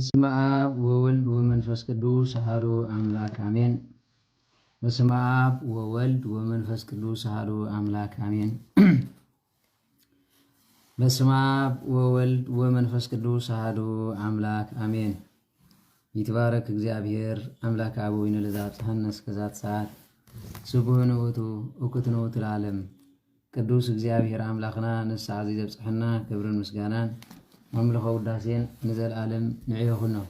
በስመ አብ ወወልድ ወመንፈስ ቅዱስ አሐዱ አምላክ አሜን። በስመ አብ ወወልድ ወመንፈስ ቅዱስ አሐዱ አምላክ አሜን። በስመ አብ ወወልድ ወመንፈስ ቅዱስ አሐዱ አምላክ አሜን። ይትባረክ እግዚአብሔር አምላክ አበዊነ ለዘአብጽሐነ እስከዛት ሰዓት ስቡሕ ንውእቱ እኩት ንውእቱ ለዓለም ቅዱስ እግዚአብሔር አምላኽና ንስሐ ዘብጽሐና ክብርን ምስጋናን አምልኮ ውዳሴን ለዘላለም ንዕየኹን ነው።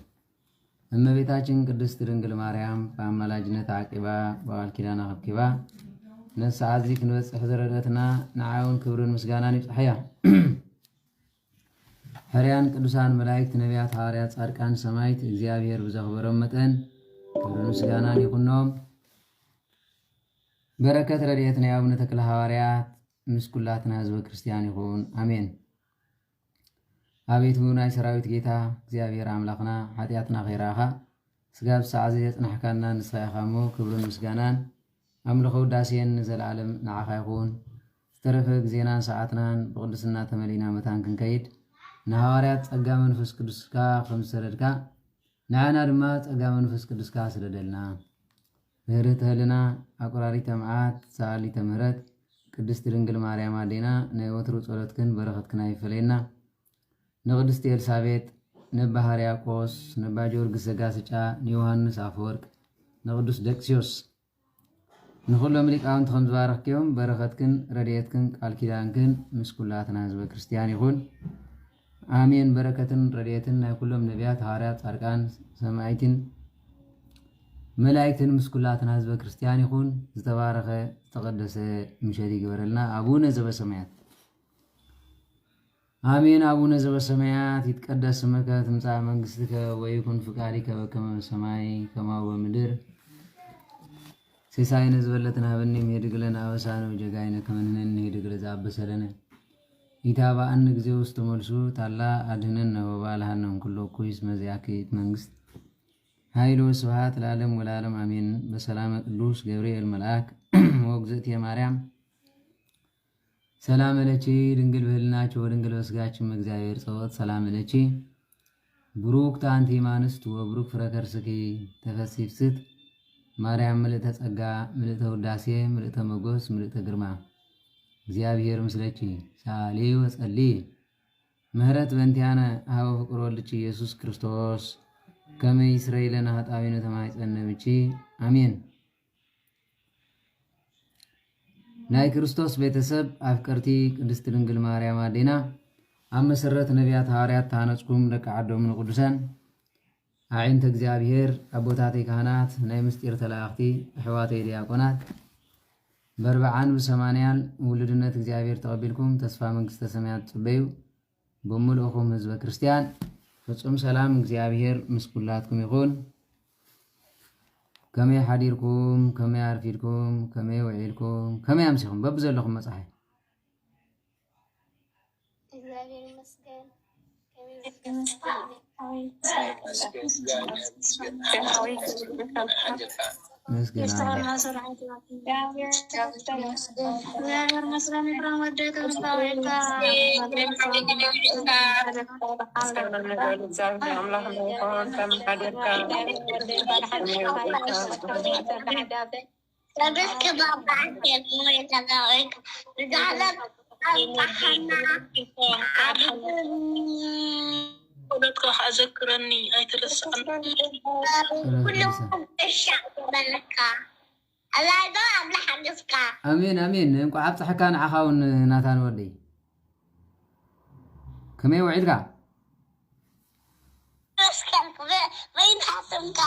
እመቤታችን ቅድስት ድንግል ማርያም በአማላጅነት አቂባ በቃል ኪዳና ከብኪባ ነስዓ እዚ ክንበጽሕ ዝረደትና ንዓውን ክብርን ምስጋናን ይብጽሕያ። ሕርያን ቅዱሳን መላእክት ነቢያት ሐዋርያት ጻድቃን ሰማዕት እግዚአብሔር ብዘኽበሮም መጠን ክብርን ምስጋናን ይኹኖም። በረከት ረድኤት ናይ አቡነ ተክለ ሐዋርያት ምስ ኩላትና ህዝበ ክርስቲያን ይኹን አሜን። አቤቱ ናይ ሰራዊት ጌታ እግዚአብሔር አምላኽና ኃጢአትና ኸይራኻ ስጋ ብሰዓዚ የጽናሕካና ንስኻ ኢኻ እሞ ክብርን ምስጋናን አምልኮ ውዳሴን ንዘላለም ንዓኻ ይኹን። ዝተረፈ ግዜናን ሰዓትናን ብቅድስና ተመሊና መታን ክንከይድ ንሐዋርያት ጸጋ መንፈስ ቅዱስካ ከም ዝሰደድካ ንዓና ድማ ጸጋ መንፈስ ቅዱስካ ስደደልና። ምህረት ህልና አቁራሪተ መዓት ሰአሊተ ምህረት ቅድስት ድንግል ማርያም አዴና ናይ ወትሩ ጸሎትክን በረኸትክን አይፈለየና። ንቅድስት ኤልሳቤጥ ነባ ሕርያቆስ ነባ ጊዮርጊስ ዘጋስጫ ንዮሐንስ አፈወርቅ ንቅዱስ ደቅስዮስ ንኹሎም ሊቃውንቲ ከም ዝባረኽክዮም በረኸትክን ረድኤትክን ቃል ኪዳንክን ምስ ኩላትና ህዝበ ክርስቲያን ይኹን አሜን። በረከትን ረድኤትን ናይ ኩሎም ነቢያት ሐዋርያት ጻድቃን ሰማዕትን መላእክትን ምስ ኩላትና ህዝበ ክርስቲያን ይኹን። ዝተባረኸ ዝተቀደሰ ምሸት ይግበረልና። አቡነ ዘበሰማያት አሜን። አቡነ ዘበሰማያት ይትቀደስ ስምከ ትምጻእ መንግሥትከ ወይኩን ፍቃድከ በከመ በሰማይ ከማሁ በምድር ሲሳይነ ዝበለትነ ሀበነ ኅድግ ለነ አበሳነ ወጌጋየነ ከመ ንሕነኒ ኅድግ ለዘአበሰለነ ኢታብአነ እግዚኦ ውስተ መልሱ ታላ አድኅነነ ወባልሐነ እምኩሉ እኩይ እስመ ዚአከ መንግሥት ኃይል ወስብሐት ለዓለም ወለዓለም አሜን። በሰላመ ቅዱስ ገብርኤል መልአክ ወእግዝእትየ ማርያም ሰላም ለኪ ድንግል በህሊናኪ ወድንግል በሥጋኪ እግዚአብሔር ጸወት ሰላም ለኪ ብሩክት አንቲ እምአንስት ወብሩክ ፍሬ ከርሥኪ ተፈሥሒ ፍስሕት ማርያም ምልዕተ ጸጋ ምልዕተ ውዳሴ ምልዕተ መጎስ ምልዕተ ግርማ እግዚአብሔር ምስለኪ ሳሊ ወጸሊ ምህረት በእንቲአነ ሀበ ፍቁር ወልድኪ ኢየሱስ ክርስቶስ ከመ ይስረይ ለነ ኃጣውኢነ ተማኅፀነ ብኪ አሜን። ናይ ክርስቶስ ቤተሰብ አፍቀርቲ ቅድስት ድንግል ማርያም አዴና ኣብ መሰረት ነቢያት ሐዋርያት ተሃነጽኩም ደቂ ዓዶም ንቅዱሳን አዒንተ እግዚአብሔር አቦታተይ ካህናት ናይ ምስጢር ተላእኽቲ ኣሕዋተይ ዲያቆናት በርብዓን ብሰማንያን ውልድነት እግዚአብሔር ተቐቢልኩም ተስፋ መንግሥተ ሰማያት ጽበዩ በሙሉእኹም ህዝበ ክርስቲያን ፍጹም ሰላም እግዚአብሔር ምስ ኩላትኩም ይኹን። ከመይ ሓዲርኩም ከመይ አርፊድኩም ከመይ ውዒልኩም ከመይ አምሲኹም በብ ዘለኹም መጽሓይ እግዚአብሔር ይመስገን። ولدك أذكرني أي ترسل كلهم الشعب ملكا الله يدور على حدثك አሜን አሜን። እንኳ ኣብፅሕካ ንዓኻውን ናታን ወደይ ከመይ ውዒልካ مسكنك وين حاسمك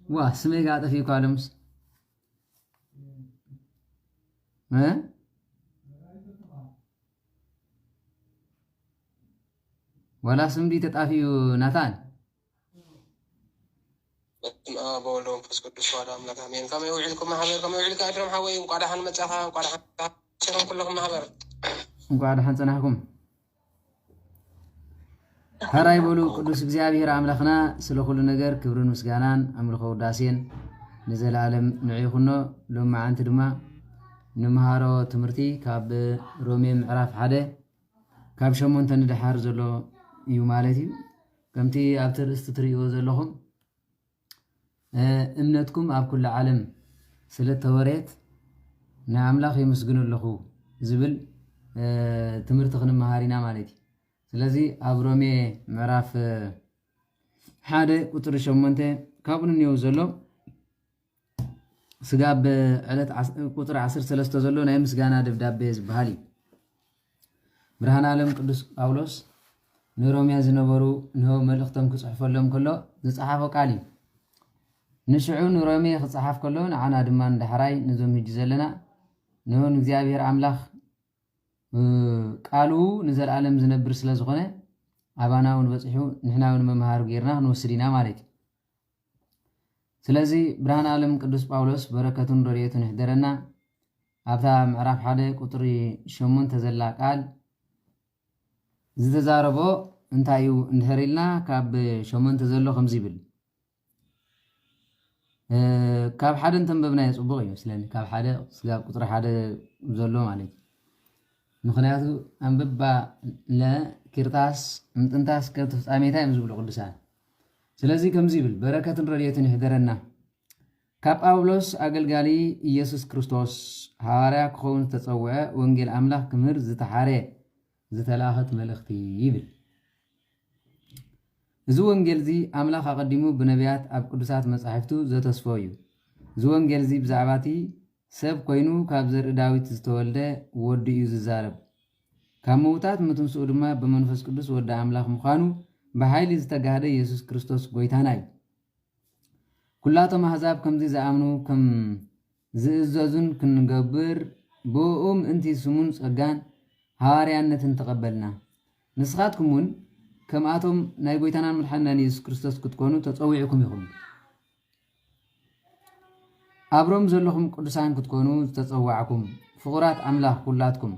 ዋ ስመይ ጋ ጠፊእኳ ለምስ ወላ ስምዲ ተጣፊዩ ናታን በወልድ ወመንፈስ ቅዱስ ዋሕድ አምላክ አሜን። ከመይ ውዒልኩም ማሕበር ከመይ ውዒልካ ድሮም ሓወይ እንኳ ደሓን መጻኻ እንኳ ደሓን ሽሮም ኩለኹም ማሕበር እንኳ ደሓን ጸናሕኩም ሃራይ በሉ። ቅዱስ እግዚአብሔር አምላኽና ስለ ኩሉ ነገር ክብርን ምስጋናን አምልኮ ውዳሴን ንዘላለም ንዕይኹኖ። ሎም መዓንቲ ድማ ንምሃሮ ትምህርቲ ካብ ሮሜ ምዕራፍ 1 ካብ 8 ንድሓር ዘሎ እዩ ማለት እዩ። كمتي أبتر استتري وزلهم እምነትኩም ኣብ ኩሉ ዓለም ስለ ተወሬት ንኣምላኽ የመስግኑ ኣለኹ ዝብል ትምህርቲ ክንመሃር ኢና ማለት እዩ። ስለዚ ኣብ ሮሜ ምዕራፍ 1 ቁጥሪ 8 ካብኡ ንየው ዘሎ ስጋብ ዕለት ቁጥሪ 13 ዘሎ ናይ ምስጋና ደብዳቤ ዝበሃል እዩ። ብርሃነ ዓለም ቅዱስ ጳውሎስ ንሮሜያ ዝነበሩ ንሆ መልእኽቶም ክጽሕፈሎም ከሎ ዝጸሓፈ ቃል እዩ። ንሽዑ ንሮሜ ክጽሓፍ ከሎ ንዓና ድማ እንዳሕራይ ነዞም ሕጂ ዘለና ንሆን እግዚአብሔር ኣምላኽ ቃሉ ንዘለዓለም ዝነብር ስለ ዝኾነ ኣባና እውን በፂሑ ንሕና እውን መምሃር ጌርና ክንወስድ ኢና ማለት እዩ። ስለዚ ብርሃነ ዓለም ቅዱስ ጳውሎስ በረከቱን ረድኤቱን ይሕደረና ኣብታ ምዕራፍ 1 ቁጥሪ 8 ዘላ ቃል ዝተዛረቦ እንታይ እዩ እንድሕር ኢልና ካብ 8 ዘሎ ከምዚ ይብል ካብ ሓደ እንተንበብና የጽቡቕ እዩ ስለኒ ካብ ሓደ ስጋብ ቁጥሪ 1 ዘሎ ማለት እዩ። ምክንያቱ አንብባ ለኪርታስ ምጥንታስ ከፍጻሜታ እዮም ዝብሉ ቅዱሳን። ስለዚ ከምዚ ይብል በረከትን ረድኤትን ይሕደረና ካብ ጳውሎስ ኣገልጋሊ ኢየሱስ ክርስቶስ ሐዋርያ ክኸውን ዝተጸውዐ ወንጌል ኣምላኽ ክምህር ዝተሓረ ዝተላኸት መልእኽቲ ይብል። እዚ ወንጌል እዚ ኣምላኽ ኣቐዲሙ ብነቢያት ኣብ ቅዱሳት መጻሕፍቱ ዘተስፎ እዩ። እዚ ወንጌል እዚ ብዛዕባቲ ሰብ ኮይኑ ካብ ዘርኢ ዳዊት ዝተወልደ ወዲ እዩ ዝዛረብ ካብ ምውታት ምትምስኡ ድማ ብመንፈስ ቅዱስ ወዲ ኣምላኽ ምዃኑ ብሓይሊ ዝተጋህደ ኢየሱስ ክርስቶስ ጎይታና እዩ። ኩላቶም ኣሕዛብ ከምዚ ዝኣምኑ ከም ዝእዘዙን ክንገብር ብኡ ምእንቲ ስሙን ጸጋን ሐዋርያነትን ተቐበልና ንስኻትኩም እውን ከምኣቶም ናይ ጎይታናን መድሓኒትናን ኢየሱስ ክርስቶስ ክትኮኑ ተጸዊዕኩም ኢኹም ኣብሮም ዘለኹም ቅዱሳን ክትኮኑ ዝተጸዋዕኩም ፍቑራት ኣምላኽ ኩላትኩም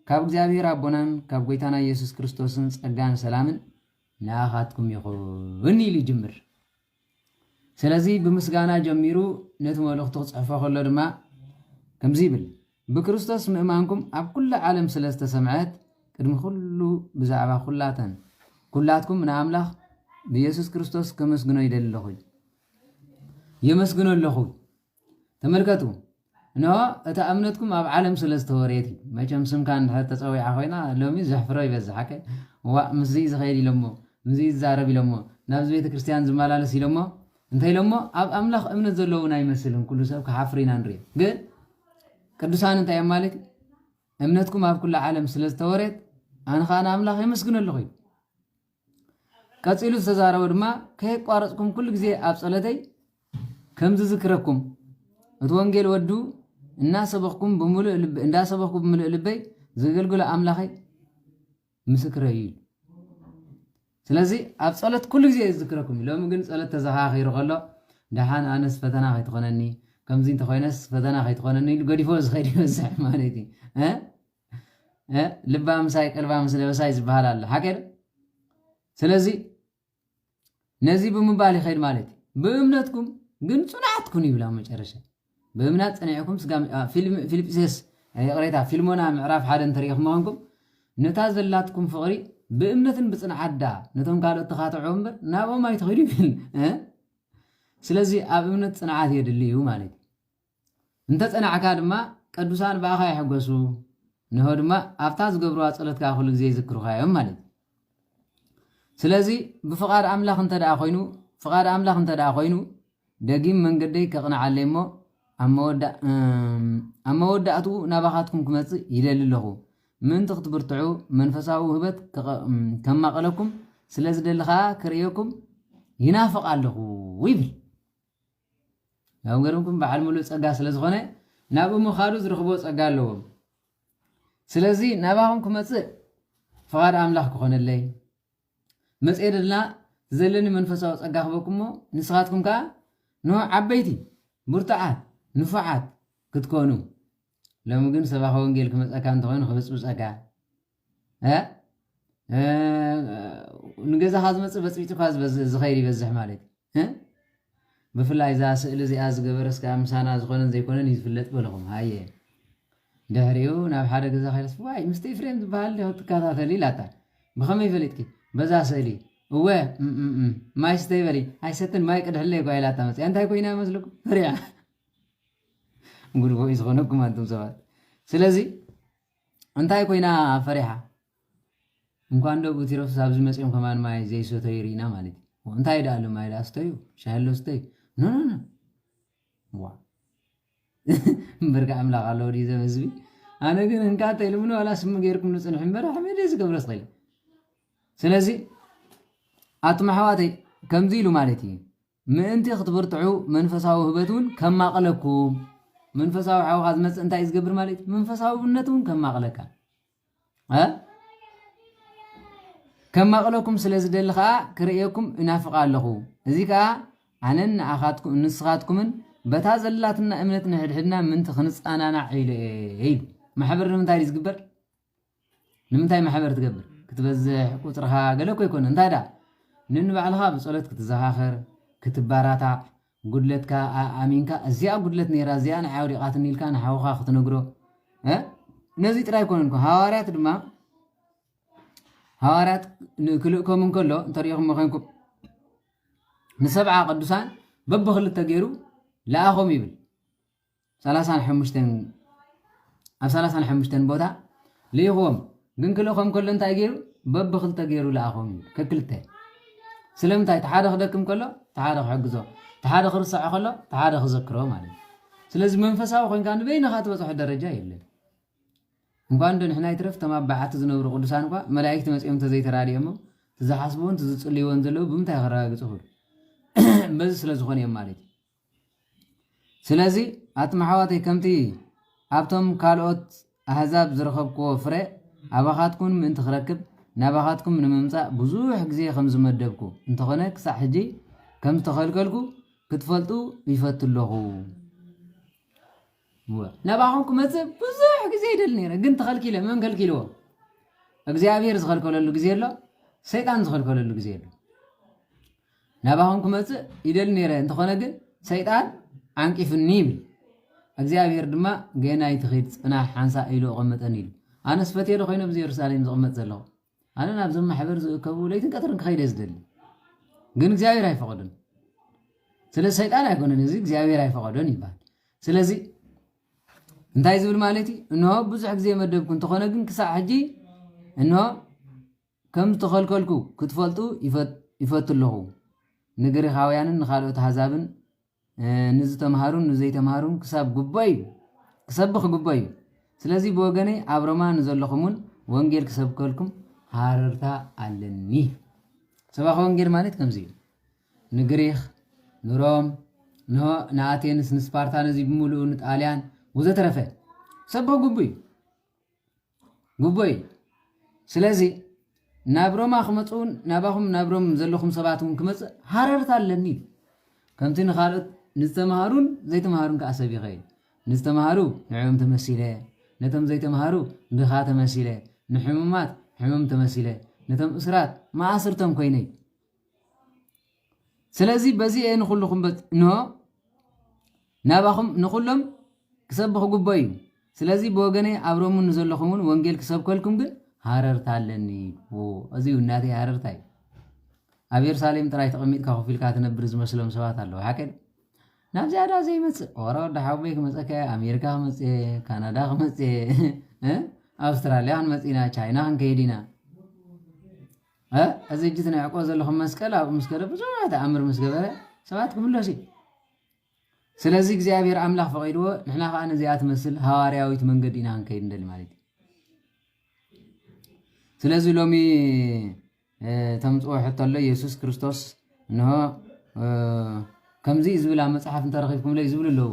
ካብ እግዚአብሔር ኣቦናን ካብ ጎይታና ኢየሱስ ክርስቶስን ጸጋን ሰላምን ንኣኻትኩም ይኹን ኢሉ ይጅምር። ስለዚ ብምስጋና ጀሚሩ ነቲ መልእኽቱ ክጽሕፎ ከሎ ድማ ከምዚ ይብል ብክርስቶስ ምእማንኩም ኣብ ኩሉ ዓለም ስለ ዝተሰምዐት ቅድሚ ኩሉ ብዛዕባ ኩላትኩም ንኣምላኽ ብኢየሱስ ክርስቶስ ከመስግኖ ይደሊ ኣለኹ የመስግኖ ኣለኹ። ተመልከቱ እንሆ እታ እምነትኩም ኣብ ዓለም ስለ ዝተወርየት እዩ። መቸም ስምካ እንድሕር ተጸዊዓ ኮይና ሎሚ ዘሕፍሮ ይበዝሕ ሓቀ ምስዚ ዝኸይድ ኢሎሞ ምዚ ዝዛረብ ኢሎሞ ናብዚ ቤተ ክርስቲያን ዝመላለስ ኢሎሞ እንታይ ኢሎሞ ኣብ ኣምላኽ እምነት ዘለውን ኣይመስልን ኩሉ ሰብ ክሓፍር ኢና ንሪኦ። ግን ቅዱሳን እንታይ እዮም ማለት እምነትኩም ኣብ ኩሉ ዓለም ስለ ዝተወርየት ኣነ ከዓ ንኣምላኽ የመስግኖ ኣለኹ እዩ። ቀፂሉ ዝተዛረበ ድማ ከየቋረፅኩም ኩሉ ግዜ ኣብ ጸለተይ ከም ዝዝክረኩም እቲ ወንጌል ወዱ እናሰበኽኩም ብምሉእ ልበይ ዘገልግሎ ኣምላኸይ ምስክረ እዩ። ስለዚ ኣብ ጸሎት ኩሉ ግዜ ዝዝክረኩም እዩ። ሎሚ ግን ጸሎት ተዘኻኺሩ ከሎ ድሓን ኣነስ ፈተና ከይትኾነኒ ከምዚ እንተኮይነስ ፈተና ከይትኾነኒ ኢሉ ገዲፎ ዝኸይድ ይበዝሕ ማለት እዩ። ልባ ምሳይ ቀልባ ምስ ለበሳይ ዝበሃል ኣሎ ሓቀር። ስለዚ ነዚ ብምባል ይኸይድ ማለት እዩ። ብእምነትኩም ግን ጽኑዓትኩን ይብላ መጨረሻ በእምነት ጸኒዕኩም ፊልጵስዩስ ቅሬታ ፊልሞና ምዕራፍ 1 እንተሪኢኹም ኮንኩም ነታ ዘላትኩም ፍቕሪ ብእምነትን ብጽንዓት ነቶም ካልኦት ተኻትዑ እምበር ናብኦም ኣይትኸይዱ ይብል። ስለዚ ኣብ እምነት ጽንዓት የድሊ እዩ ማለት እዩ። እንተጸናዕካ ድማ ቅዱሳን ብኣኻ ይሕጐሱ ንሆ ድማ ኣብታ ዝገብርዋ ጸሎትካ ኩሉ ግዜ ይዝክሩኻ እዮም ማለት እዩ። ስለዚ ብፍቓድ ኣምላኽ እንተደኣ ኮይኑ ደጊም መንገደይ ከቕንዓለይ እሞ ኣብ መወዳእቱ ናባኻትኩም ክመጽእ ይደሊ ኣለኹ ምእንቲ ክትብርትዑ መንፈሳዊ ውህበት ከማቐለኩም ስለ ዝደልኻ ክርእየኩም ይናፍቕ ኣለኹ ይብል። ያው ገርምኩም በዓል ሙሉእ ጸጋ ስለ ዝኾነ ናብኡ ምኻዱ ዝረኽቦ ጸጋ ኣለዎም። ስለዚ ናባኹም ክመጽእ ፍቓድ ኣምላኽ ክኾነለይ መጽአ ደልና ዘለኒ መንፈሳዊ ጸጋ ክበኩም እሞ ንስኻትኩም ከዓ ንሆ ዓበይቲ ብርቱዓት ንፉዓት ክትኮኑ። ሎሚ ግን ሰባኺ ወንጌል ክመጸካ እንተኮይኑ ክብፅብፀካ ንገዛኻ ዝመጽእ በፅቢፅካ ዝኸይድ ይበዝሕ ማለት እዩ። ብፍላይ እዛ ስእሊ እዚኣ ዝገበረስካ ምሳና ዝኾነን ዘይኮነን እዩ ዝፍለጥ በለኹም። ሃየ ድሕሪኡ ናብ ሓደ ገዛ ኸይለስ ዋይ ምስቲ ኤፍሬም ዝበሃል ትከታተሊ ኢላታ ብኸመይ ፈሊጥኪ በዛ ስእሊ ማይ ስተይ በሊ ኣይሰትን ማይ ቅድሕለይ ጓይላ ተመፅ እንታይ ኮይና መስለኩም ፍሪያ ጉድ ቦይ ዝኾነኩም አንቱም ሰባት ስለዚ እንታይ ኮይና ፈሪሓ እንኳን ደው ትሮፍ ሳብዚ መፅኦም ከማን ማይ ዘይሰተይ ሪና ማለት እንታይ ዳሉ ማይ ዳስተዩ ሻሎ ስተይ ኖ ኖ ኖ ዋ برجع أملاق على ودي زي مزبي أنا قلنا إن كانت يلمنوا على اسم غيركم نصنع حمرة حميد يزق برسقي سلازي أطمع حواتي كم زيلو مالتي ما أنت اختبرتعو منفساو هبتون كم ما قلكم منفساو حاو هذا مس أنت عايز قبر مالتي منفساو بنتون كم ما قلكا ها كم ما قلكم سلازي دلخا كرئيكم ينافق علىكم زيكا عنن أخاتكم نسخاتكم بتازلاتنا امنتنا حدنا من تخنص انا عيل محبر نمتاي يزغبر نمتاي محبر تقبر كتبزح قطرها قالكو يكون انت دا نن بعلها بصلت كتزاخر كتباراتا قدلتك امينكا ازيا قدلت نيرا زيان عاوديقات نيلكا نحوخا ختنغرو ها نزي تراي كونكو حوارات دما حوارات نكلكم من كله طريقهم مخنكم نسبعه قدوسان ببخل تغيرو لا أخوم يبل 35 بوتا ليهم قن كلهم كلن تاجيرو ببخل تاجيرو لا أخوم يبل ككلته سلم تاي تحادخ دكم كله تحادخ حجزو تحادخ رصع خلا تحادخ ذكره مالي سلازم منفساو خوين كان بين خاطر بصح درجه يله እንኳን ደን ህና ይትረፍ ተማባዓት ዝነብሩ ቅዱሳን እንኳ መላእክት መጽኦም ተዘይ ተራዲየሞ ተዛሐስቡን ተዝጽልይዎን ዘለው ብምንታይ ያረጋግጹ በዚ ስለዝኾነ ማለት ስለዚህ አትማሐዋት ከምቲ ኣብቶም ካልኦት አህዛብ ዝረኸብኮ ፍረ አባኻትኩም ምን ትኽረክብ ናባኻትኩም ንምምጻእ ብዙሕ ግዜ ከም ዝመደብኩ እንተኾነ ክሳዕ ሕጂ ከም ተኸልከልኩ ክትፈልጡ ይፈትለኹ ናባኹም መጽእ ብዙሕ ግዜ ይደል ነይረ ግን ተኸልኪለ ምን ከልኪልዎ እግዚአብሔር ዝኸልከለሉ ግዜ ኣሎ ሰይጣን ዝኸልከለሉ ግዜ ኣሎ ናባኹም መጽእ ይደል ነይረ እንተኾነ ግን ሰይጣን አንቂፍኒ ይብል እግዚአብሔር ድማ ገና ይትኺድ ጽናሕ ሓንሳ ኢሉ ቀመጠን ኢሉ ኣነስ ፈትየዶ ኮይነ ብዚ ኢየሩሳሌም ዝቕመጥ ዘለኹ ኣነ ናብ ዞም ማሕበር ዝእከቡ ለይትን ቀትርን ክኸይደ ዝደሊ ግን እግዚአብሔር ኣይፈቐዶን ስለዚ ሰይጣን ኣይኮነን እዚ እግዚአብሔር ኣይፈቐዶን ይባል ስለዚ እንታይ ዝብል ማለት እዩ እንሆ ብዙሕ ግዜ መደብኩ እንተኾነ ግን ክሳዕ ሕጂ እንሆ ከም ተኸልከልኩ ክትፈልጡ ይፈትለኹ ንግሪኻውያንን ንኻልኦት ኣሕዛብን ንዝተምሃሩን ንዘይተምሃሩን ክሳብ ጉባይ ክሰብኽ ጉባይ ስለዚ ብወገነይ ኣብ ሮማ ንዘለኹምን ወንጌል ክሰብከልኩም ሃረርታ ኣለኒ ሰባኺ ወንጌል ማለት ከምዚ እዩ ንግሪኽ ንሮም ንኣቴንስ ንስፓርታ ነዚ ብምሉኡ ንጣልያን ወዘተረፈ ሰብኽ ጉባይ ስለዚ ናብ ሮማ ክመፁን ናባኹም ናብ ሮም ዘለኹም ሰባት እውን ክመፅእ ሃረርታ ኣለኒ ከምቲ ንኻልኦት ንዝተምሃሩን ዘይተምሃሩን ከኣሰብ ይኽእል ንዝተምሃሩ ንዕዮም ተመሲለ ነቶም ዘይተምሃሩ ብኻ ተመሲለ ንሕሙማት ሕሙም ተመሲለ ነቶም እስራት ማእስርቶም ኮይነይ ስለዚ በዚ ንኹልኹም እንሆ ናባኹም ንኹሎም ክሰብኽ ጉባይ እዩ ስለዚ ብወገነይ ኣብ ሮምን ንዘለኹምን ወንጌል ክሰብከልኩም ግን ሃረርታ ኣለኒ እዚዩ እናተይ ሃረርታ እዩ ኣብ ኢየሩሳሌም ጥራይ ተቐሚጥካ ኮፍ ኢልካ ትነብር ዝመስሎም ሰባት ኣለዉ ሓቀል ናብ ዝያዳ ዘይመፅእ ወረ ወዳ ሓወይ ክመፀከ ኣሜሪካ ክመፅእ ካናዳ ክመፅእ ኣውስትራልያ ክንመፂና ቻይና ክንከይድ ኢና እዚ እጅ ትነዕቆ ዘለኹም መስቀል ኣብኡ ምስ ከደ ብዙሕ ተኣምር ምስ ገበረ ሰባት ክምለሱ እዩ ስለዚ እግዚኣብሔር ኣምላኽ ፈቒድዎ ንሕና ከዓ ነዚኣ ትመስል ሃዋርያዊት መንገዲ ኢና ክንከይድ እንደሊ ማለት እዩ ስለዚ ሎሚ ተምፅኦ ሕተሎ ኢየሱስ ክርስቶስ እንሆ ከምዚ ዝብል ኣብ መፅሓፍ እንተረኺብኩም ለይ ዝብሉ ኣለዉ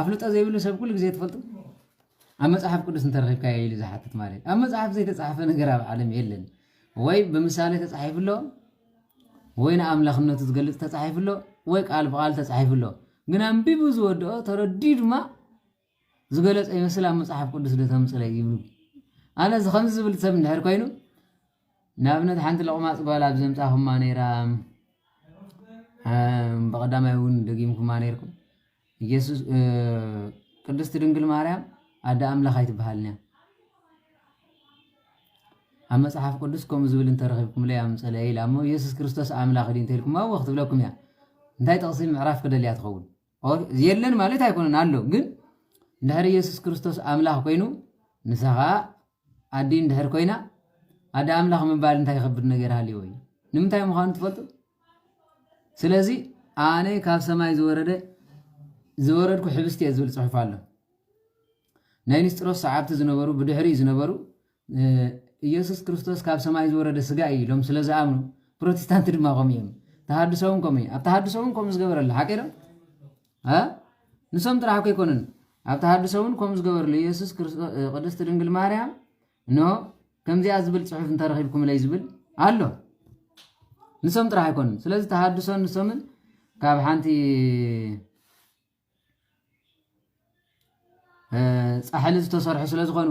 ኣፍልጦ ዘይብሉ ሰብ ኩሉ ግዜ ትፈልጡ ኣብ መፅሓፍ ቅዱስ እንተረኺብካ ኢሉ ዝሓትት ማለት ኣብ መፅሓፍ ዘይተፃሓፈ ነገር ኣብ ዓለም የለን ወይ ብምሳሌ ተፃሒፍሎ ወይ ንኣምላኽነቱ ዝገልፅ ተፃሒፍሎ ወይ ቃል ብቃል ተፃሒፍሎ ግን ኣንቢቡ ዝወድኦ ተረዲኡ ድማ ዝገለፀ ይመስል ኣብ መፅሓፍ ቅዱስ ዶ ተምፅለይ ይብሉ ኣነ ከምዚ ዝብል ሰብ እንድሕር ኮይኑ ንኣብነት ሓንቲ ለቑማፅ ጓል ኣብ ዘምፃኹማ ነይራ በቀዳማይ እውን ደጊምኩማ ነይርኩም ኢየሱስ ቅድስቲ ድንግል ማርያም ኣደ ኣምላኽ ኣይትበሃልን እያ ኣብ መጽሓፍ ቅዱስ ከምኡ ዝብል እንተረኺብኩም ለይ ኣምፀለ ኢላ እሞ ኢየሱስ ክርስቶስ ኣምላኽ ድዩ እንተኢልኩም ኣብ ወቅት ብለኩም እያ እንታይ ጠቕሲ ምዕራፍ ክደልያ ትኸውን የለን ማለት ኣይኮነን ኣሎ ግን እንድሕር ኢየሱስ ክርስቶስ ኣምላኽ ኮይኑ ንስኻ ኣዲ እንድሕር ኮይና ኣዲ ኣምላኽ ምባል እንታይ ይኸብድ ነገር ሃልይዎ እዩ ንምንታይ ምዃኑ ትፈልጡ ስለዚ ኣነ ካብ ሰማይ ዝወረድኩ ሕብስቲ እየ ዝብል ፅሑፍ ኣሎ ናይ ንስጥሮስ ሰዓብቲ ዝነበሩ ብድሕሪ ዝነበሩ ኢየሱስ ክርስቶስ ካብ ሰማይ ዝወረደ ስጋ እዩ ኢሎም ስለ ዝኣምኑ ፕሮቴስታንት ድማ ከምኡ እዮም ተሃድሶውን ከምኡ እዩ ኣብ ተሃድሶውን ከምኡ ዝገበረሉ ሓቂዶም ንሶም ጥራሕ ከይኮኑን ኣብ ተሃድሶውን ከምኡ ዝገበረሉ ኢየሱስ ቅድስቲ ድንግል ማርያም ኖ ከምዚኣ ዝብል ፅሑፍ እንተረኺብኩም ለይ ዝብል ኣሎ ንሶም ጥራሕ ኣይኮኑን ስለዚ ተሃድሶን ንሶምን ካብ ሓንቲ ጻሕሊ ዝተሰርሑ ስለ ዝኾኑ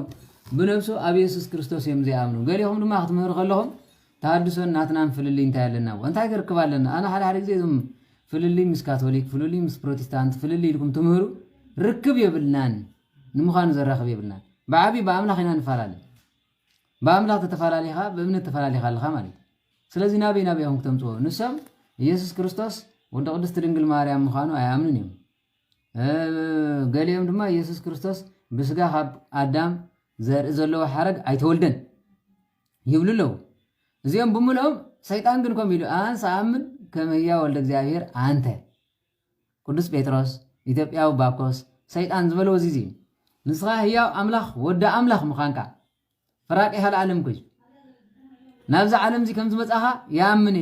ብነብሱ ኣብ ኢየሱስ ክርስቶስ እዮም ዝኣምኑ ገሊኹም ድማ ክትምህሩ ከለኹም ተሃድሶን ናትናን ፍልልይ እንታይ ኣለና እንታይ ክርክብ ኣለና ኣነ ሓደ ግዜ እዞም ፍልልይ ምስ ካቶሊክ ፍልልይ ምስ ፕሮቴስታንት ፍልልይ ኢልኩም ትምህሩ ርክብ የብልናን ንምዃኑ ዘራኽብ የብልናን ብዓብዪ ብኣምላኽ ኢና ንፈላለ በአምላክ ተተፈላለይኻ በእምነት ተፈላለይኻ ኣለኻ ማለት ስለዚህ ናበይ ናበይኹም ክተምፅዎ ንሶም ኢየሱስ ክርስቶስ ወዲ ቅድስቲ ድንግል ማርያም ምዃኑ ኣያምኑን እዮም ገሊኦም ድማ ኢየሱስ ክርስቶስ ብስጋ ካብ ኣዳም ዘርኢ ዘለዎ ሓረግ ኣይተወልደን ይብሉ ኣለዉ እዚኦም ብምልኦም ሰይጣን ግን ከም ኢሉ ኣንስ ኣምን ከም ህያው ወልደ እግዚአብሔር አንተ ቅዱስ ጴጥሮስ ኢትዮጵያዊ ባኮስ ሰይጣን ዝበለው እዚ ንስኻ ህያው ኣምላኽ ወዲ ኣምላኽ ምዃንካ ፍራቅ ይሃል ዓለም ኩይ ናብዛ ዓለም እዚ ከም ዝመጻኻ ያምን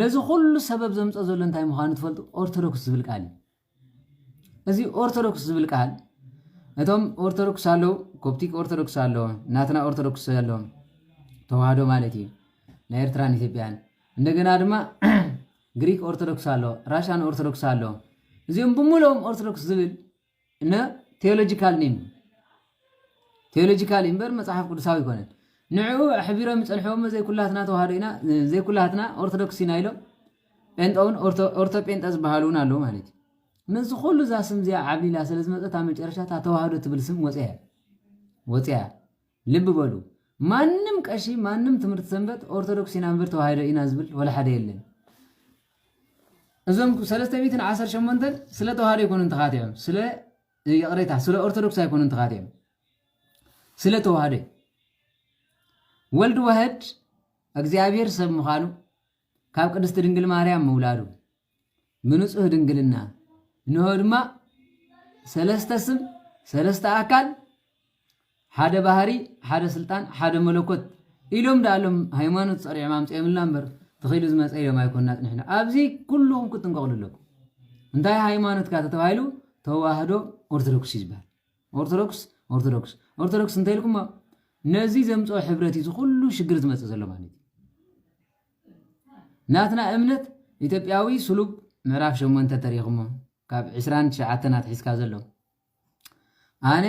ነዚ ኩሉ ሰበብ ዘምጾ ዘሎ እንታይ ምዃኑ ትፈልጡ ኦርቶዶክስ ዝብል ቃል እዚ ኦርቶዶክስ ዝብል ቃል እቶም ኦርቶዶክስ አለው ኮፕቲክ ኦርቶዶክስ አለው ናትና ኦርቶዶክስ አለው ተዋህዶ ማለት እዩ ናይ ኤርትራን ኢትዮጵያን እንደገና ድማ ግሪክ ኦርቶዶክስ አለው ራሽያን ኦርቶዶክስ አለው እዚኦም ብሙሉኦም ኦርቶዶክስ ዝብል እና ቴዎሎጂካል ኔም ቴዎሎጂካል እምበር መጽሐፍ ቅዱሳዊ ይኮነን ንዑ ሕቢሮም ጸንሖም ዘይኩላትና ተዋህዶ ኢና ዘይኩላትና ኦርቶዶክስ ኢና ኢሎም ጴንጦውን ኦርቶ ጴንጦስ ባህሉን አለው ማለት ነዚ ሁሉ ዛስም ዚያ ዓቢላ ስለዝመፀታ መጨረሻታ ተዋህዶ ትብል ስም ወጽያ ልብ በሉ ማንም ቀሺ ማንም ትምህርት ሰንበት ኦርቶዶክስ ኢና እምበር ተዋህዶ ኢና ዝብል ወላ ሓደ የለን እዞም 318 ስለ ተዋህዶ ይኮኑን ተኻትዮም ስለ ይቅሬታ ስለ ኦርቶዶክስ አይኮኑን ተኻትዮም ስለ ተዋህዶ ወልድ ዋህድ እግዚአብሔር ሰብ ምዃኑ ካብ ቅድስት ድንግል ማርያም መውላዱ ምንጹህ ድንግልና ንሆ ድማ ሰለስተ ስም ሰለስተ አካል ሓደ ባህሪ ሓደ ስልጣን ሓደ መለኮት ኢሎም ዳሎም ሃይማኖት ጸሪዕ ማምጽየምልና እምበር ተኺሉ ዝመጸ ኢሎም ኣይኮንና ንሕና ኣብዚ ኩሉም ክትንቀቕሉለኩም እንታይ ሃይማኖት ካ ተባሂሉ ተዋህዶ ኦርቶዶክስ ይዝባል ኦርቶዶክስ እንተይልኩም ነዚ ዘምጾ ሕብረት እዚ ኩሉ ሽግር ዝመጽእ ዘሎ ማለት ናትና እምነት ኢትዮጵያዊ ስሉብ ምዕራፍ 8 ተሪኹሞ ካብ 29 ናት ሒስካ ዘሎ ኣነ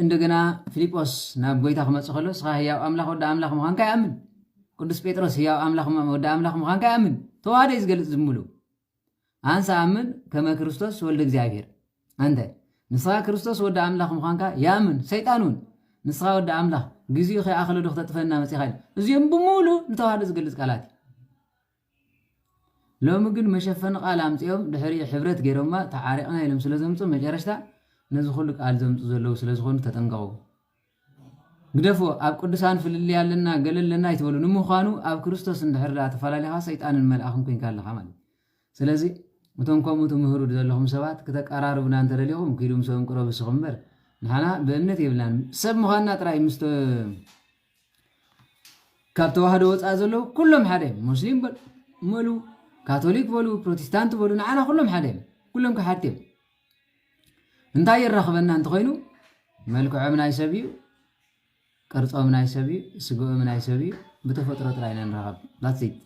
እንደገና ፊልጶስ ናብ ጎይታ ክመጽእ ከሎ ስኻ ህያው ኣምላኽ ወዲ ኣምላኽ ምዃንካ ይኣምን ቅዱስ ጴጥሮስ ህያው ኣምላኽ ወዲ ኣምላኽ ምዃንካ ይኣምን ተዋህዶ ዝገልጽ ዝምሉ አንሳ ኣምን ከመ ክርስቶስ ወልደ እግዚአብሔር አንተ ንስኻ ክርስቶስ ወዲ ኣምላኽ ምዃንካ ያምን ሰይጣኑን ንስኻ ወዲ ኣምላኽ ግዜኡ ከይኣኸለ ዶ ክተጥፈና መጽኻ እዚኦም ብሙሉ ንተዋህዶ ዝገልጽ ቃላት ሎሚ ግን መሸፈን ቃል ኣምጽኦም ድሕሪ ሕብረት ገይሮማ ተዓሪቕና ኢሎም ስለ ዘምጹ መጨረሽታ ነዚ ኩሉ ቃል ዘምጹ ዘለው ስለ ዝኾኑ ተጠንቀቑ ግደፎ ኣብ ቅዱሳን ፍልል ያለና ገለለና ይትበሉ ንምዃኑ ኣብ ክርስቶስ እንድሕር ተፈላለኻ ሰይጣንን መልኣኽን ኮይንካ ኣለኻ ማለት ስለዚ እቶም ከምኡ ትምህሩ ዘለኹም ሰባት ከተቀራርቡና እንተደሊኹም ክኢሉም ሰብም ቅረቡ ስኹም እምበር ንሓና ብእምነት የብልናን ሰብ ምዃንና ጥራይ ምስ ካብ ተዋህዶ ወፃእ ዘለዉ ኩሎም ሓደ ሙስሊም በሉ ካቶሊክ በሉ ፕሮቴስታንት በሉ ንዓና ኩሎም ሓደ ኩሎም ከሓት እዮም እንታይ ይራኽበና እንተኮይኑ መልክዖም ናይ ሰብ እዩ ቅርጾም ናይ ሰብ እዩ ስግኦም ናይ ሰብ እዩ ብተፈጥሮ ጥራይና ንረኸብ ላትሴት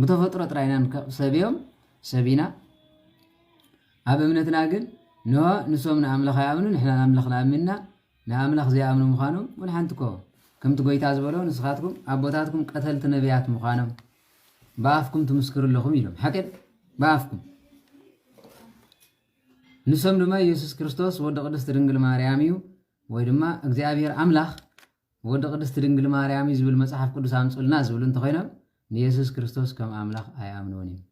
ብተፈጥሮ ጥራይና ሰብዮም ሰቢና ኣብ እምነትና ግን ንሶም ንኣምላኽ ይኣምኑ ንሕና ንኣምላኽ ንኣምንና ንኣምላኽ ዘይኣምኑ ምዃኖም ወንሓንትኮ ከምቲ ጎይታ ዝበሎ ንስኻትኩም ኣቦታትኩም ቀተልቲ ነቢያት ምዃኖም ብኣፍኩም ትምስክሩ ኣለኹም ኢሎም ሓቂድ ብኣፍኩም ንሶም ድማ ኢየሱስ ክርስቶስ ወዲ ቅድስት ድንግል ማርያም እዩ ወይ ድማ እግዚአብሔር አምላኽ ወዲ ቅድስት ድንግል ማርያም ዝብል መጽሐፍ ቅዱስ አምጽልና ዝብል እንተኾይኖም ንኢየሱስ ክርስቶስ ከም አምላኽ ኣይኣምንዎን እዮም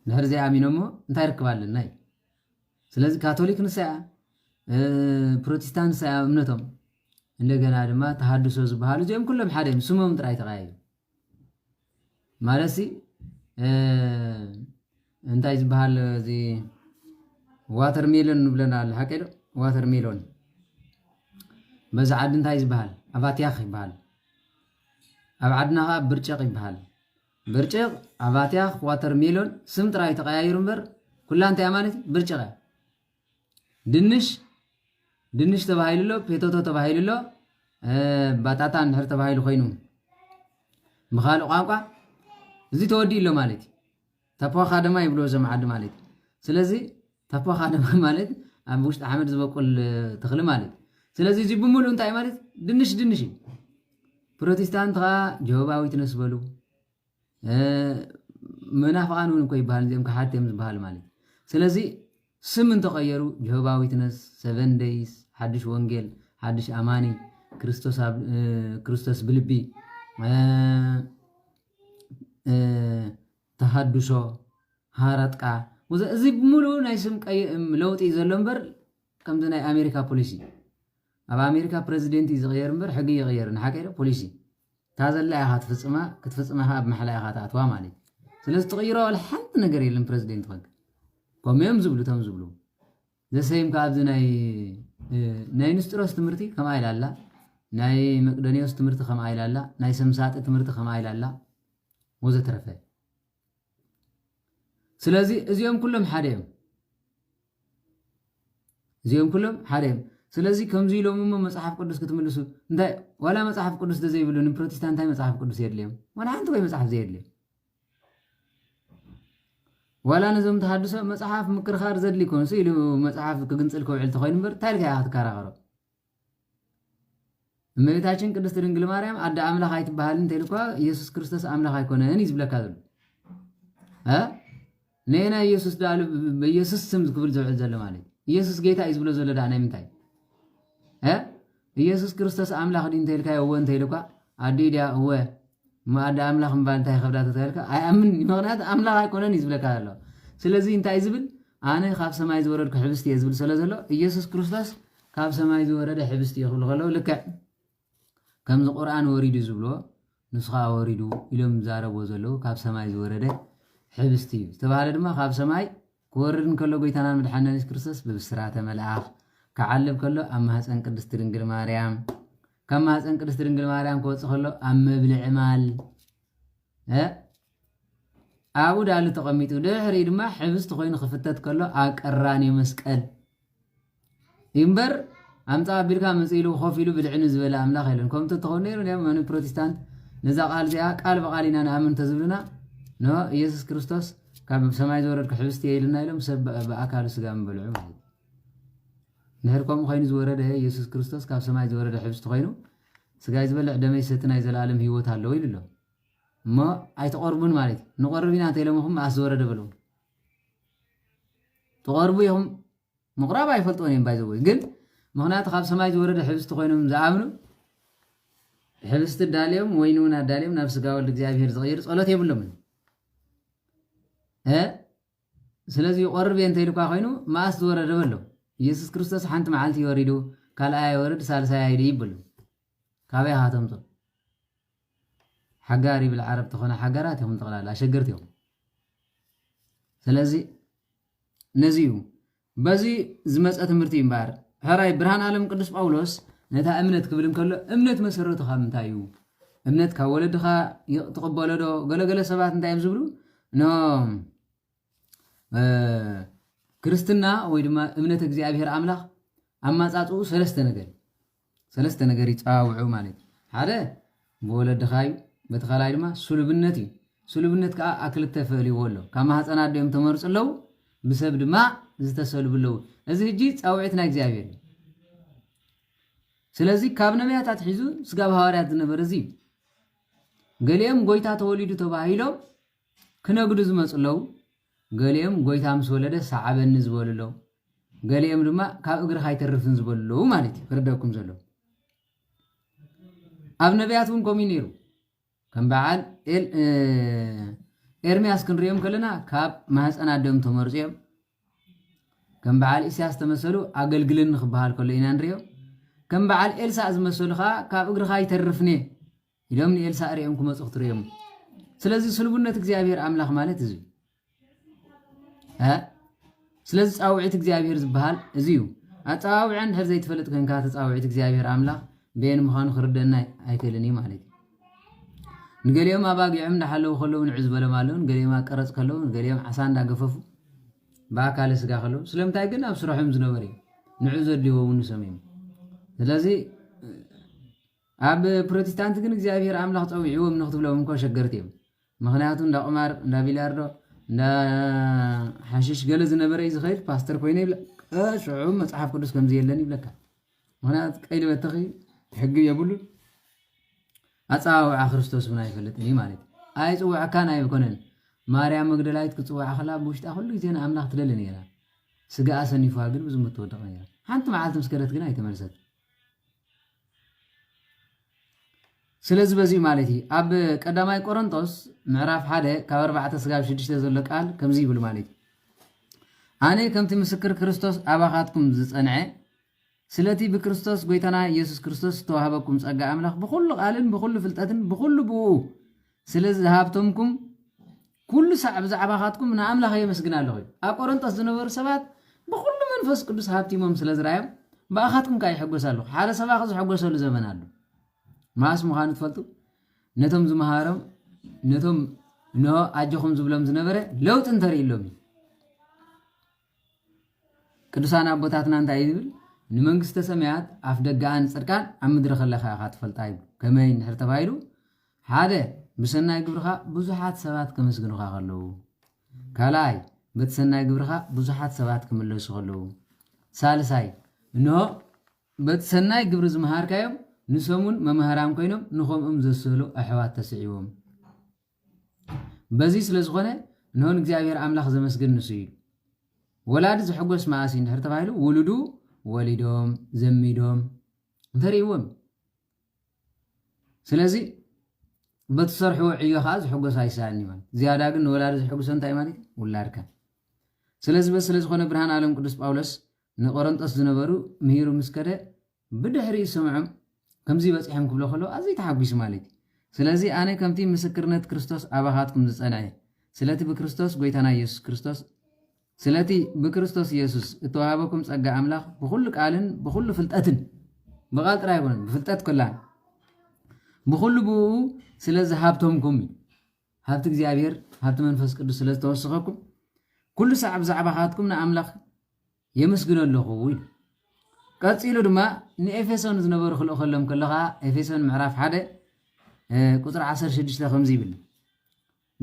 ንሕር ዘይኣሚኖሞ እንታይ ርክባለና እዩ ስለዚ ካቶሊክ ንሳያ ፕሮቴስታንት ንሳያ እምነቶም እንደገና ድማ ተሃድሶ ዝበሃሉ እዚኦም ኩሎም ሓደ እዮም ስሞም ጥራይ ተቀያዩ ማለት እንታይ ዝበሃል እዚ ዋተር ሜሎን ንብለና አለ ሓቀዶ ዋተር ሜሎን በዛ ዓዲ እንታይ ዝበሃል ኣባትያኽ ይበሃል ኣብ ዓድና ኸ ብርጭቕ ይበሃል ብርጭቕ ኣባትያኽ ዋተር ሜሎን ስም ጥራይ ተቀያይሩ እምበር ኩላ እንታይ ማለት ብርጭቕ ድንሽ ተባሂሉሎ ፔቶቶ ተባሂሉሎ ባጣጣ ንሕር ተባሂሉ ኮይኑ ብኻልእ ቋንቋ እዚ ተወዲ ኢሎ ማለት ተፖኻ ድማ ይብሎ ዘም ዓዲ ማለት ስለዚ ተፖኻ ድማ ማለት ኣብ ውሽጢ ሓመድ ዝበቁል ተኽሊ ማለት ስለዚ እዚ ብምሉእ እንታይ ማለት ድንሽ እዩ ፕሮቴስታንት ኸ ጀሆባዊት ነስበሉ መናፍቃን እውን እኮ ይበሃል እዚኦም ከሓትዮም ዝበሃል ማለት ስለዚ ስም እንተቀየሩ ጀሆባዊት ነስ 7 days ሓድሽ ወንጌል ሓድሽ ኣማኒ ክርስቶስ ብልቢ ተሃድሶ ሃረጥቃ እዚ ብምሉእ ናይ ስም ለውጢ ዘሎ እምበር ከምዚ ናይ ኣሜሪካ ፖሊሲ ኣብ ኣሜሪካ ፕሬዚደንት ዝቕየር እምበር ሕጊ ይቕየር ንሓቀዶ ፖሊሲ ታዘላ ኢኻ ክትፍፅማ ኣብ ማሕላ ኢኻ ተኣትዋ ማለት ስለዚ ትቕይሮ ወላ ሓንቲ ነገር የለን ፕሬዚደንት ኮንክ ከምኦም ዝብሉ ቶም ዝብሉ ዘሰይም ካብዚ ናይ ንስጥሮስ ትምህርቲ ከማ ኢላላ ናይ መቅዶኒዮስ ትምህርቲ ከማ ኢላላ ናይ ሰምሳጢ ትምህርቲ ከማ ኢላላ ወዘተረፈ ስለዚ እዚኦም ኩሎም ሓደ እዮም ስለዚ ከምዚ ኢሎም መጽሓፍ ቅዱስ ክትምልሱ እንታይ ዋላ መጽሓፍ ቅዱስ ዘይብሉ ንፕሮቴስታንታይ መጽሓፍ ቅዱስ የድልዮም ዋላ ሓንቲ ወይ መጽሓፍ ዘየድልዮም ዋላ ነዞም ተሃድሶ መጽሓፍ ምክርኻር ዘድሊ ኮንሱ ኢሉ መጽሓፍ ክግንፅል ከውዕል ተኮይኑ እምበር እንታይ ልካ ኢኻ ክትከራኸሮ እመቤታችን ቅድስት ድንግል ማርያም ኣደ ኣምላኽ ኣይትበሃል እንተኢልኳ ኢየሱስ ክርስቶስ ኣምላኽ ኣይኮነን እዩ ዝብለካ ዘሎ ነና ኢየሱስ ዳሉ በኢየሱስ ስም ዝክብል ዝውዕል ዘሎ ማለት ኢየሱስ ጌታ እዩ ዝብሎ ዘሎ ዳ ናይ ምንታይ ኢየሱስ ክርስቶስ ኣምላኽ ዲ እንተኢልካ እወ እንተኢልኳ ኣዲ ዲያ እወ ማኣደ ኣምላኽ ምባል እንታይ ከብዳ ተተልካ ኣይኣምን ምክንያት ኣምላኽ ኣይኮነን እዩ ዝብለካ ዘሎ ስለዚ እንታይ ዝብል ኣነ ካብ ሰማይ ዝወረድኩ ሕብስቲ እየ ዝብል ስለ ዘሎ ኢየሱስ ክርስቶስ ካብ ሰማይ ዝወረደ ሕብስቲ ይኽብሉ ከለዉ ልክዕ ከምዚ ቁርኣን ወሪዱ ዝብልዎ ንስኻ ወሪዱ ኢሎም ዛረብዎ ዘለዉ ካብ ሰማይ ዝወረደ ሕብስቲ እዩ ዝተባሃለ ድማ ካብ ሰማይ ክወርድ እንከሎ ጎይታናን መድሓኒና ኢየሱስ ክርስቶስ ብብስራተ መልኣኽ ክዓልብ ከሎ ኣብ ማህፀን ቅድስቲ ድንግል ማርያም ካብ ማህፀን ቅድስቲ ድንግል ማርያም ክወፅእ ከሎ ኣብ መብልዕ ማል ኣብኡ ዳሉ ተቐሚጡ ድሕሪ ድማ ሕብስቲ ኮይኑ ክፍተት ከሎ ኣብ ቀራንዮ መስቀል እምበር ኣምፃ ኣቢልካ መፅእ ኢሉ ኮፍ ኢሉ ብልዕኒ ዝበለ ኣምላኽ የለን ከምቲ ተኾኑ ነይሩ እዮም መኑ ፕሮቴስታንት ነዛ ቃል እዚኣ ቃል ብቃል ኢና ንኣምን ተዝብሉና ኖ ኢየሱስ ክርስቶስ ካብ ሰማይ ዝወረድኩ ሕብስቲ እየ ኢልና ኢሎም ሰብ ብኣካሉ ስጋ ምበልዑ ማለት ንሕር ከምኡ ኮይኑ ዝወረደ ኢየሱስ ክርስቶስ ካብ ሰማይ ዝወረደ ሕብስቲ ኮይኑ ስጋ ዝበልዕ ደመይ ሰቲ ናይ ዘለኣለም ሂወት ኣለዎ ኢሉ ኣሎ እሞ ኣይተቐርቡን ማለት እዩ ንቐርብ ኢና እንተኢሎምኹም መዓስ ዝወረደ በልዎ ተቐርቡ ኢኹም ምቕራብ ኣይፈልጥዎን እዮም ባይዘወይ ግን ምክንያቱ ካብ ሰማይ ዝወረደ ሕብስቲ ኮይኖም ዝኣምኑ ሕብስቲ ዳልዮም ወይኒ እውን ኣዳልዮም ናብ ስጋ ወልዲ እግዚኣብሔር ዝቕይር ጸሎት የብሎምን ስለዚ ይቆርብ እየ እንተኢልኳ ኮይኑ መዓስ ዝወረደ በሎ ኢየሱስ ክርስቶስ ሓንቲ መዓልቲ ይወሪዱ ካልኣይ ይወርድ ሳልሳይ ኣይድ ይብሉ ካበይ ኢኻ ተምፅኡ ሓጋር ይብል ዓረብ ተኾነ ሓጋራት ኢኹም ጠቕላላ ኣሸገርቲ ኢኹም ስለዚ ነዚ እዩ በዚ ዝመፀ ትምህርቲ እዩ እምበር ሕራይ ብርሃን ዓለም ቅዱስ ጳውሎስ ነታ እምነት ክብል እንከሎ እምነት መሰረቱ ካብ ምንታይ እዩ እምነት ካብ ወለድኻ ትቕበሎ ዶ ገለገለ ሰባት እንታይ እዮም ዝብሉ ኖ ክርስትና ወይ ድማ እምነት እግዚአብሔር ኣምላኽ ኣማፃፅኡ ሰለስተ ነገር ይፃውዑ ማለት ሓደ ብወለድኻ እዩ በቲ ካልኣይ ድማ ስሉብነት እዩ ስሉብነት ከዓ ኣክልተ ፈልይዎ ኣሎ ካብ ማህፀና ኣዶዮም ተመርፁ ኣለዉ ብሰብ ድማ ዝተሰልቡ ኣለዉ እዚ ሕጂ ፃውዒት ናይ እግዚኣብሔር እዩ ስለዚ ካብ ነቢያታት ሒዙ ስጋብ ሃዋርያት ዝነበረ እዚ ገሊኦም ጎይታ ተወሊዱ ተባሂሎም ክነግዱ ዝመፁ ኣለዉ ገሊኦም ጎይታ ምስ ወለደ ሰዓበኒ ዝበልሎ ገሊኦም ድማ ካብ እግርኻ ይተርፍን ዝበልሎ ማለት እዩ ክርደኩም ዘሎ ኣብ ነቢያት እውን ከምኡ ነይሩ ከም በዓል ኤርምያስ ክንሪኦም ከለና ካብ ማህፀና ደም ተመርፅዮም ከም በዓል ኢሳያስ ተመሰሉ ኣገልግልን ክበሃል ከሎ ኢና ንሪኦ ከም በዓል ኤልሳዕ ዝመሰሉ ከዓ ካብ እግርኻ ይተርፍኔ ኢሎም ንኤልሳዕ ሪኦም ክመፁ ክትሪኦም ስለዚ ስልቡነት እግዚአብሔር ኣምላኽ ማለት እዚ ስለዚ ፃውዒት እግዚአብሔር ዝበሃል እዚ እዩ ኣፃዋውዐን ድሕር ዘይትፈልጥ ኮንካ ተፃውዒት እግዚአብሔር ኣምላኽ በየን ምዃኑ ክርደና ኣይክእልን እዩ ማለት እዩ ንገሊኦም ኣባጊዖም እንዳሓለዉ ከለዉ ንዑ ዝበሎም ኣለዉ ንገሊኦም ኣቀረፅ ከለዉ ንገሊኦም ዓሳ እንዳገፈፉ ብኣካለ ስጋ ከለዉ ስለምንታይ ግን ኣብ ስራሖም ዝነበረ እዩ ንዑ ዘድልይዎ እውን ንሰሚዖም ስለዚ ኣብ ፕሮቴስታንት ግን እግዚአብሔር ኣምላኽ ፀዊዕዎም ንክትብሎም እንኳ ሸገርቲ እዮም ምክንያቱ እንዳ ቁማር እንዳ ቢልያርዶ እንዳ ሓሽሽ ገለ ዝነበረ እዩ ዝኸይድ ፓስተር ኮይነ ይብላ ሽዑ መፅሓፍ ቅዱስ ከምዚ የለን ይብለካ ምክንያቱ ቀይዲ በተኺ ሕጊ የብሉ ኣፀዋውዓ ክርስቶስ እውን ኣይፈልጥን እዩ ማለት እዩ ኣይፅውዕካን ኣይኮነን ማርያም መግደላዊት ክፅዋዕ ከላ ብውሽጣ ኩሉ ግዜ ንኣምላኽ ትደሊ ነይራ ስጋኣ ሰኒፋ ግን ብዙም እትወድቕ ነይራ ሓንቲ መዓልቲ ምስከረት ግን ኣይተመልሰት ስለዚ በዚኡ ማለት እዩ ኣብ ቀዳማይ ቆሮንቶስ ምዕራፍ 1 ካብ 4 ስጋብ 6 ዘሎ ቃል ከምዚ ይብል ማለት እዩ ኣነ ከምቲ ምስክር ክርስቶስ ኣባኻትኩም ዝፀንዐ ስለቲ ብክርስቶስ ጎይታና ኢየሱስ ክርስቶስ ተዋህበኩም ጸጋ ኣምላኽ ብኩሉ ቃልን ብኩሉ ፍልጠትን ብኩሉ ብኡ ስለዚ ዝሃብቶምኩም ኩሉ ሳዕ ብዛዕባኻትኩም ንኣምላኽ የመስግን ኣለኹ ኣብ ቆሮንቶስ ዝነበሩ ሰባት ብኩሉ መንፈስ ቅዱስ ሃብቲሞም ስለ ዝረኣዮም ብኣኻትኩም ከዓ ይሕጎስ ኣለኹ ሓደ ሰባኺ ዝሕጎሰሉ ዘመን ኣሎ ማስ ምዃኑ ትፈልጡ ነቶም ዝመሃሮም ነቶም ንሆ ኣጀኹም ዝብሎም ዝነበረ ለውጥ እንተርእየሎም ቅዱሳን ኣቦታትና እንታይ ይብል ንመንግስተ ሰማያት ኣፍ ደጋኣን ጽድቃን ኣብ ምድሪ ከለኻ ኢኻ ትፈልጣ ይብሉ ከመይ እንድሕር ተባሂሉ ሓደ ብሰናይ ግብርኻ ብዙሓት ሰባት ከመስግኑኻ ከለዉ ካልኣይ በቲ ሰናይ ግብርኻ ብዙሓት ሰባት ክምለሱ ከለዉ ሳልሳይ እንሆ በቲ ሰናይ ግብሪ ዝመሃርካዮም ንሰሙን መምህራን ኮይኖም ንኸምኦም ዘስህሉ ኣሕዋት ተስዒቦም በዚ ስለ ዝኾነ ንሆን እግዚኣብሔር ኣምላኽ ዘመስግን ንሱ እዩ ወላዲ ዝሕጎስ ማእሲ እንድሕር ተባሂሉ ውሉዱ ወሊዶም ዘሚዶም እንተርእይዎም ስለዚ በትሰርሕዎ ዕዮ ከዓ ዝሕጎስ ኣይሰኣልኒ ማለት ዝያዳ ግን ንወላዲ ዝሕጉሶ እንታይ ማለት እዩ ውላድካ ስለዚ በ ስለ ዝኾነ ብርሃን ዓለም ቅዱስ ጳውሎስ ንቆሮንጦስ ዝነበሩ ምሂሩ ምስ ከደ ብድሕሪ ሰምዖም ከምዚ በፂሖም ክብሎ ከለዉ ኣዝዩ ተሓጒሱ ማለት እዩ ስለዚ ኣነ ከምቲ ምስክርነት ክርስቶስ ኣባኻትኩም ዝፀንዐ ስለቲ ብክርስቶስ ጎይታና ኢየሱስ ክርስቶስ ስለቲ ብክርስቶስ ኢየሱስ እተዋሃበኩም ጸጋ ኣምላኽ ብኩሉ ቃልን ብኩሉ ፍልጠትን ብቃል ጥራይ ኣይኮነን ብፍልጠት ኩላን ብኩሉ ብኡ ስለ ዝሃብቶምኩም ሃብቲ እግዚኣብሔር ሃብቲ መንፈስ ቅዱስ ስለ ዝተወስኸኩም ኩሉ ሰዓብ ብዛዕባኻትኩም ንኣምላኽ የመስግኑ ኣለኹ ኢሉ ቀፂሉ ድማ ንኤፌሶን ዝነበሩ ክልኦ ከሎም ከለኻ ኤፌሶን ምዕራፍ 1 ቁፅሪ 16 ከምዚ ይብል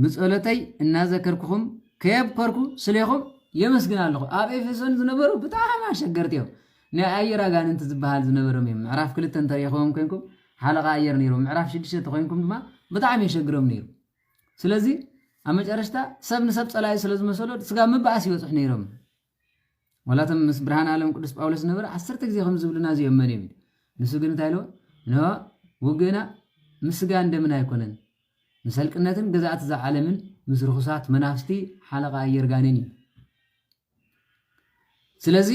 ብፀሎተይ እናዘከርኩኹም ከየብኮርኩ ስለይኹም የመስግን ኣለኹ ኣብ ኤፌሶን ዝነበሩ ብጣዕሚ ኣሸገርቲ እዮም ናይ ኣየር ኣጋንንቲ ዝበሃል ዝነበሮም እዮም ምዕራፍ 2 እንተሪኢኹም ኮይንኩም ሓለቓ ኣየር ነይሮም ምዕራፍ 6 ተኮይንኩም ድማ ብጣዕሚ የሸግሮም ነይሩ ስለዚ ኣብ መጨረሽታ ሰብ ንሰብ ፀላኢ ስለ ዝመሰሎ ስጋ ምባእስ ይበፅሑ ነይሮም ወላቶም ምስ ብርሃን ዓለም ቅዱስ ጳውሎስ ነበረ 10 ግዜ ከም ዝብሉና ዝየመን እዮም ንሱ ግን እንታይ ኢሎ ንሆ ውግእና ምስ ስጋ እንደምን ኣይኮነን ምስ ህልቅነትን ገዛእቲ ዝዓለምን ምስ ርኩሳት መናፍስቲ ሓለቓ ኣየር ጋኔን እዩ ስለዚ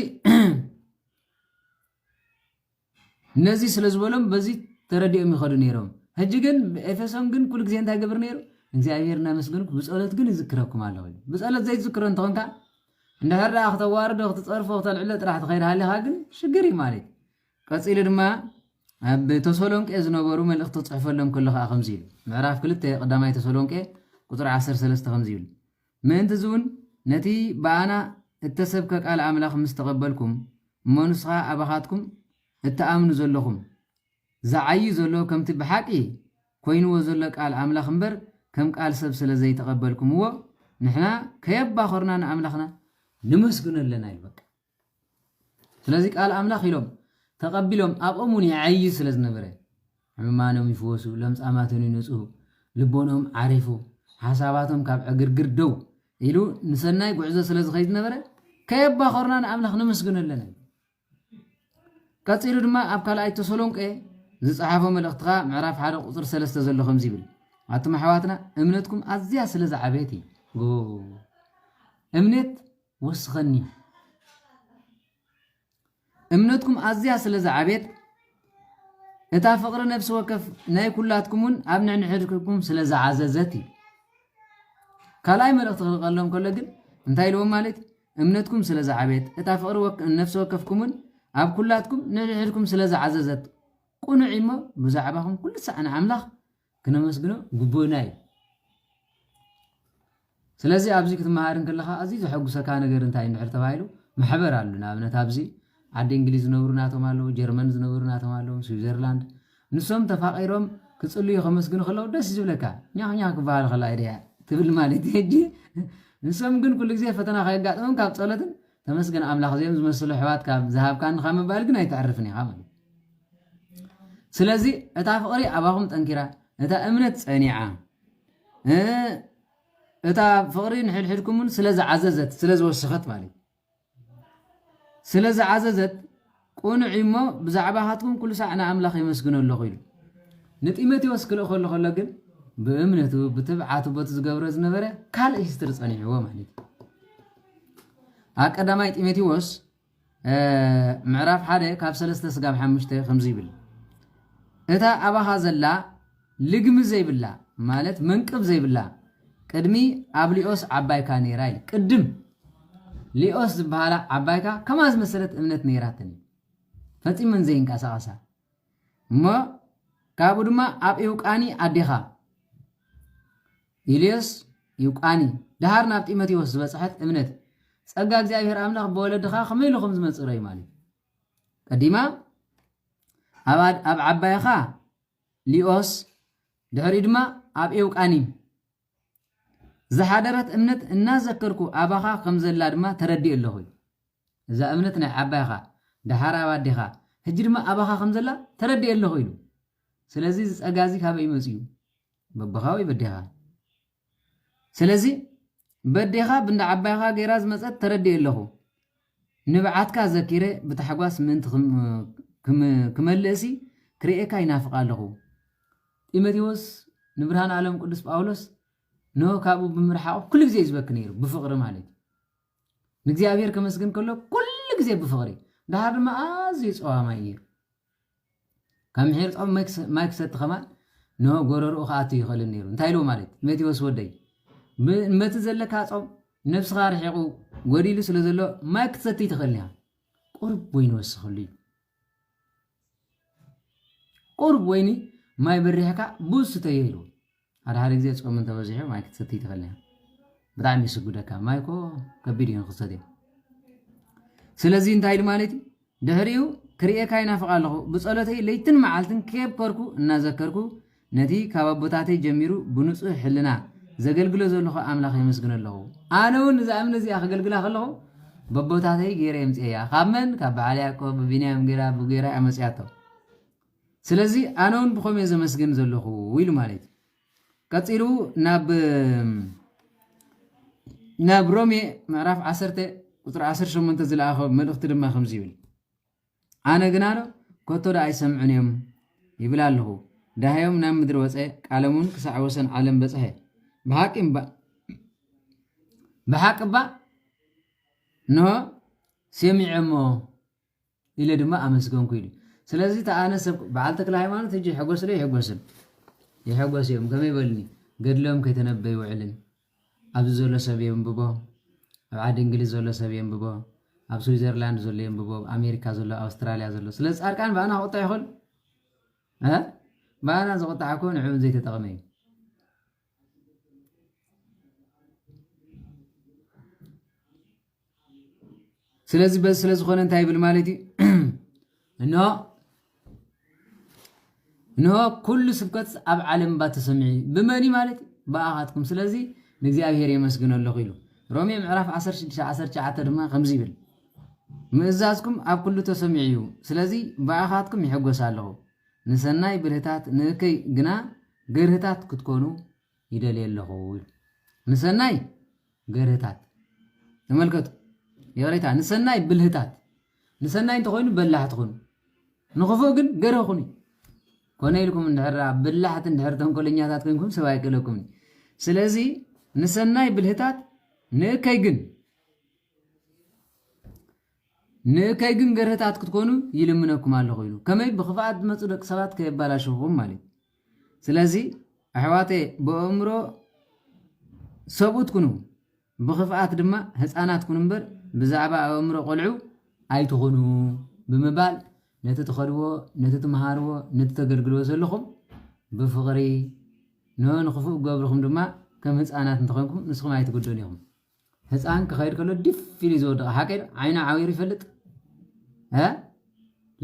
ነዚ ስለ ዝበሎም በዚ ተረዲኦም ይኸዱ ነይሮም ሕጂ ግን ብኤፌሶን ግን ኩሉ ግዜ እንታይ ገብር ነይሩ እግዚኣብሔር እናመስገንኩ ብፀሎት ግን ይዝክረኩም ኣለኹ ብፀሎት ዘይትዝክሮ እንተኾንካ እንድሕር ደኣ ክተዋርዶ ክትፀርፎ ክተልዕሎ ጥራሕ ትኸይድ ሃሊኻ ግን ሽግር እዩ ማለት ቀፂሉ ድማ ኣብ ተሰሎንቄ ዝነበሩ መልእኽቲ ትፅሕፈሎም ከለኻ ከምዚ ኢሉ ምዕራፍ 2 ቀዳማይ ተሰሎንቄ ቁፅሪ 13 ከምዚ ይብል ምእንቲ ዝውን ነቲ በኣና እተሰብከ ቃል ኣምላኽ ምስ ተቐበልኩም እሞ ንስኻ ኣባኻትኩም እተኣምኑ ዘለኹም ዝዓይ ዘሎ ከምቲ ብሓቂ ኮይንዎ ዘሎ ቃል ኣምላኽ እምበር ከም ቃል ሰብ ስለ ዘይተቐበልኩምዎ ንሕና ከየባኸርና ንኣምላኽና ንመስግኑ ኣለና ኢሉ በቃ ስለዚ ቃል ኣምላኽ ኢሎም ተቐቢሎም ኣብኦም እውን ይዓይ ስለ ዝነበረ ሕሙማኖም ይፍወሱ ለምፃማቶም ይነፅሁ ልቦኖም ዓሪፉ ሓሳባቶም ካብ ዕግርግር ደው إلو نسناي قعزة سلز خيد نبرة كيف باخرنا نعمل نمسجن لنا كاتيرو دما أبكال أي تسولونك إيه زي صحافة من الاختقاء معرف حال قصر سلسة زلو خمسي بل عطم حواتنا أمنتكم أزيا سلز عبيتي جو أمنت وسخني أمنتكم أزيا سلز عبيت إتا فقر نفس وكف ناي كلاتكمون أبنع نحرككم سلز عزازتي كلاي ملك تخلق لهم كل جن انتهي لهم مالك أمنتكم سلز عبيت إتا فقر نفس وكفكمون أب كلاتكم نحرككم سلز عزازت كونوا عيمة بزعبهم كل ساعة عملاق كنا مسجنو جبوناي سلازي أبزي كتم هارن كلها عزيز وحق سكان غير انتهي نحر تبايلو محبر علونا أبنت أبزي عاد إنجليز نورناتو مالو جرمن نورناتو مالو سويسرلاند نسوم تفاقيرهم كتصلي خمس جنو خلاو دس يجولكا نيا كبار خلا إيديا تبل مالي تيجي نسوم جن كل جزء فتنا خير قاتهم كاب صلتن تمسكن أملاخ زين زمسلو حوات كاب ذهب كان خام بالجنا يتعرفني خامل سلازي أتعرفوري أباهم تنكرا أتا أمنت صنيعة أتا فقري نحل حلكمون سلاز عززت سلاز وسخت مالي سلاز عززت كون عيمو بزعباتكم كل ساعة أنا أملاخ يمسكنوا اللي غير نتيمتي وسكلوا خلوا خلاقن بأمنته بتبعته بتزجورز نبرة كال يسترس أني هو مالي هكذا ما يتيمتي وس معرف حدا كاب سلسلة سجاب حمشته خمسي بال إتا أباها زلا لقم زي بالله مالت منقب زي بالله قدمي أبليوس عبايكا نيراي قدم ليوس بحالا عبايكا كما مسألة امنت نيراتني فتي من زين كاسا ما كابودما أب يوكاني أديها إلياس يوكاني دهار نابت إمتي وس بصحت امنت سأقاك زي أبهر أملاق بولدخا خميلو خمس من صري مالي قديما أب عبايخا ليوس دهر إدما أب يوكاني زحادرت امنت الناس ذكركو أباخا خمز اللادما تردي اللهوي إذا امنتنا عبايخا دهار أباديخا هجرما أباخا خمز الله تردي اللهوي سلازي أجازي كابا يمسيو ببخاوي بديها سلازي بديها بند عبايخا جيراز مسأت تردي اللهو نبعاتك ذكيرة بتحقواس من كملسي كريئكا ينافق اللهو إمتيوس نبرهان عالم قدس باولوس نو كابو بمرحاو كل جزء يزبك نيرو بفقر مالك نجزي أبير كمسكن كله كل جزء بفقري ده هذا ما أزيز أو ما يير كم حيرت أو مايك ست خمان نو غرور أخاتي خل النيرو نتايلو مالك متي وسودي متى زلك هاتو نفس غار حقو وريلو سلزلو مايك ستي تخليها قرب وين وسخلي قرب ويني ما يبريحكا بوس تيهلو هذا هذا جزء أسمع من توزيعه ما يكتسبتي تخليها بدأني سجودك مايكو كبيرين خصدي سلزين تايل مالتي دهريو كريه كاينا فقاله بصلتي ليتن معلتن كيف كركو نذكركو نتي كابوتاتي جميرو بنص حلنا زغلغلو زلخو املاخ يمسكن الله انون زامن زي اخغلغلا خلو ببوتاتي غير يمصيا خامن كبعليا كو ببينيام غيرا بغيرا امصياتو سلازي انون بخوم يزمسكن زلخو ويل مالتي كاتيرو ناب رومي معرف عسرته قطر 18 زلاخو ملخت دما خمسي يبل انا غنانو كوتو دا يسمعنيم يبلالهو داهيوم نام مدر وصه قالمون كسعوسن عالم بصه بحقبا نو سمعمو الى دما امسكونكو يدي سلازي تانسب بعال تكل هايمانوت يجي حغوس لي يحغوسن يحغوسيم كما يبلني قدلهم كيتنبي وعلن ابز زولو سبيم ببو عاد انجليز زولو سبيم ببو اب سويسرلاند زولو ببو امريكا زولو استراليا زولو سلاز اركان بانا قطع يخل ها بانا زقطع كون عون زي تتقمي سلاز بس سلاز خون انتهي بالمالتي انه كل سبكت اب عالم باتسمعي بماني مالتي باخاتكم سلازي نغزيابير يمسكن الله يلو رومي معرف 10 دما 5 يبل مزازكم اب كل تسمعيو سلازي باخاتكم يحغوسالو نسناي برهታት نكي غنا غرهታት كتكونو يدل يلهو نسناي ገርህታት ተመልከቱ የወሬታ ንሰናይ ብልህታት ንሰናይ እንተኮይኑ በላሕት ኹኑ ንኽፉእ ግን ገርህ ኹኑ ኮነ ኢልኩም እንድሕር ብላሕት እንድሕር ተንኮለኛታት ኮይንኩም ሰብ ኣይክእለኩም ስለዚ ንሰናይ ብልህታት ንከይ ግን ገርህታት ክትኮኑ ይልምነኩም ኣለኹ ኢሉ ከመይ ብኽፍኣት ዝመፁ ደቂ ሰባት ከየባላሽኹም ማለት ስለዚ ኣሕዋቴ ብኣእምሮ ሰብኡት ኩኑ ብኽፍኣት ድማ ህፃናት ኩኑ እምበር ብዛዕባ ኣእምሮ ቆልዑ ኣይትኾኑ ብምባል ነቲ ትኸድዎ ነቲ ትመሃርዎ ነቲ ተገልግልዎ ዘለኹም ብፍቕሪ ንኽፉእ ገብርኹም ድማ ከም ህፃናት እንተኾንኩም ንስኹም ኣይትጉደሉ ኢኹም ህፃን ክኸይድ ከሎ ድፍ ኢሉ ዝወድቕ ሓቀይ ዓይኑ ዓዊሩ ይፈልጥ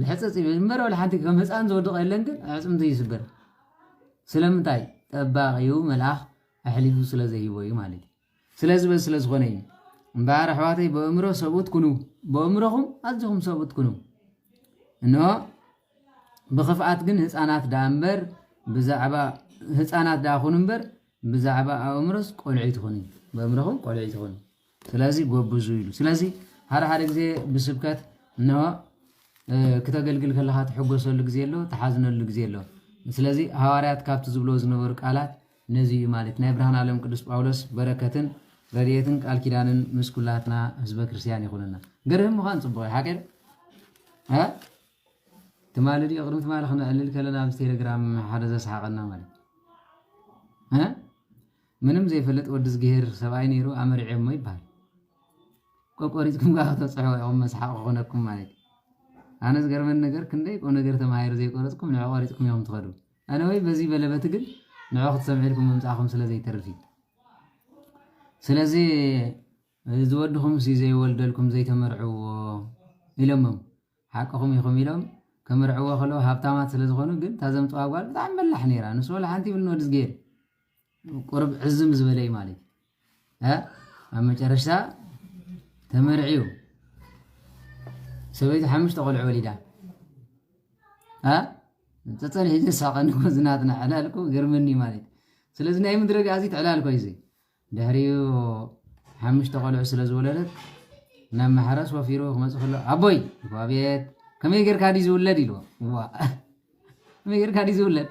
ልሕፀፅ እምበር ወላ ሓንቲ ከም ህፃን ዝወድቕ የለን ግን ኣዕፅምቲ ይስበር ስለምንታይ ጠባቂኡ መልኣኽ ኣሕሊፉ ስለ ዘይሂቦ እዩ ማለት እዩ ስለዚ በዚ ስለ ዝኾነ እዩ እምበኣር ኣሕዋተይ ብኣእምሮ ሰብኡት ኩኑ ብኣእምሮኹም ኣዝኹም ሰብኡት ኩኑ እንሆ ብኽፍኣት ግን ህፃናት ዳ እምበር ብዛዕባ ህፃናት ዳ ኩኑ እምበር ብዛዕባ ኣእምሮስ ቆልዒት ኹኑ ብኣእምሮኹም ቆልዒት ኹኑ ስለዚ ጎብዙ ኢሉ ስለዚ ሓደ ግዜ ብስብከት እንሆ ክተገልግል ከለኻ ትሕጎሰሉ ግዜ ኣሎ ተሓዝነሉ ግዜ ኣሎ ስለዚ ሃዋርያት ካብቲ ዝብሎ ዝነበሩ ቃላት ነዚ እዩ ማለት ናይ ብርሃን ዓለም ቅዱስ ጳውሎስ በረከትን ረድኤትን ቃል ኪዳንን ምስ ኩላትና ህዝበ ክርስቲያን ይኹንና ገርህም ምዃን ፅቡቕ እዩ ሓቂር ትማሊ ድዮ ቅድሚ ትማሊ ክንዕልል ከለና ምስ ቴሌግራም ሓደ ዘሰሓቐና ማለት ምንም ዘይፈልጥ ወዲ ዝገሄር ሰብኣይ ነይሩ ኣመሪዐ እሞ ይበሃል ቆቆሪፅኩም ጋር ተፅሕቦ ኢኹም መስሓቕ ክኾነኩም ማለት ኣነ ዝገርመን ነገር ክንደይ ቁም ነገር ተማሂሩ ዘይቆረፅኩም ንዕ ቆሪፅኩም ኢኹም ትኸዱ ኣነ ወይ በዚ በለበት ግን ንዑ ክትሰምዒልኩም ምምፃእኹም ስለዘይተርፊ ስለዚ ዝወድኹም ዘይወልደልኩም ዘይተመርዕዎ ኢሎሞም ሓቅኹም ኢኹም ኢሎም ከመርዕዎ ከለዉ ሃብታማት ስለ ዝኾኑ ግን ታዘምፅዋ ጓል ብጣዕሚ መላሕ ነይራ ንስ ወላ ሓንቲ ይብል ንወዲ ዝገይር ቁርብ ዕዝም ዝበለ እዩ ማለት እዩ ኣብ መጨረሻ ተመርዒዩ ሰበይቲ 5 ቆልዑ ወሊዳ ፀፀኒ ሒዘ ሳቐኒ ኮ ዝናትና ዕላልኩ ገርመኒ ማለት ስለዚ ናይ ምድረ ጋዚ ትዕላል ኮ እዚ ድሕሪኡ 5 ቆልዑ ስለ ዝወለደት ናብ ማሕረስ ወፊሩ ክመፅእ ከሎ ኣቦይ ቤት ከመይ ጌርካ ዲ ዝውለድ ኢልዎ ከመይ ጌርካ ዲ ዝውለድ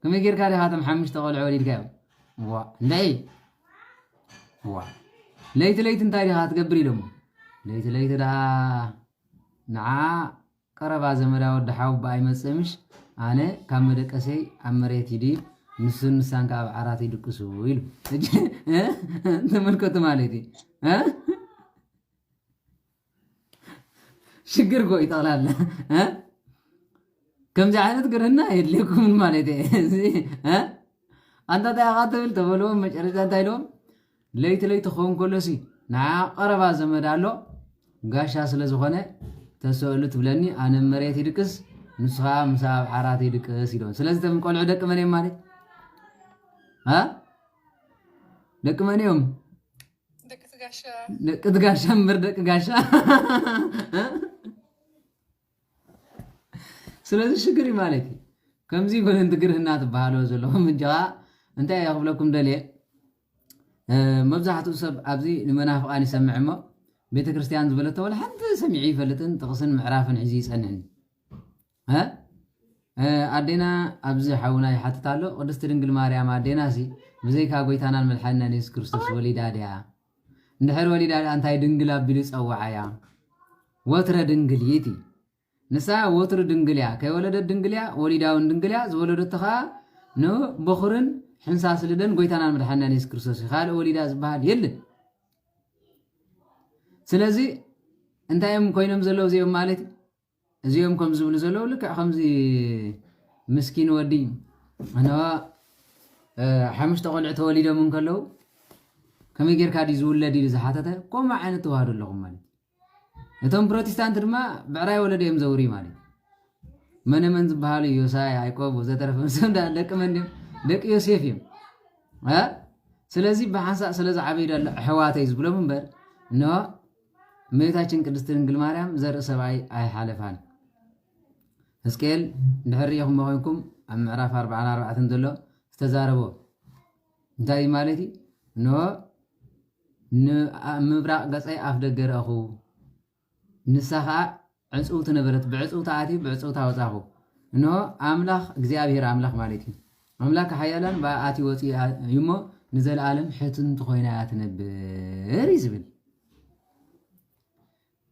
ከመይ ጌርካ ዲኻ እቶም 5 ቆልዑ ወሊድካዮም እንደይ ለይቲ እንታይ ዲኻ ትገብር ኢሎሞ ለይቲ ዳ ንዓ ቀረባ ዘመዳ ወዲ ሓውባ ኣይመፅምሽ ኣነ ካብ መደቀሰይ ኣብ መሬት ይድብ ንሱን ንሳን ካብ ዓራት ይድቅሱ ኢሉ ተመልከቱ ማለት እዩ ሽግር ኮ ይጠቕላለ ከምዚ ዓይነት ግርህና የድልየኩምን ማለት እዩ ኣንታ እንታይ ኢኻ ትብል ተበልዎ መጨረሻ እንታይ ኢልዎም ለይቲ ክኸውን ከሎሲ ንዓ ቀረባ ዘመዳ ኣሎ ጋሻ ስለ ዝኾነ ተሰእሉ ትብለኒ ኣነ መሬት ይድቅስ ንስኻ ምሳብ ዓራት ይድቅስ ኢሎም ስለዚ ተም ቆልዑ ደቂ መን እዮም ማለት ደቂ መን እዮም ደቂ ትጋሻ እምበር ደቂ ጋሻ ስለዚ ሽግር እዩ ማለት እዩ ከምዚ ኮነ እንትግርህና ትበሃልዎ ዘለኹም እንጀኻ እንታይ ክብለኩም ደልየ መብዛሕትኡ ሰብ ኣብዚ ንመናፍቃን ይሰምዕ እሞ ቤተ ክርስቲያን ዝበለቶ ወላ ሓንቲ ሰሚዒ ይፈልጥን ጥቕስን ምዕራፍን ሒዙ ይፀንዕን ኣዴና ኣብዚ ሓውና ይሓትት ኣሎ ቅድስቲ ድንግል ማርያም ኣዴና ሲ ብዘይካ ጎይታናን መድሓኒና ኢየሱስ ክርስቶስ ወሊዳ ድያ እንድሕር ወሊዳ ድያ እንታይ ድንግል ኣቢሉ ይፀዋዓ እያ ወትረ ድንግል ይቲ ንሳ ወትሪ ድንግል እያ ከይወለደት ድንግል እያ ወሊዳውን ድንግል እያ ዝወለደቶ ከዓ ንበኹርን ሕንሳስ ልደን ጎይታናን መድሓኒና ኢየሱስ ክርስቶስ ካልእ ወሊዳ ዝበሃል የለን ስለዚ እንታይም ኮይኖም ዘለው እዚኦም ማለት እዚኦም ከም ዝብሉ ዘለው ልክዕ ከምዚ ምስኪን ወዲ ኣነዋ 5 ቆልዑ ተወሊዶም ከለው ከመይ ጌርካ ዲ ዝውለድ ኢሉ ዝሓተተ ከምኡ ዓይነት ተዋህዶ ኣለኹም ማለት እቶም ፕሮቴስታንት ድማ ብዕራይ ወለደ እዮም ዘውሪ ማለት መነመን ዝበሃሉ ዮሳይ ያዕቆብ ወዘተረፈ ሰብ ደቂ መን ደቂ ዮሴፍ እዮም ስለዚ ብሓንሳእ ስለ ዝዓበዩ ኣሎ ኣሕዋተይ ዝብሎም እምበር እንሆ እመቤታችን ቅድስት ድንግል ማርያም ዘርኢ ሰብኣይ ኣይሓለፋን ሕዝቅኤል እንድሕር ሪኢኹም ኮይንኩም ኣብ ምዕራፍ 44 ዘሎ ዝተዛረቦ እንታይ ማለት እዩ እንሆ ምብራቅ ገጻይ ኣፍ ደገ ረአኹ ንሳ ከዓ ዕፁውቲ ነበረት ብዕፁውታ ኣትዩ ብዕፁውታ ወፃኹ እንሆ ኣምላኽ እግዚኣብሔር ኣምላኽ ማለት እዩ ኣምላኽ ሓያላን ብኣትዩ ወፂ እዩ እሞ ንዘለኣለም ሕትንቲ ኮይና እያ ትነብር እዩ ዝብል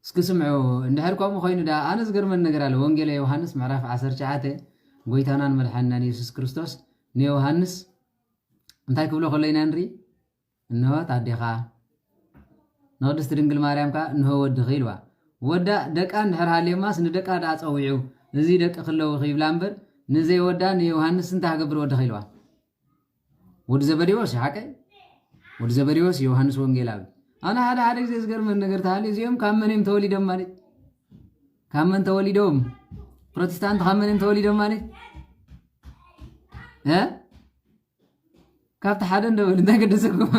እስኪ ስምዑ እንድሕር ከምኡ ኮይኑ ዳ ኣነ ዝገርመን ነገር ኣለ ወንጌል ዮሃንስ ምዕራፍ 19 ጎይታናን መድሓኒናን ኢየሱስ ክርስቶስ ንዮሃንስ እንታይ ክብሎ ከሎ ኢና ንርኢ እንሆ ታዲኻ ንቅድስቲ ድንግል ማርያም ከዓ እንሆ ወድኺ ኢልዋ ወዳ ደቃ እንድሕር ሃልዮማስ ንደቃ ዳ ፀዊዑ እዚ ደቂ ክለው ይብላ እምበር ንዘይወዳ ንዮሃንስ እንታይ ክገብር ወድኺ ኢልዋ ወዲ ዘበዴዎስ ሓቀ ወዲ ዘበዴዎስ ዮሃንስ ወንጌላዊ ኣነ ሓደ ጊዜ ዝገርመን ነገር ተሃልዩ እዚኦም ካብ መን እዮም ተወሊዶም ማለት ካብ መን ተወሊዶም ፕሮቴስታንት ካብ መን እዮም ተወሊዶም ማለት ካብቲ ሓደ እንደበሉ እንታይ ገደሰኩም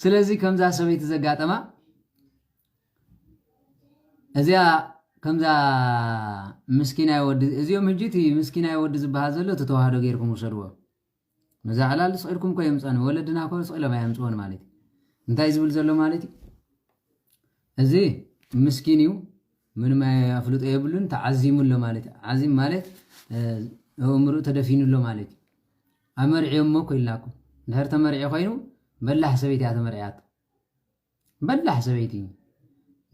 ስለዚ ከምዛ ሰበይቲ ዘጋጠማ እዚኣ ከምዛ ምስኪናይ ወዲ እዚኦም ሕጂቲ ምስኪናይ ወዲ ዝበሃል ዘሎ ተተዋህዶ ገይርኩም ውሰድዎ ነዛ ዕላል ስኢልኩም ኮ የምፀን ወለድና ኮ ስኢሎም ኣየምፅዎን ማለት እንታይ ዝብል ዘሎ ማለት እዚ ምስኪን እዩ ምንም ኣፍልጦ የብሉን ተዓዚሙሎ ማለት ዓዚም ማለት እምሩ ተደፊኑሎ ማለት ኣመርዒዮሞ ኮይልናኩም ድሕር ተመርዒ ኮይኑ በላሕ ሰበይቲ እያ ተመርዒያት በላሕ ሰበይቲ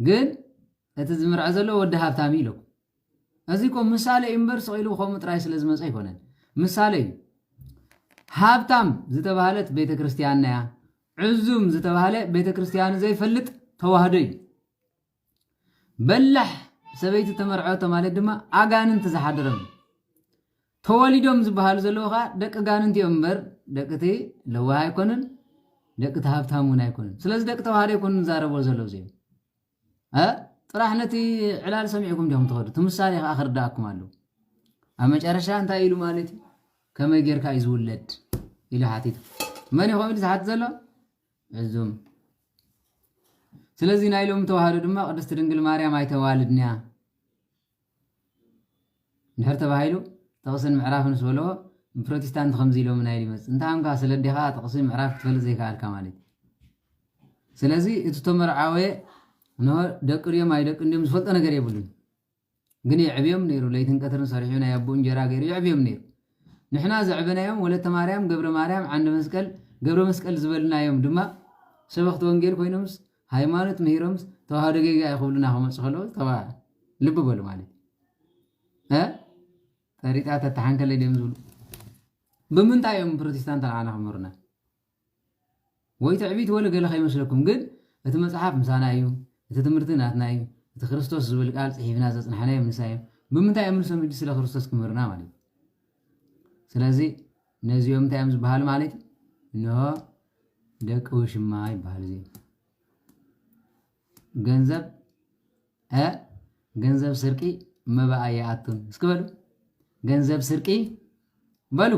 ግን እቲ ዝምርዐ ዘሎ ወዲ ሃብታሚ ኢለኩም እዚ ኮ ምሳሌ እምበር ስኢሉ ከምኡ ጥራይ ስለ ዝመፀ ኣይኮነን ምሳሌ እዩ ሃብታም ዝተባሃለት ቤተ ክርስቲያን ናያ ዕዙም ዝተባሃለ ቤተ ክርስቲያን ዘይፈልጥ ተዋህዶ እዩ በላሕ ሰበይቲ ተመርዖቶ ማለት ድማ ኣጋንንቲ ዝሓደሮም ተወሊዶም ዝበሃሉ ዘለዉ ከዓ ደቂ ጋንንቲ እዮም እምበር ደቅቲ ለዋህ ኣይኮንን ደቂ ሃብታም እውን ኣይኮንን ስለዚ ደቂ ተዋህዶ ኣይኮንን ዛረቦ ዘለዉ እዚኦም ጥራሕ ነቲ ዕላል ሰሚዕኩም ዲኹም ትኸዱ እቲ ምሳሌ ከዓ ክርዳእኩም ኣለዉ ኣብ መጨረሻ እንታይ ኢሉ ማለት እዩ ከመይ ጌርካ እዩ ዝውለድ ኢሉ ሓቲቱ መን ይኸም ኢሉ ዝሓት ዘሎ ዕዙም ስለዚ ናይ ሎም ተዋህዶ ድማ ቅድስቲ ድንግል ማርያም ኣይተዋልድንያ እንድሕር ተባሂሉ ጥቕስን ምዕራፍን ዝበልዎ ፕሮቴስታንት ከምዚ ኢሎም ናይ ሊመፅእ እንታምካ ስለዲኻ ጥቕሲ ምዕራፍ ክትፈልጥ ዘይከኣልካ ማለት እዩ ስለዚ እቲ ተመርዓወ ንሆ ደቂ ድዮም ኣይደቂ እንዲዮም ዝፈልጦ ነገር የብሉን ግን ይዕብዮም ነይሩ ለይትን ቀትርን ሰሪሑ ናይ ኣቦ እንጀራ ገይሩ ይዕብዮም ነይሩ ንሕና ዘዕበናዮም ወለተ ማርያም ገብረ ማርያም ዓንዲ መስቀል ገብረ መስቀል ዝበልናዮም ድማ ሰበኽቲ ወንጌል ኮይኖምስ ሃይማኖት ምሂሮምስ ተዋህዶ ጌጋ ይኽብሉና ክመፁ ከለዉ ተባ ልቢ በሉ ማለት ጠሪጣት ኣተሓንከለ ድዮም ዝብሉ ብምንታይ እዮም ፕሮቴስታንት ንዓና ክመሩና ወይ ትዕቢት ወለ ገለ ከይመስለኩም ግን እቲ መፅሓፍ ምሳና እዩ እቲ ትምህርቲ ናትና እዩ እቲ ክርስቶስ ዝብል ቃል ፅሒፍና ዘፅናሕናዮም ንሳ እዮም ብምንታይ እዮም ንሶም ሕጂ ስለ ክርስቶስ ክምርና ማለት እዩ ስለዚ ነዚኦም እንታይ እዮም ዝበሃሉ ማለት እዩ እንሆ ደቂ ውሽማ ይበሃል እዚኦም ገንዘብ ስርቂ መባኣ ይኣቱን እስኪ በሉ ገንዘብ ስርቂ በሉ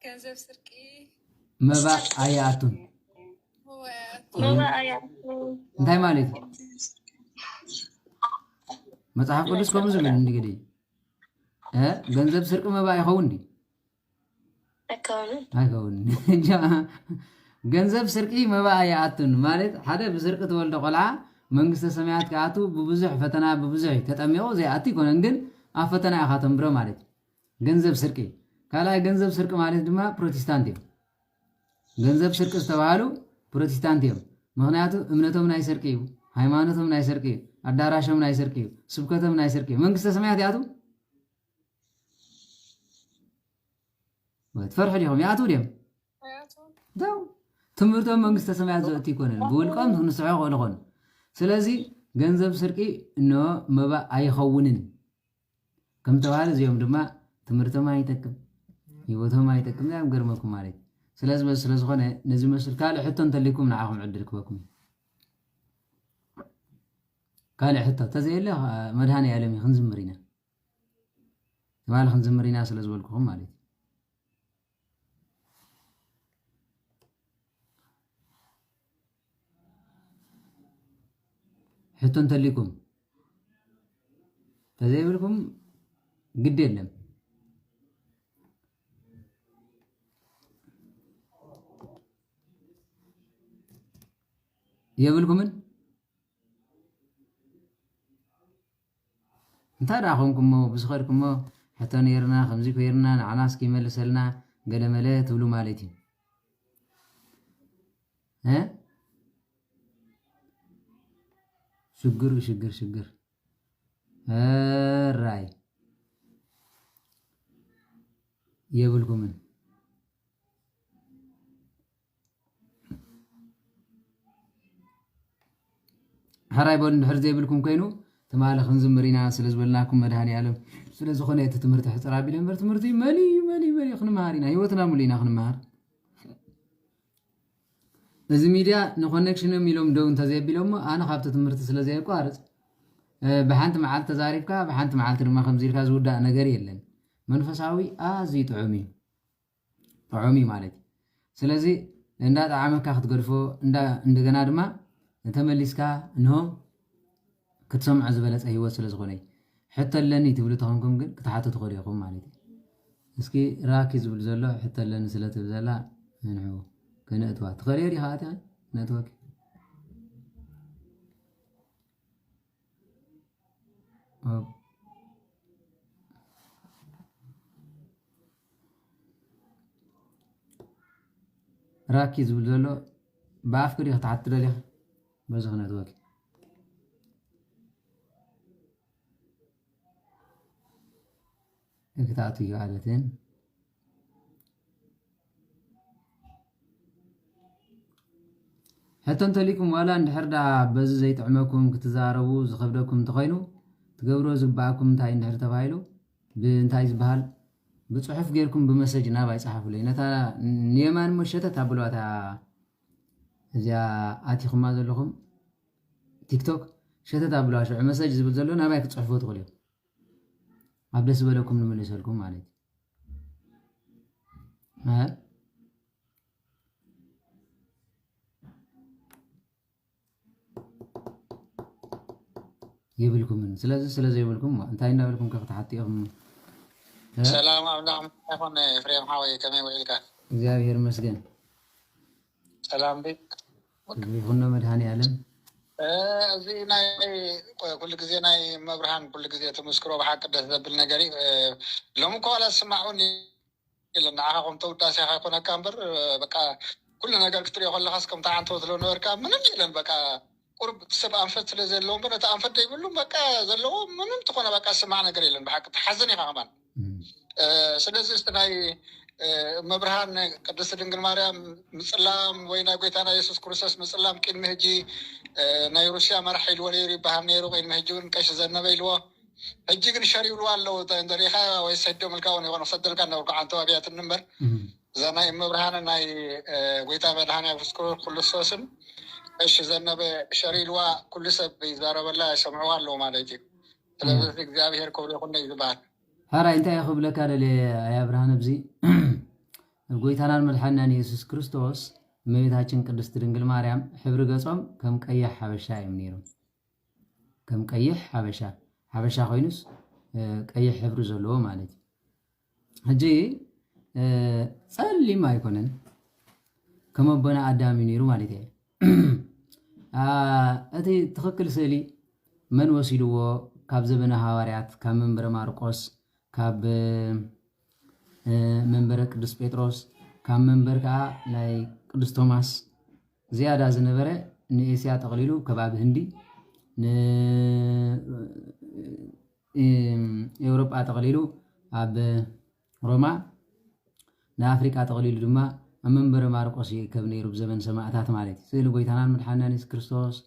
ገንዘብ ስርቂ መባኣ ይኣቱን እንታይ ማለት እዩ መጽሓፍ ቅዱስ ከምኡ ዝብል እንግዲህ ገንዘብ ስርቂ መባእ ይኸውን ዲ ኣይከውን ገንዘብ ስርቂ መባእ ይኣቱን ማለት ሓደ ብስርቂ ተወልደ ቆልዓ መንግስተ ሰማያት ክኣቱ ብብዙሕ ፈተና ብብዙሕ ተጠሚቑ ዘይኣቱ ይኮነን ግን ኣብ ፈተና ኢኻ ተንብሮ ማለት እዩ ገንዘብ ስርቂ ካልኣይ ገንዘብ ስርቂ ማለት ድማ ፕሮቴስታንት እዮም ገንዘብ ስርቂ ዝተባሃሉ ፕሮቴስታንት እዮም ምክንያቱ እምነቶም ናይ ስርቂ እዩ ሃይማኖቶም ናይ ስርቂ እዩ ኣዳራሾም ናይ ስርቂ እዩ ስብከቶም ናይ ስርቂ እዩ መንግስተ ሰማያት ይኣቱ ትፈርሑ ዲኹም ይኣቱ ድዮም ደው ትምህርቶም መንግስተ ሰማያት ዘእቱ ይኮነን ብውልቆም ንስሑ ክእሉ ኮኑ ስለዚ ገንዘብ ስርቂ እንሆ መባእ ኣይኸውንን ከም ተባሃለ እዚኦም ድማ ትምህርቶም ኣይጠቅም ሂወቶም ኣይጠቅም ያ ገርመኩም ማለት ስለዚ ስለዝኾነ ነዚ መስል ካልእ ሕቶ እንተሊኩም ንዓኹም ዕድል ክበኩም ካልእ ሕቶ ተዘየለ መድሃኒ ዓለም ክንዝምር ኢና ተባሃለ ክንዝምር ኢና ስለ ዝበልኩኹም ማለት እዩ ሕቶ እንተሊኩም ተዘይብልኩም ግድ የለም يبلكم انت راخونكم بسخركم حتى نيرنا خمزي كيرنا نعناس كي ملسلنا قال ملا تبلو مالتي ها شجر الراي يبلكم هراي بون نحر زيبلكم كينو تمال خنزم مرينا سلازبلناكم مدهاني عالم سلازخونه يتتمرت حصرابي لمر تمرتي مالي خن مارينا هيوتنا مولينا خن مار እዚ ሚድያ ንኮኔክሽን የሚሎም ደው እንተዘይቢሎም ኣነ ካብቲ ትምህርቲ ስለዘይቋርጽ ብሓንቲ መዓልቲ ተዛሪብካ ብሓንቲ መዓልቲ ድማ ከምዚልካ ዝውዳእ ነገር የለን መንፈሳዊ ኣዝዩ ጥዑም እዩ ማለት ስለዚ እንዳጣዓመካ ክትገድፎ እንደገና ድማ ተመሊስካ እንሆ ክትሰምዖ ዝበለፀ ህይወት ስለዝኾነ ሕተለኒ ትብሉ ተኾንኩም ግን ክትሓቱ ትኽእሉ ኢኹም ማለት እዩ እስኪ ራኪ ዝብል ዘሎ ሕተለኒ ስለትብል ዘላ ንዕኡ كنأتوا تغيري هاتي نتوك راكز بلولو بافكر يتعطل لي بزغ نتوك اكتاتي عادتين حتى انت ليكم ولا ندحردا بز زي طعمكم كتزاربوا زخبدكم تخينو تقبروا زباكم تاي ندحر تفايلو بنتاي زبال بصحف غيركم بمسجنا باي صحفوا لي نتا نيمان مشته تابلواتا ازيا اتيكم ما زلكم تيك توك شته تابلوا شو مسج زبل زلو نباي تصحفوا تقولوا ابدس بلكم نملسلكم مالك ها يبلكم من سلازي يبلكم انت اين بالكم كتحطيهم سلام عليكم اخونا فريم حاوي كما يقولك እግዚአብሔር ይመስገን سلام بك يكون مدهاني علم እዚህ ናይ ኩሉ ግዜ ናይ መብርሃን ኩሉ ግዜ ተመስክሮ ብሓቂ ደስ ዘብል ነገር ሎም ኮላ ስማዑኒ ኢልና ኣኻኹም ተውዳሴ ካይኮነካ እምበር በቃ ኩሉ ነገር ክትሪኦ ከለካ እስከም ታዓንቶ ዝለው ነበርካ ምንም የለን በቃ ቁርብ ሰብ አንፈት ስለዘለዎም በነታ አንፈት ይብሉም በቃ ዘለዎ ምንም ተኮነ በቃ ስማዕ ነገር የለን ብሓቂ ተሓዘን ኢኻ ከማን ስለዚህ እስቲ መብርሃን ቅድስት ድንግል ማርያም ምጽላም ወይ ናይ ጎይታና ኢየሱስ ክርስቶስ ምጽላም ቅድሚ ሕጂ ናይ ሩስያ መራሒ ኢልዎ ነይሩ ይበሃል ነይሩ ቅድሚ ሕጂ እውን ቀሽ ዘነበ ኢልዎ ሕጂ ግን ሸሪብሉ ኣለው እንደሪኻ ወይ ሰዶ ምልካውን ይኮነ ክሰደልካ ነበርኩ ዓንተ ኣብያት እንበር እዛ ናይ መብርሃን ናይ ጎይታ መድሃን ኢየሱስ ክርስቶስን እሺ ዘነበ ሸሪልዋ ኩሉ ሰብ ይዛረበላ ይሰምዑ ኣለው ማለት እዩ ስለዚህ እግዚአብሔር ክብሩ ይኹን ይዝባል هرا انت يا خبل كان يا ابراهيم بزي ጎይታና መድኃኒታችን ኢየሱስ ክርስቶስ እመቤታችን ቅድስት ድንግል ማርያም ሕብር ገጾም ከም ቀይሕ ሐበሻ የሚሩ ከም ቀይሕ ሐበሻ ኮይኑስ ቀይሕ ሕብር ዘለዎ ማለት ሕጂ ጸሊም አይኮነን ከም አቦና አዳም ይሩ ማለት እዩ እቲ ትክክል ስእሊ መን ወሲድዎ ካብ ዘበነ ሐዋርያት ካብ መንበረ ማርቆስ ካብ መንበረ ቅዱስ ጴጥሮስ ካብ መንበር ከዓ ናይ ቅዱስ ቶማስ ዝያዳ ዝነበረ ንኤስያ ተقليሉ ከባቢ ህንዲ ንኤውሮጳ ተقليሉ ኣብ ሮማ ንኣፍሪካ ተقليሉ ድማ ኣብ መንበረ ማርቆስ ይከብ ነይሩ ብዘበን ሰማዕታት ማለት እዩ ስእሊ ጎይታናን መድኃኒታችን ኢየሱስ ክርስቶስ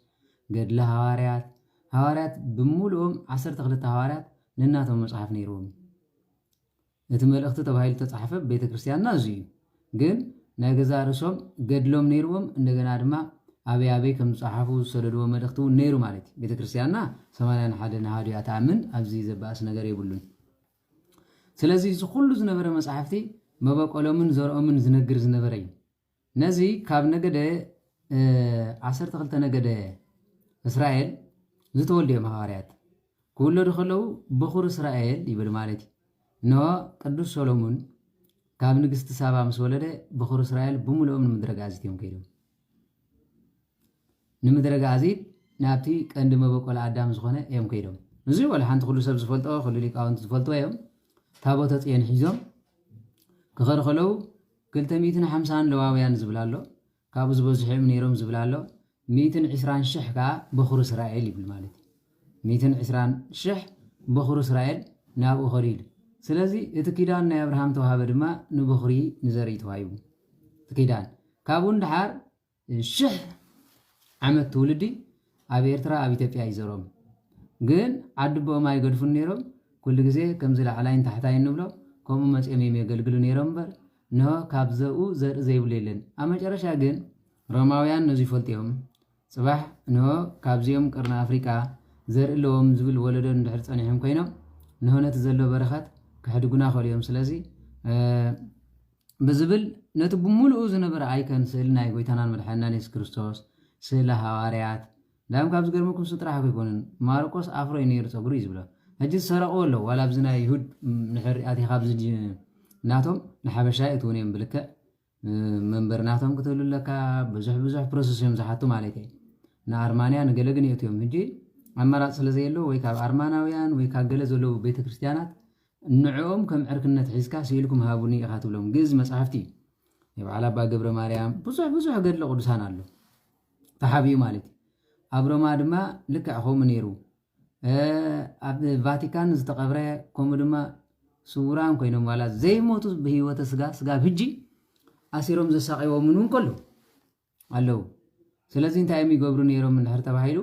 ገድለ ሐዋርያት ብሙሉኦም 12 ሐዋርያት ንናቶም መጽሐፍ ነይሮም እቲ መልእኽቲ ተባሂሉ ተጻሕፈ ቤተክርስቲያንና እዙይ ግን ናይ ገዛ ርሶም ገድሎም ነይሮም እንደገና ድማ አበይ ከም ጻሐፉ ሰደድዎ መልእኽቱ ነይሩ ማለት ቤተክርስቲያንና 81 ናሃዲያ ተኣምን ኣብዚ ዘባስ ነገር ይብሉን ስለዚህ ዝኹሉ ዝነበረ መጽሐፍቲ መበቆሎምን ዘርኦምን ዝነግር ዝነበረ እዩ ነዚ ካብ ነገደ 12 ነገደ እስራኤል ዝተወልደዮም ሐዋርያት ክውለዱ ከለው ብኹር እስራኤል ይብል ማለት ነው ቅዱስ ሶሎሞን ካብ ንግስት ሳባ ምስ ወለደ ብኹር እስራኤል ብሙሉኦም ንምድረ ጋዜት እዮም ከይዶም ንምድረ ጋዜት ናብቲ ቀንዲ መበቆል ኣዳም ዝኾነ እዮም ከይዶም እዚ ወላ ሓንቲ ኩሉ ሰብ ዝፈልጦ ኩሉ ሊቃውንቲ ዝፈልጦ እዮም ታቦተ ጽዮን ሒዞም ክኸዱ ከለዉ 250 ለዋውያን ዝብል ኣሎ ካብኡ ዝበዝሖም ነይሮም ዝብል ኣሎ 120,000 ከዓ በኹሩ እስራኤል ይብል ማለት እዩ 120,000 በኹሩ እስራኤል ናብኡ ኸዱ ኢሉ ስለዚ እቲ ኪዳን ናይ አብርሃም ተዋሃበ ድማ ንበኹሪ ንዘርኢ ተዋሂቡ እቲ ኪዳን ካብኡ እንድሓር 1000 ዓመት ትውልዲ ኣብ ኤርትራ ኣብ ኢትዮጵያ ይዘሮም ግን ዓድቦኦም ኣይገድፉን ነይሮም ኩሉ ግዜ ከምዚ ላዕላይን ታሕታይን ንብሎ ከምኡ መፅኦም እዮም የገልግሉ ነይሮም እምበር ንሆ ካብ ዘብኡ ዘርኢ ዘይብሉ የለን ኣብ መጨረሻ ግን ሮማውያን ነዚ ይፈልጥዮም ፅባሕ ንሆ ካብዚኦም ቅርና ኣፍሪቃ ዘርኢ ኣለዎም ዝብል ወለዶ እንድሕር ፀኒሖም ኮይኖም ንሆ ነቲ ዘሎ በረኸት ክሕድጉና ኸልዮም ስለዚ ብዝብል ነቲ ብምሉኡ ዝነበረ ኣይከን ስእሊ ናይ ጎይታናን መድሓኒናን ኢየሱስ ክርስቶስ ስእሊ ሃዋርያት ዳም ካብ ዝገርመኩም ጥራሕ ኣይኮነን ማርቆስ ኣፍሮ እዩ ነይሩ ፀጉሪ እዩ ዝብሎ ሕጂ ዝሰረቕዎ ኣሎ ዋላ ኣብዚ ናይ ይሁድ ንሕሪ ኣቲኻ ኣብዚ ናቶም ንሓበሻ እትውን እዮም ብልክዕ መንበር ናቶም ክትህሉለካ ብዙሕ ፕሮሰስ እዮም ዝሓቱ ማለት እዩ ንኣርማንያ ንገለግን እትዮም ሕጂ ኣማራፅ ስለዘየሎ ወይ ካብ ኣርማናውያን ወይ ካብ ገለ ዘለዉ ቤተ ክርስቲያናት ንዕኦም ከም ዕርክነት ሒዝካ ስኢልኩም ሃቡኒ ኢኻ ትብሎም ግዝ መፅሓፍቲ የበዓል ኣባ ገብረ ማርያም ብዙሕ ገድለ ቅዱሳን ኣሎ ተሓቢኡ ማለት እዩ ኣብ ሮማ ድማ ልክዕ ከምኡ ነይሩ ኣብ ቫቲካን ዝተቐብረ ከምኡ ድማ ስውራን ኮይኖም ዋላ ዘይሞቱ ብሂወተ ስጋ ሕጂ ኣሲሮም ዘሳቂቦም እውን ከሎ ኣለዉ ስለዚ እንታይ እዮም ይገብሩ ነይሮም እንድሕር ተባሂሉ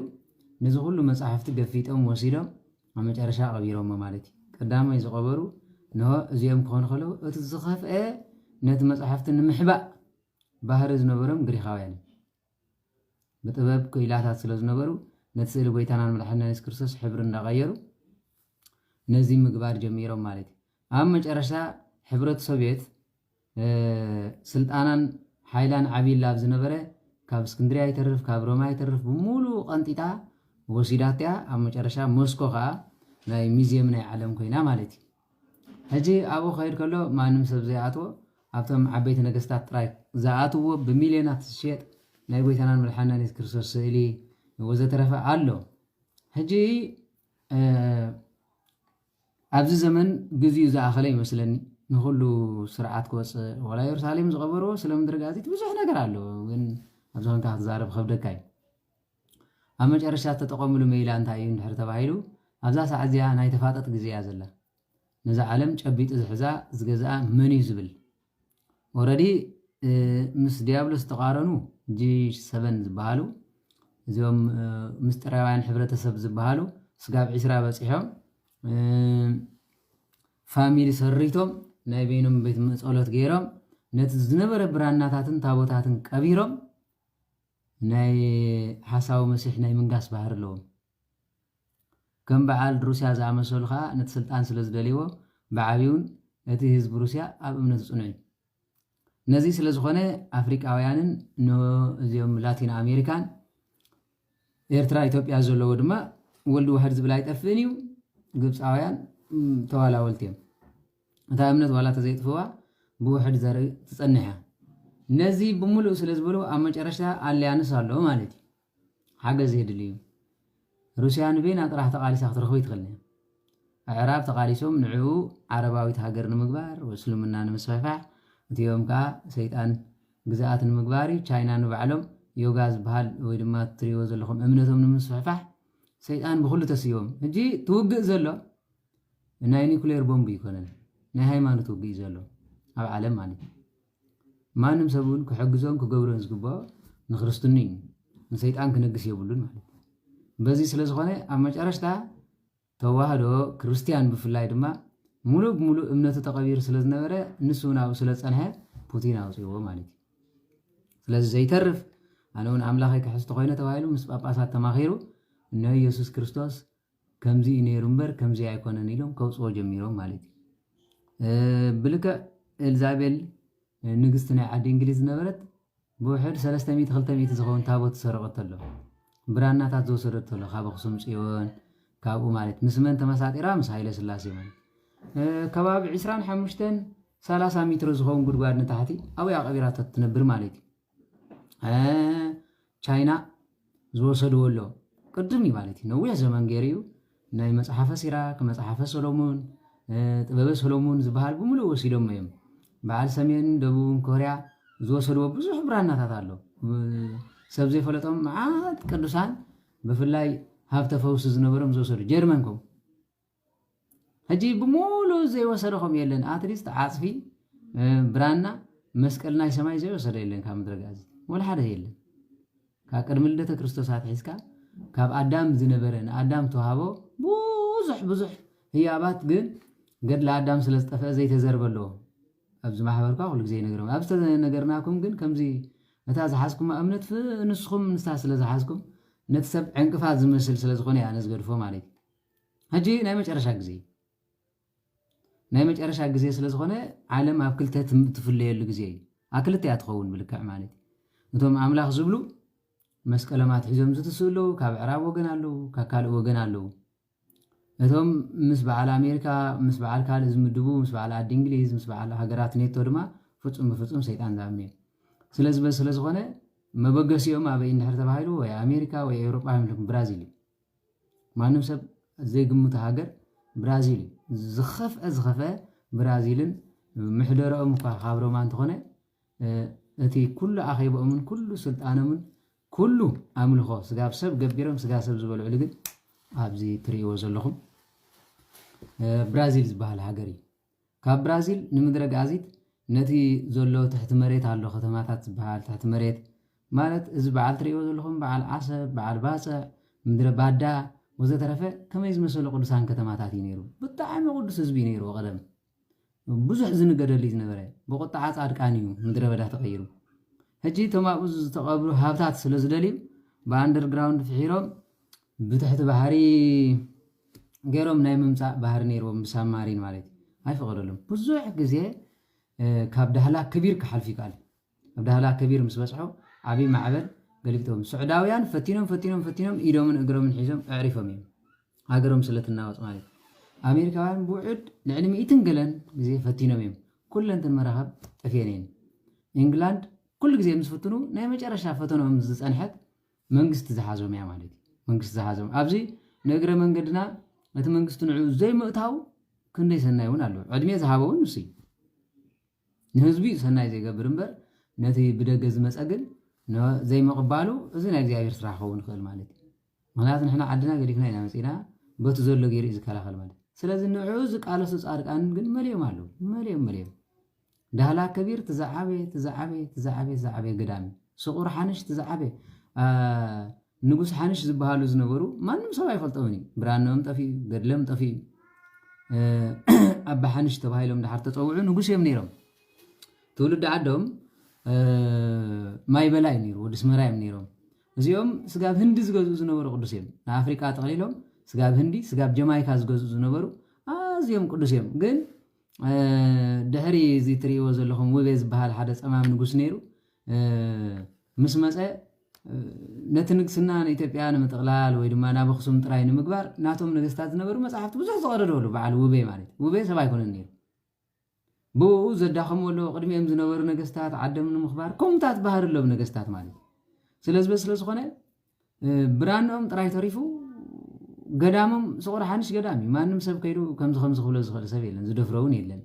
ነዚ ኩሉ መፅሓፍቲ ገፊጦም ወሲዶም ኣብ መጨረሻ ቀቢሮሞ ማለት እዩ ቀዳማይ ዝቐበሩ ንሆ እዚኦም ክኾኑ ከለዉ እቲ ዝኸፍአ ነቲ መፅሓፍቲ ንምሕባእ ባህሪ ዝነበሮም ግሪካውያን ብጥበብ ክኢላታት ስለ ዝነበሩ ነቲ ስእሊ ጎይታናን መድሓኒናን ኢየሱስ ክርስቶስ ሕብሪ እንዳቐየሩ ነዚ ምግባር ጀሚሮም ማለት እዩ ኣብ መጨረሻ ሕብረት ሶቪየት ስልጣናን ሓይላን ዓብይላ ኣብ ዝነበረ ካብ እስክንድርያ ይተርፍ ካብ ሮማ ይተርፍ ብምሉእ ቀንጢጣ ወሲዳትያ ኣብ መጨረሻ ሞስኮ ከዓ ናይ ሙዚየም ናይ ዓለም ኮይና ማለት እዩ ሕጂ ኣብኡ ከይድ ከሎ ማንም ሰብ ዘይኣትዎ ኣብቶም ዓበይቲ ነገስታት ጥራይ ዝኣትዎ ብሚልዮናት ዝሽየጥ ናይ ጎይታናን መድሓኒናን ኢየሱስ ክርስቶስ ስእሊ ወዘተረፈ ኣሎ ሕጂ ኣብዚ ዘመን ግዜኡ ዝኣኸለ ይመስለኒ ንኩሉ ስርዓት ክወፅእ ወላ ኢየሩሳሌም ዝቐበርዎ ስለምድሪ ጋዜት ብዙሕ ነገር ኣሎ ግን ኣብዚ ኮንካ ክትዛረብ ከብደካ እዩ ኣብ መጨረሻ ተጠቐምሉ ሜላ እንታይ እዩ እንድሕር ተባሂሉ ኣብዛ ሰዓት እዚኣ ናይ ተፋጠጥ ግዜ እያ ዘላ ነዚ ዓለም ጨቢጡ ዝሕዛ ዝገዝኣ መን እዩ ዝብል ኦረዲ ምስ ዲያብሎስ ዝተቃረኑ G7 ዝበሃሉ እዚኦም ምስጢራውያን ሕብረተሰብ ዝበሃሉ ስጋብ 20 በፂሖም ፋሚሊ ሰሪቶም ናይ በይኖም ቤት ጸሎት ገይሮም ነቲ ዝነበረ ብራናታትን ታቦታትን ቀቢሮም ናይ ሓሳዊ መሲሕ ናይ መንጋስ ባህር ኣለዎም ከም በዓል ሩስያ ዝኣመሰሉ ከዓ ነቲ ስልጣን ስለ ዝደልይዎ ብዓብዩን እቲ ህዝቢ ሩስያ ኣብ እምነት ጽኑዕ ነዚ ስለ ዝኾነ ኣፍሪቃውያንን እዚኦም ላቲን ኣሜሪካን ኤርትራ ኢትዮጵያ ዘለዎ ድማ ወልዲ ዋሕድ ዝብል ኣይጠፍእን እዩ ግብፃውያን ተዋላወልቲ እዮም እታ እምነት ዋላ ተዘይጥፍዋ ብውሕድ ዘርኢ ትጸንሐ ነዚ ብምሉእ ስለ ዝበሉ ኣብ መጨረሻ ኣልያንስ ኣለዎ ማለት እዩ ሓገዝ የድልዩ ሩስያ ንቤና ጥራሕ ተቃሊሳ ክትረኽቦ ይትኽእል ኣዕራብ ተቃሊሶም ንዕኡ ዓረባዊት ሃገር ንምግባር ወስልምና ንምስፋሕፋሕ እቲኦም ከዓ ሰይጣን ግዛኣት ንምግባሪ ቻይና ንባዕሎም ዮጋ ዝበሃል ወይ ድማ ትሪዎ ዘለኹም እምነቶም ንምስፋሕፋሕ ሰይጣን ብኩሉ ተስዮም ሕጂ ትውግእ ዘሎ ናይ ኒኩሌር ቦምብ ይኮነን ናይ ሃይማኖት ውግእ ዘሎ ኣብ ዓለም ማለት እዩ ማንም ሰብን ክሕግዞም ክገብሮን ዝግባኦ ንክርስትና እዩ ንሰይጣን ክነግስ የብሉን ማለት እዩ በዚ ስለ ዝኾነ ኣብ መጨረሽታ ተዋህዶ ክርስቲያን ብፍላይ ድማ ሙሉእ ብሙሉእ እምነቱ ተቐቢሩ ስለ ዝነበረ ንሱ ናብኡ ስለ ዝፀንሐ ፑቲን ኣውፅይዎ ማለት እዩ ስለዚ ዘይተርፍ ኣነ እውን ኣምላኸይ ክሕዝቶ ኮይነ ተባሂሉ ምስ ጳጳሳት ተማኺሩ እነ ኢየሱስ ክርስቶስ ከምዚ እዩ ነይሩ እምበር ከምዚ ኣይኮነን ኢሎም ከውፅዎ ጀሚሮም ማለት እዩ ብልክዕ ኤልዛቤል ንግስቲ ናይ ዓዲ እንግሊዝ ዝነበረት ብውሕድ 300-200 ዝኸውን ታቦት ዝሰረቐት ኣሎ ብራናታት ዝወሰደት ኣሎ ካብ ኣክሱም ፅዮን ካብኡ ማለት ምስ መን ተመሳጢራ ምስ ሃይለ ስላሴ ማለት ከባቢ 25-30 ሜትሮ ዝኸውን ጉድጓድ ንታሕቲ ኣብያ ቀቢራቶ ትነብር ማለት እዩ ቻይና ዝወሰድዎ ኣሎ ቅድም እዩ ማለት እዩ ነዊሕ ዘመን ገይሩ እዩ ናይ መፅሓፈ ሲራክ መፅሓፈ ሰሎሞን ጥበበ ሰሎሞን ዝበሃል ብምሉእ ወሲዶም እዮም በዓል ሰሜን ደቡብ ኮርያ ዝወሰድዎ ብዙሕ ብራናታት ኣሎ ሰብ ዘይፈለጦም መዓት ቅዱሳን ብፍላይ ሃብተ ፈውሲ ዝነበሮም ዝወሰዱ ጀርመን ከም ሕጂ ብምሉእ ዘይወሰደኹም የለን ኣትሊስት ዓፅፊ ብራና መስቀል ናይ ሰማይ ዘይወሰደ የለን ካብ ምድረ ገፅ ወላ ሓደ የለን ካብ ቅድሚ ልደተ ክርስቶስ ኣትሒዝካ ካብ ኣዳም ዝነበረ ንኣዳም ተዋሃቦ ብዙሕ ህያባት ግን ገድሊ ኣዳም ስለ ዝጠፍአ ዘይተዘርበለዎ ኣብዚ ማሕበርካ ኩሉ ግዜ ነገሮም ኣብ ነገርናኩም ግን ከምዚ እታ ዝሓዝኩማ እምነት ንስኹም ንስታ ስለ ዝሓዝኩም ነቲ ሰብ ዕንቅፋት ዝመስል ስለ ዝኾነ እያ ነዝገድፎ ማለት እዩ ሕጂ ናይ መጨረሻ ግዜ ስለ ዝኾነ ዓለም ኣብ ክልተ ትፍለየሉ ግዜ እዩ ኣብ ክልተ እያ ትኸውን ብልክዕ ማለት እዩ እቶም ኣምላኽ ዝብሉ መስቀለማት ሒዞም ዝትስእለው ካብ ዕራብ ወገን ኣለው ካብ ካልእ ወገን ኣለው እቶም ምስ በዓል ኣሜሪካ ምስ በዓል ካልእ ዝምድቡ ምስ በዓል ዓዲ እንግሊዝ ምስ በዓል ሃገራት ኔቶ ድማ ፍፁም ብፍፁም ሰይጣን ዝኣምኑ እዮም ስለ ዝኾነ መበገሲኦም ኣበይ እንድሕር ተባሂሉ ወይ ኣሜሪካ ወይ ኤውሮጳ ይምልኩም ብራዚል እዩ ማንም ሰብ ዘይግምቶ ሃገር ብራዚል እዩ ዝኸፍአ ብራዚልን ምሕደሮኦም እኳ ካብ ሮማ እንተኾነ እቲ ኩሉ ኣኼቦኦምን ኩሉ ስልጣኖምን ኩሉ ኣምልኾ ስጋብ ሰብ ገቢሮም ስጋ ሰብ ዝበልዕሉ ግን ኣብዚ ትሪእዎ ዘለኹም ብራዚል ዝበሃል ሃገር እዩ ካብ ብራዚል ንምድረ ጋዚት ነቲ ዘሎ ትሕቲ መሬት ኣሎ ከተማታት ዝበሃል ትሕቲ መሬት ማለት እዚ በዓል ትሪእዎ ዘለኹም በዓል ዓሰብ በዓል ባፅዕ ምድረ ባዳ ወዘተረፈ ከመይ ዝመሰሉ ቅዱሳን ከተማታት እዩ ነይሩ ብጣዕሚ ቅዱስ ህዝቢ እዩ ነይሩ ቀደም ብዙሕ ዝንገደሉ ዝነበረ ብቁጣዓ ፃድቃን እዩ ምድረ በዳ ተቐይሩ ሕጂ እቶም ኣብኡ ዝተቐብሩ ሃብታት ስለ ዝደልዩ ብኣንደርግራውንድ ፍሒሮም ብትሕቲ ባሕሪ ገይሮም ናይ ምምፃእ ባህሪ ነይርዎም ብሳብማሪን ማለት እዩ ኣይፈቐደሎም ብዙሕ ግዜ ካብ ዳህላ ከቢር ክሓልፍ ይከኣል ኣብ ዳህላ ከቢር ምስ በፅሖ ዓብይ ማዕበል ገሊግቶም ስዑዳውያን ፈቲኖም ኢዶምን እግሮምን ሒዞም ኣዕሪፎም እዮም ሃገሮም ስለትናወፅ ማለት ኣሜሪካውያን ብውዕድ ልዕሊ 100 ገለን ግዜ ፈቲኖም እዮም ኩለንትን መራኸብ ጠፍየን እየን ኢንግላንድ ኩሉ ግዜ ምስ ፍትኑ ናይ መጨረሻ ፈተኖም ዝፀንሐት መንግስቲ ዝሓዞም እያ ማለት እዩ መንግስቲ ዝሓዞም ኣብዚ ንእግረ መንገድና እቲ መንግስቲ ንዕኡ ዘይምእታው ክንደይ ሰናይ እውን ኣሎ ዕድሜ ዝሃቦ እውን ንሱ እዩ ንህዝቢ ሰናይ ዘይገብር እምበር ነቲ ብደገ ዝመፀ ግን ዘይምቕባሉ እዚ ናይ እግዚኣብሔር ስራሕ ክኸውን ይኽእል ማለት እዩ ምክንያቱ ንሕና ዓድና ገዲፍና ኢና መፂና በቲ ዘሎ ገይሩ እዩ ዝከላኸል ማለት ስለዚ ንዕኡ ዝቃለሱ ፃድቃን ግን መሊኦም ኣለዉ መሊኦም ዳህላ ከቢር ትዛዓበየ ገዳሚ ስቑር ሓንሽ ትዛዓበየ ንጉስ ሓንሽ ዝበሃሉ ዝነበሩ ማንም ሰብ ኣይፈልጦምን እዩ ብራኖም ጠፊኡ ገድሎም ጠፊኡ ኣባ ሓንሽ ተባሂሎም ድሓር ተፀውዑ ንጉስ እዮም ነይሮም ትውልዲ ዓዶም ማይ በላይ ነይሩ ወዲ ስመራ እዮም ነይሮም እዚኦም ስጋብ ህንዲ ዝገዝኡ ዝነበሩ ቅዱስ እዮም ንኣፍሪካ ጠቕሊሎም ስጋብ ህንዲ ስጋብ ጀማይካ ዝገዝኡ ዝነበሩ ኣዝዮም ቅዱስ እዮም ግን ድሕሪ እዚ ትሪእዎ ዘለኹም ውቤ ዝበሃል ሓደ ፀማም ንጉስ ነይሩ ምስ መፀ ነቲ ንግስና ንኢትዮጵያ ንምጥቕላል ወይ ድማ ናብ ኣክሱም ጥራይ ንምግባር ናቶም ነገስታት ዝነበሩ መፅሓፍቲ ብዙሕ ዝቐደደሉ በዓል ውቤ ማለት ውቤ ሰብ ኣይኮነን ነይሩ ብኡ ዘዳኸምሉ ቅድሚኦም ዝነበሩ ነገስታት ዓዶም ንምኽባር ከምታት ባህርሎም ነገስታት ማለት ስለዝኾነ ብራንኦም ጥራይ ተሪፉ ገዳሞም ስቑር ሓንሽ ገዳም እዩ ማንም ሰብ ከይዱ ከምዚ ክብሎ ዝኽእል ሰብ የለን ዝደፍሮ እውን የለን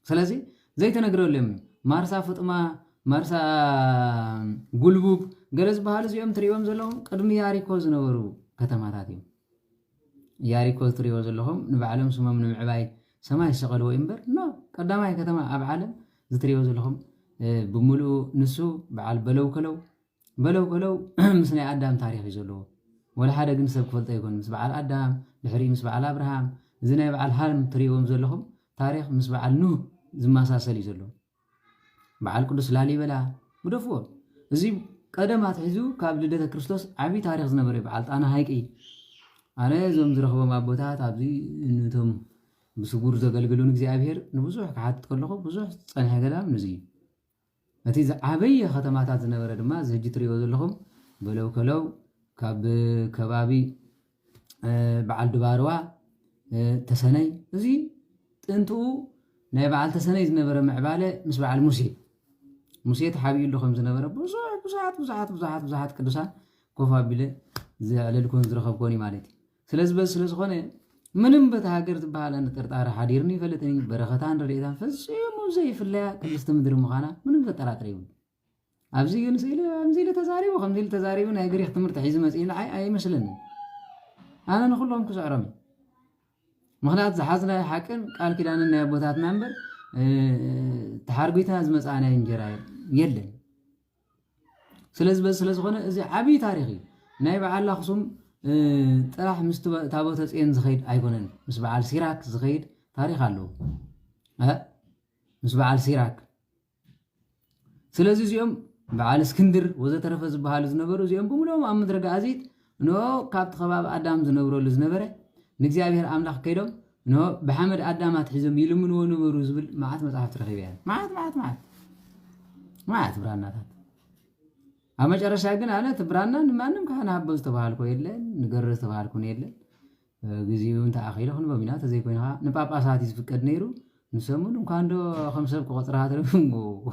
ስለዚ ዘይተነግረሎም ማርሳ ፍጥማ ማርሳ ጉልቡብ ገለ ዝበሃሉ እዚኦም ትሪእዎም ዘለኹም ቅድሚ ያሪኮ ዝነበሩ ከተማታት እዮም ያሪኮ ትሪእዎ ዘለኹም ንባዕሎም ስሞም ንምዕባይ ሰማይ ዝሰቐልዎ እምበር ቀዳማይ ከተማ ኣብ ዓለም ዝትሪእዎ ዘለኹም ብምሉኡ ንሱ በዓል በለው ከለው ምስ ናይ ኣዳም ታሪክ እዩ ዘለዎ ወላ ሓደ ግን ሰብ ክፈልጦ ይኮን ምስ በዓል ኣዳም ድሕሪ ምስ በዓል ኣብርሃም እዚ ናይ በዓል ሃልም ትሪእዎም ዘለኹም ታሪክ ምስ በዓል ኑህ ዝመሳሰል እዩ ዘለዎ በዓል ቅዱስ ላሊበላ ብደፍዎ እዚ ቀደማት ሒዙ ካብ ልደተ ክርስቶስ ዓብይ ታሪክ ዝነበረ በዓል ጣና ሃይቂ ኣነ እዞም ዝረኽቦም ኣቦታት ኣብዚ ነቶም ብስጉር ዘገልግሉን እግዚኣብሔር ንብዙሕ ክሓትት ከለኹ ብዙሕ ፀንሐ ገዳም ንዚ እዩ እቲ ዓበየ ከተማታት ዝነበረ ድማ እዚ ሕጂ ትሪእዎ ዘለኹም በለው ከለው ካብ ከባቢ በዓል ድባርዋ ተሰነይ እዚ ጥንትኡ ናይ በዓል ተሰነይ ዝነበረ ምዕባለ ምስ በዓል ሙሴ ተሓቢኡሉ ከም ዝነበረ ብዙሓት ቅዱሳን كوفا بيله زي على الكون زرخب كوني مالتي سلز بس سلز خونه منم بتهاجر تبعال أنا ترتار حديرني فلتني برختان ريدان فسيمو زي في الله كل استمدر مخانا منم بترات ريون أبزي نسيله أمزيله تزاري وخمزيله تزاري ونهاجر يختمر تحيز مسئين أي مثلاً أنا نقول كسعرمي مخنات زحزنا حكم قال كده أنا بوتات نمبر تحاربيتنا أزمة أنا إنجراي يلن سلز بس سلز خونه زي عبي تاريخي نايب على خصوم طرح مستو تابوت صين زخيد أيقونن مس بعال سيراك زخيد تاريخ له مس بعال سيراك سلز زيوم بعال اسكندر وزا ترفز بحال زنبرو زيوم بملوم أم مدرق عزيز نو كابت خباب أدام زنبرو لزنبره نجزابير أملاخ كيدو نو بحمد أدامات حزم يلمن ونبرو زبل معات مصحف ترخيبيان معات براناتات أما جرى شاقنا أنا تبرانا نمانم كان هبوز تبالكو يلن نقرز تبالكو يلن جزيون تأخيره خنو بمينات زي كوينها نباب أساتيز فكر نيرو نسمون كاندو خمسة قطرات رفنغو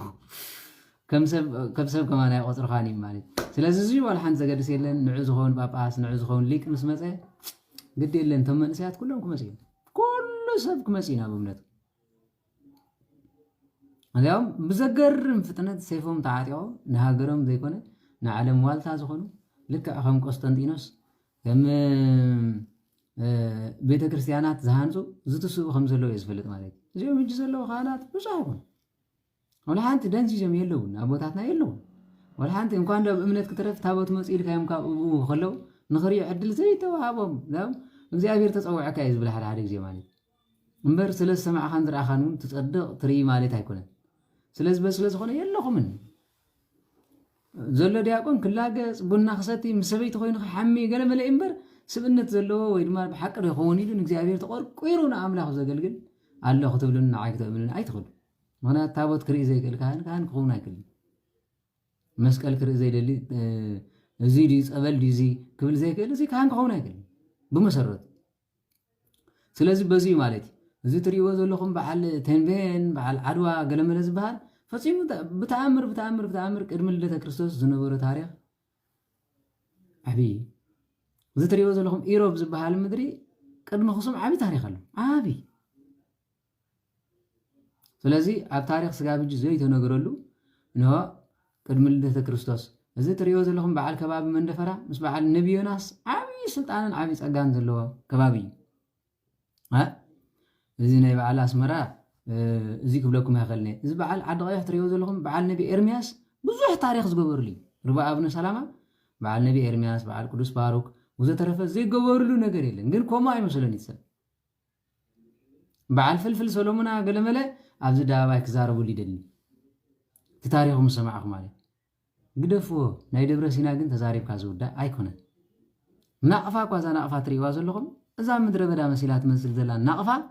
كمسب كمان قطر خاني مالي سلازي والحان زقد سيلن نعزخون باباس نعزخون ليك مسمسه قد يلن ثمن ساعات كلهم كمسين كل سب كمسينا بمنت اليوم بزقر فتنة سيفهم تعاطيو نهاجرهم زي كونه نعلم والتا زخونو لك أخم قسطنطينوس كم بيت كريستيانات زهانزو زتسو خمسة لو يسفلت مالك زيهم يجزلو خانات بشاهون ولا حانت دنسي جم يلون أبوتاتنا يلون ولا حانت إن كان لو أمنت كترف تابوت مسئيل كيم كأبو خلو نخري عدل زي توهابهم لهم زي تصوع عكايز بلا حد حريق زي مالك مبر سلس سمع خاندر أخانون تصدق تري مالك هيكونه سلس بس سلس خونه يلا خمن زلوا دياكون كلاجس بنا خساتي مسبيت خوين حمي قال ملا إمبر سبنت زلوا ويدمر بحق رخوني لون زي تقول كيرونا عمله خذ قلقل الله خطب لنا عايك تقبلنا أي تقول مانا تابوت كري زي كان كونا كل مسكال كري زي اللي زيديز أول ديزي قبل زي كل زي كان كونا كل بمسرد سلسي بزي مالتي زي تريوه زلهم بعل تنبين بعل عدوى قلم الزبال فصيم بتأمر كرم اللي كريستوس زنبور تاريخ عبي زي تريوه زلهم إيروب زبال مدري كرم خصوم عبي تاريخ له عبي سلازي عب تاريخ سقابج زي تنقرلو إنه كرم اللي كريستوس زي تريوه زلهم بعل كباب من دفرة مش بعل نبي ناس عبي سلطان عبي سقان زلوا كبابي زي نبي على أسمرة زي قبلكم يا خلني زي بعل عد غير تريوز لهم بعل نبي إرمياس بزح تاريخ زجبر لي ربع ابن سلامة بعل نبي إرمياس بعل قدوس باروك وزي طرف زي جبر له نجري لين غير كوما أي مثلا يتسب بعل فلفل سلومنا قال ملا عبد دعوة كزارب ولي دلني تاريخهم سمعهم عليه قدفوا نايد برسينا جن تزارب كازودا أيقونة نقفا كوزا نقفا تريواز لهم إذا مدرب دا مسيلات منسل زلان نقفا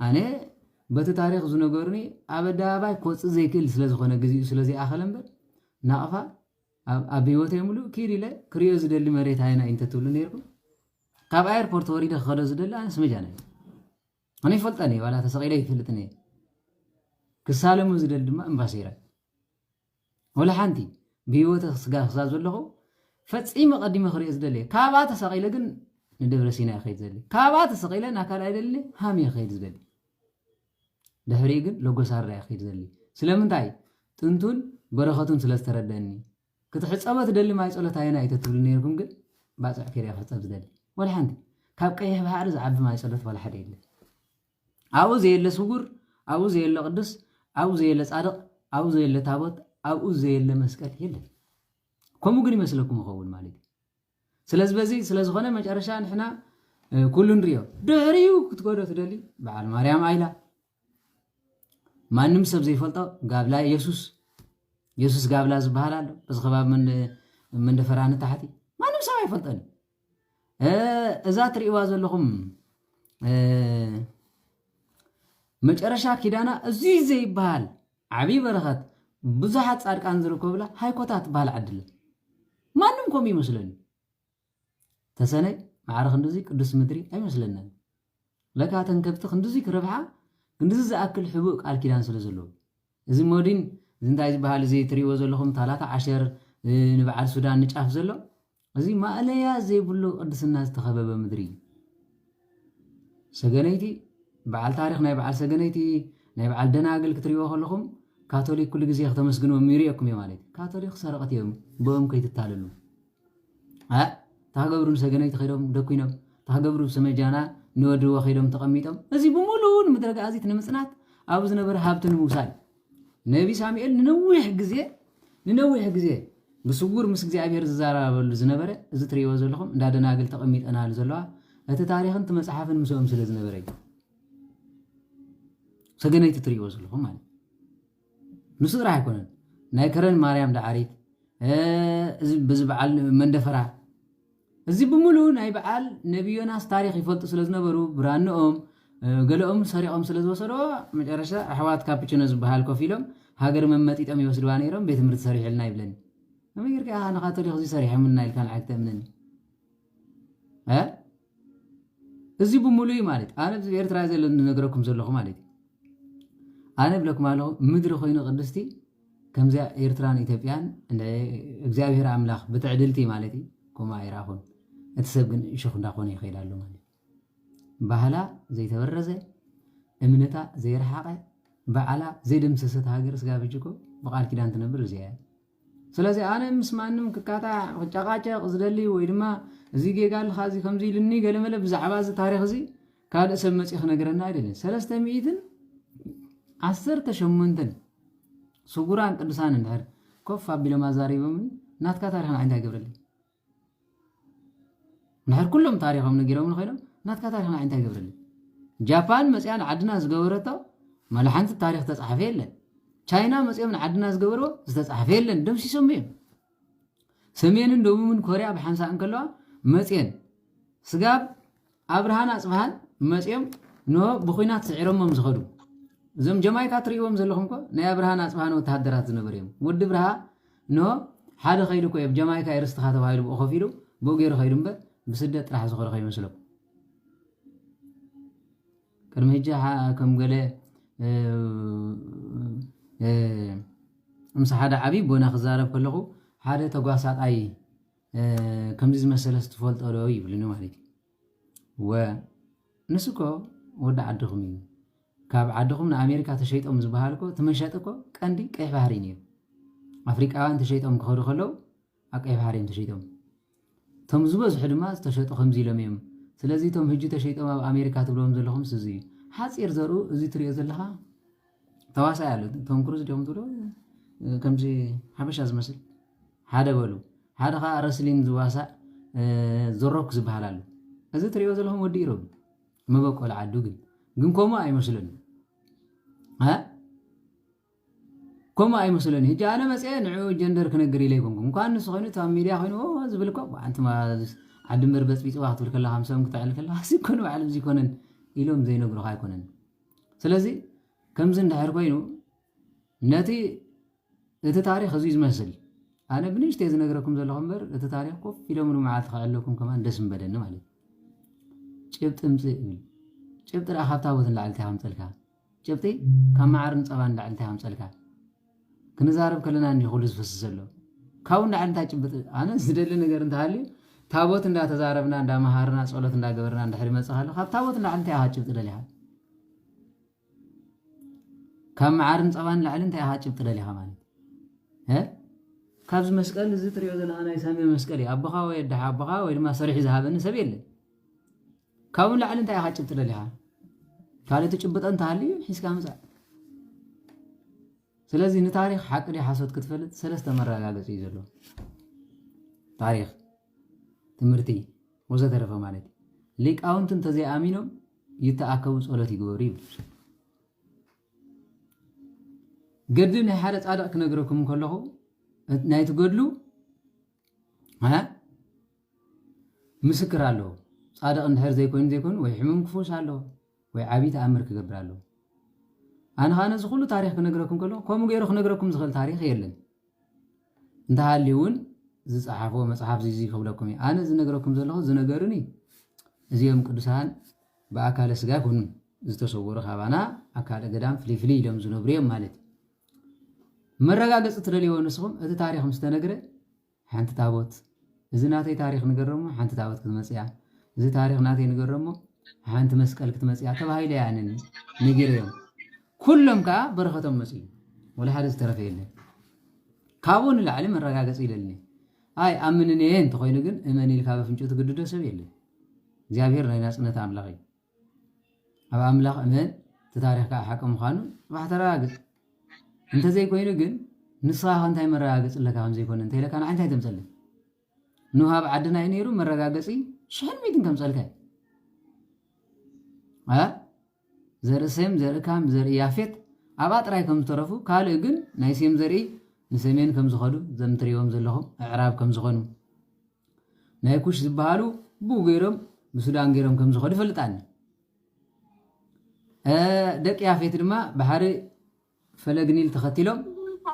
أنا بتتاريخ زنقرني أبدا باي كوز زي كل سلزخونه جزء سلزي آخرين بر نقفا أبيوت يملو كيري له كريوز دل مريت هاينا أنت تقولون يركو كاب إيربورت وريد خرز دل أنا سمجاني أنا فلتني ولا تسقيلي فلتني كسالم وزدل دم مباشرة ولا حنتي بيوت سجا خزاز ولا هو فتسي مقدمة خريز دل كابات تسقيله جن ندبر سينا خيد زلي كابات سقيله ناكل عيدلي هامي خيد زلي دهريجن لوجو صار خيد زلي سلامن تاي تنتون برخاتون سلستردني كتحصبت دلي ما يصلت هاينا يتتبلني يركم جن باصع كيري خصب زلي ولا حندي كاب قيه بحر زعب ما يصلت ولا حد يله او زي لسغور او زي لقدس او زي لصادق او زي لتابوت او زي لمسكت يله كومو غني مسلكم خول مالك سلاز بزي سلاز غنى مجرشا نحنا كلن ريو دهريو كتقولوا تدلي بعد مريم عيلة ما نمسب زي فلطة قابلا يسوس قابلا زبهاله بس خباب من دفران تحتي ما نمسب أي فلطة إذا تريواز لهم مجرشا كدانا زي بحال عبي برخات بزحات صارك أنزلوا كبلا هاي كوتات بحال عدل ما نمكم يمسلني تسنى معرخ ندزي قدس مدري أي مثلنا لك هتنكبت خندزي كربحة خندزي أكل حبوق على كيدان سلزلو إذا مودين زين تايز بحال زي تري وزلهم 13 نبعال السودان نجاف زلو እዚ ማእለያ ዘይብሉ ቅድስና ዝተኸበበ ምድሪ ሰገነይቲ በዓል ታሪክ ናይ በዓል ሰገነይቲ ናይ በዓል ደናግል ክትሪእዎ ከለኹም ካቶሊክ ኩሉ ግዜ ከተመስግንዎም ይርአኩም እዮም ማለት ካቶሊክ ሰረቀት እዮም ብኦም ከይትታለሉ ታገብሩ ሰገነይቲ ኸይዶም ደኩይኖም ታገብሩ ሰመጃና ንወድዎ ኸይዶም ተቐሚጦም እዚ ብሙሉእ ንምድረ ጋዚት ንምጽናት ኣብ ዝነበረ ሃብቲ ንምውሳድ ነቢ ሳሙኤል ንነዊሕ ግዜ ብስውር ምስ እግዚኣብሔር ዝዛረበሉ ዝነበረ እዚ ትሪእዎ ዘለኹም እንዳደናግል ተቐሚጠናሉ ዘለዋ እቲ ታሪኽን እቲ መጽሓፍን ምስኦም ስለ ዝነበረ እዩ ሰገነይቲ ትሪእዎ ዘለኹም ማለት ንሱ ጥራሕ ኣይኮነን ናይ ከረን ማርያም ዳዓሪት እዚ በዚ በዓል መንደፈራ እዚ ብሙሉእ ናይ በዓል ነቢዮናስ ታሪክ ይፈልጡ ስለ ዝነበሩ ብራንኦም ገለኦም ሰሪቖም ስለ ዝወሰድዎ መጨረሻ ኣሕዋት ካፕችኖ ዝበሃል ኮፍ ኢሎም ሃገር መመጢጦም ይወስድዋ ነይሮም ቤት ትምህርቲ ሰሪሕልና ይብለኒ ነመይ ጌርካ ንካቶሊክ እዚ ሰሪሖምልና ኢልካ ንዓይ ክትእምነኒ እዚ ብሙሉእ ማለት ኣነ ኤርትራ ዘሎ ንነገረኩም ዘለኹ ማለት ኣነ ብለኩም ኣለኹ ምድሪ ኮይኑ ቅድስቲ ከምዚያ ኤርትራን ኢትዮጵያን እግዚኣብሔር ኣምላኽ ብትዕድልቲ ማለት እዩ كما يراهون اتسبن شيخ داخون يخيلالو ማለት ባህላ ዘይተበረዘ እምነታ ዘይረሓቀ በዓላ ዘይደምሰሰት ሃገር ስጋ በጅኮ በቃል ኪዳን ትነብር እዚያ ስለዚህ ኣነ ምስማንም ክካታ ጨቃጨቅ ዝደሊ ወይ ድማ እዚ ጌጋል ኻዚ ከምዚ ልኒ ገለመለ ብዛዕባ እዚ ታሪክ እዚ ካልእ ሰብ መጽይኽ ነገረና አይደለም 318 ስጉራን ቅዱሳን እንድሕር ኮፍ ኣቢሎም ኣዛሪቦም ናትካ ታሪክና እንታይ ገብረልኝ نحر كلهم تاريخهم نجيرهم نخيلهم نات كتاريخنا عند تجبرلي جابان مسيان عدنا زجورته ما لحنت التاريخ تصحفي لنا تشاينا مسيان عدنا زجورو تصحفي لنا دم شي سمين دوم من كوريا بحمسة انكلوا مسيان سجاب أبرهان أصبحان مسيان نو بخوينات سعرهم مزخدو زم جمايكا تريوم زلهم كو نيا أبرهان أصبحان وتهدرات زنبريم ود برها نو حدا خيلو كو جمايكا يرستخاتو هايلو بأخوفيلو بوغير خيرم بقى بسدت راح زخور خي مسلو كرم هجا كم قال مس حدا عبيب بونا خزارب كله حدا تقاسات اي كم ديز مسألة استفولت أولوي بلنو عليك ونسكو ودا عدهم كاب عدهم أمريكا تشيت زبهالكو تمشيتكو كاندي كيف بحرينيو أفريقيا أنت شيت كخور خلو أكيف بحرين تشيتهم توم زبز حدما تشيطو خمزي لميم سلازي توم هجي تشيطو أمريكا تبلوهم زلهم سزي حاصير زرو زي تريو زلها تواسع يالو توم كروز ديوم تولو كمزي حبش أزمسل حدا بولو حدا خا رسلين زواسع زروك زبهالالو زي تريو زلهم ودي روب ما بقى ولا عدو جن كوما أي مسلون ها كما أي مسؤولين هي أنا مسألة نوع جندر كنا قري لكم كان نسخونه تام ميديا خينه زبلكم أنت ما عدم مربس بيت واحد ولا كلها خمسة مقطع كلها حسي كونوا عالم زي كونن إلهم زي نقول خاي كونن سلازي كم زين دحر كوينو ناتي التاريخ عزيز مسل أنا بنيش تيز نقرأكم زي الخمر التاريخ كوف إلهم إنه معاد خلكم كمان دسم بدن مالي شفت أمسي شفت الأخاف تابوت لعلتها همسلكها شفتي كم عارن طبعا لعلتها همسلكها كنزارب كلنا اني خلص فسسلو كاون عند تاجبت انا زدل ነገር እንታሊ ታቦት እንዳተዛረብና እንዳማሃርና ጸሎት እንዳገበርና እንደሕሪ መጽሐለ ታቦት እንዳንተ ያሃጭብ ጥለሊሃ ከም ዓርን ጸባን ለዓል እንተ ያሃጭብ ጥለሊሃ ማለት ካብዝ መስቀል እዚ ትሪዮ ዘለና ናይ ሳሚ መስቀል አበኻ ወይ ደሃ አበኻ ወይ ድማ ሰሪሕ ዝሃበን ሰብ የለ ካውን ለዓል እንተ ያሃጭብ ጥለሊሃ ካለ ተጭብጠን ታሊ ሒስካ መጻ ስለዚህ ንታሪክ ሓቂ ዲ ሓሶት ክትፈልጥ ሰለስተ መረጋገፂ እዩ ዘሎ ታሪክ ትምህርቲ ወዘተረፈ ማለት ሊቃውንት እንተዘይኣሚኖም ይተኣከቡ ጸሎት ይግበሩ ይብል ገድሊ ናይ ሓደ ጻድቕ ክነግረኩም ከለኹ ናይ ትገድሉ ምስክር ኣለዎ ጻድቕ እንድሕር ዘይኮኑ ወይ ሕሙም ክፉስ ኣለዎ ወይ ዓብይ ተኣምር ክገብር ኣለዎ أنا خانة زخلو تاريخ كنقرأكم كله كم غيره كنقرأكم زخل تاريخ يلن انتهى الليون زي صحافه مصحف زي خبلكم أنا زي نقرأكم زلهم زي نقرني زيهم قدسان بأكال سجا كون زي تصور خبانا أكال قدام فلي لهم زي نبريم مالت مرة قاعد تطلعي ونسخهم هذا تاريخ مستنقرة حنت تابوت إذا ناتي تاريخ نقرمه حنت تعود كتمسيا إذا تاريخ ناتي نقرمه حنت مسكال كتمسيا تبع هاي يعني نجيريهم كلهم كا برختهم مسيا ولا حد استرف يله كابون العلم الرجاجس إلى هاي أمنني أنت خوينا جن أمني الكابة في نشوف تقدر تسوي له زيابير ناس نتعامل أبا أملاق أمن تتاريخ كحكم خانو واحتراجس أنت زي كوينو جن نصاها أنت هاي مراجس إلا كام زي كون أنت إلا كان أنت هاي تمثل نوها بعدنا ينيرو مراجسي شهر ميتين كم سالك ها زر سيم زر كام زر يافت أبات رايكم تعرفوا قال جن نايسيم زري نسمين كم زخدو زمتري يوم زلهم أعراب كم زخنو نايكوش زبالو بو غيرم بسودان غيرم كم زخدو فلتاني دك يافت لما بحري فلقنيل تختيلهم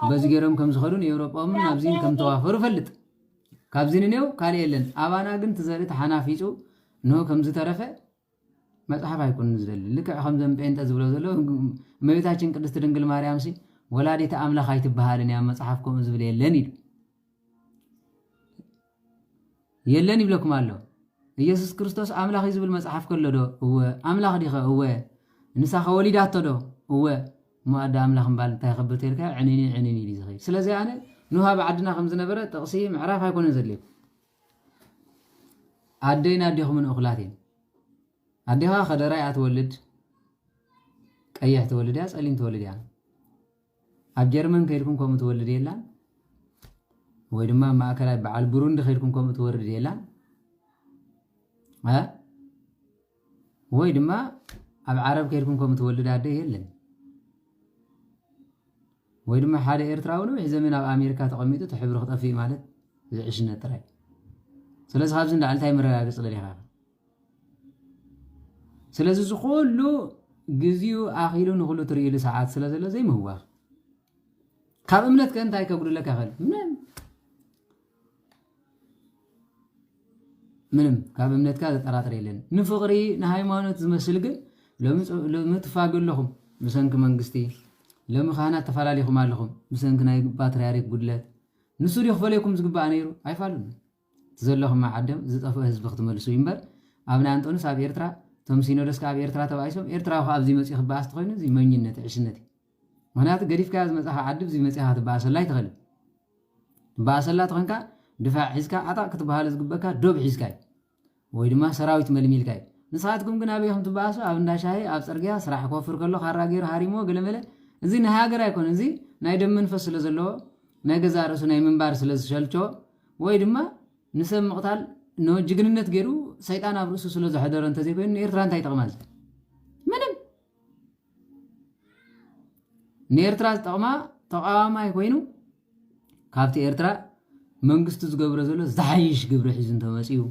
بس غيرهم كم زخدو يوروبا من نابزين كم توافروا فلت كابزين نيو قال يلن أبانا جن تزاري تحنا فيشو نو كم زترفه ما صحاب هيكون نزل لك خمسة بنت أزبلوا زلوا ما بيتاچن قدست دنگل ماريام سي ولادي تأملا خايت بهالن يا مصحفكم زبل يلن يبلكم الله ኢየሱስ ክርስቶስ አምላኽ ይዝብል መጽሐፍ ከለዶ እወ አምላኽ ዲኸ እወ ንሳኸ ወሊዳቶ ዶ እወ ሙአዳ አምላኽ እምባል እንታይ ኸብር ተልካ ዕኒኒ ዕኒኒ ኢሉ ዝኸይድ ስለዚ ኣነ ንሃ ብዓድና ከም ዝነበረ ጥቕሲ ምዕራፍ ኣይኮነን ዘድልዮ ኣደይና ኣዴኹምን እኹላትን ኣዴኻ ኸደራይ ኣትወልድ ቀይሕ ትወልድ እያ ጸሊም ትወልድ እያ ኣብ ጀርመን ከይድኩም ከምኡ ትወልድ የላን ወይ ድማ ማእከላይ በዓል ቡሩንዲ ከይድኩም ከምኡ ትወርድ የላን ወይ ድማ ኣብ ዓረብ ከይድኩም ከምኡ ትወልድ ኣደ የለን ወይ ድማ ሓደ ኤርትራዊ ነው ዘመን ኣብ ኣሜሪካ ተቐሚጡ ተሕብሩ ክጠፊ ማለት ዝዕሽነት ጥራይ ስለዚ ካብዚ እንዳልታይ መረጋገጽ ለዲኻ ስለዚ ዝኹሉ ግዚኡ ኣኺሉ ንኹሉ ትርእሉ ሰዓት ስለዘሎ ዘይምህዋኽ ካብ እምነት ከእንታይ ከጉድለካ ይኽእል ምንም ካብ እምነትካ ዘጠራጥር የለን ንፍቕሪ ንሃይማኖት ዝመስል ግን ሎሚ ትፋገለኹም ብሰንኪ መንግስቲ ሎሚ ካህናት ተፈላለኹም ኣለኹም ብሰንኪ ናይ ፓትርያርክ ጉድለት ንሱ ዲኽፈለኩም ዝግባእ ነይሩ ኣይፋሉን ዘለኹም ዓደም ዝጠፍአ ህዝቢ ክትመልሱ እምበር ኣብ ናይ አንጦንስ ኣብ ኤርትራ ቶም ሲኖዶስካ ኣብ ኤርትራ ተባይሶም ኤርትራዊ ኣብዚ መፅኡ ክበኣስ ትኾይኑ እዚ መኝነት ዕሽነት እዩ ምክንያቱ ገዲፍካ ዝመፅኻ ዓዲ እዚ መፅኻ ትበኣሰላ ይትኽእል ትበኣሰላ ትኾንካ ድፋዕ ሒዝካ ዓጣቕ ክትበሃል ዝግበአካ ዶብ ሒዝካ ወይ ድማ ሰራዊት መልሚልካ ንስኻትኩም ግን ኣበይኹም ትበኣሱ ኣብ እንዳሻሂ ኣብ ፅርግያ ስራሕ ክወፍር ከሎ ካራ ገይሩ ሃሪሞ ገለመለ እዚ ናይ ሃገር ኣይኮነ እዚ ናይ ደም መንፈስ ስለ ዘለዎ ናይ ገዛ ርእሱ ናይ ምንባር ስለ ዝሸልቾ ወይ ድማ ንሰብ ምቕታል ንጅግንነት ገይሩ ሰይጣን ኣብ ርእሱ ስለ ዝሕደረ እንተዘይኮይኑ ንኤርትራ እንታይ ይጠቕማ ምንም ንኤርትራ ዝጠቕማ ተቃዋማይ ኮይኑ ካብቲ ኤርትራ መንግስቲ ዝገብሮ ዘሎ ዝሓይሽ ግብሪ ሒዙ እንተመፅኡ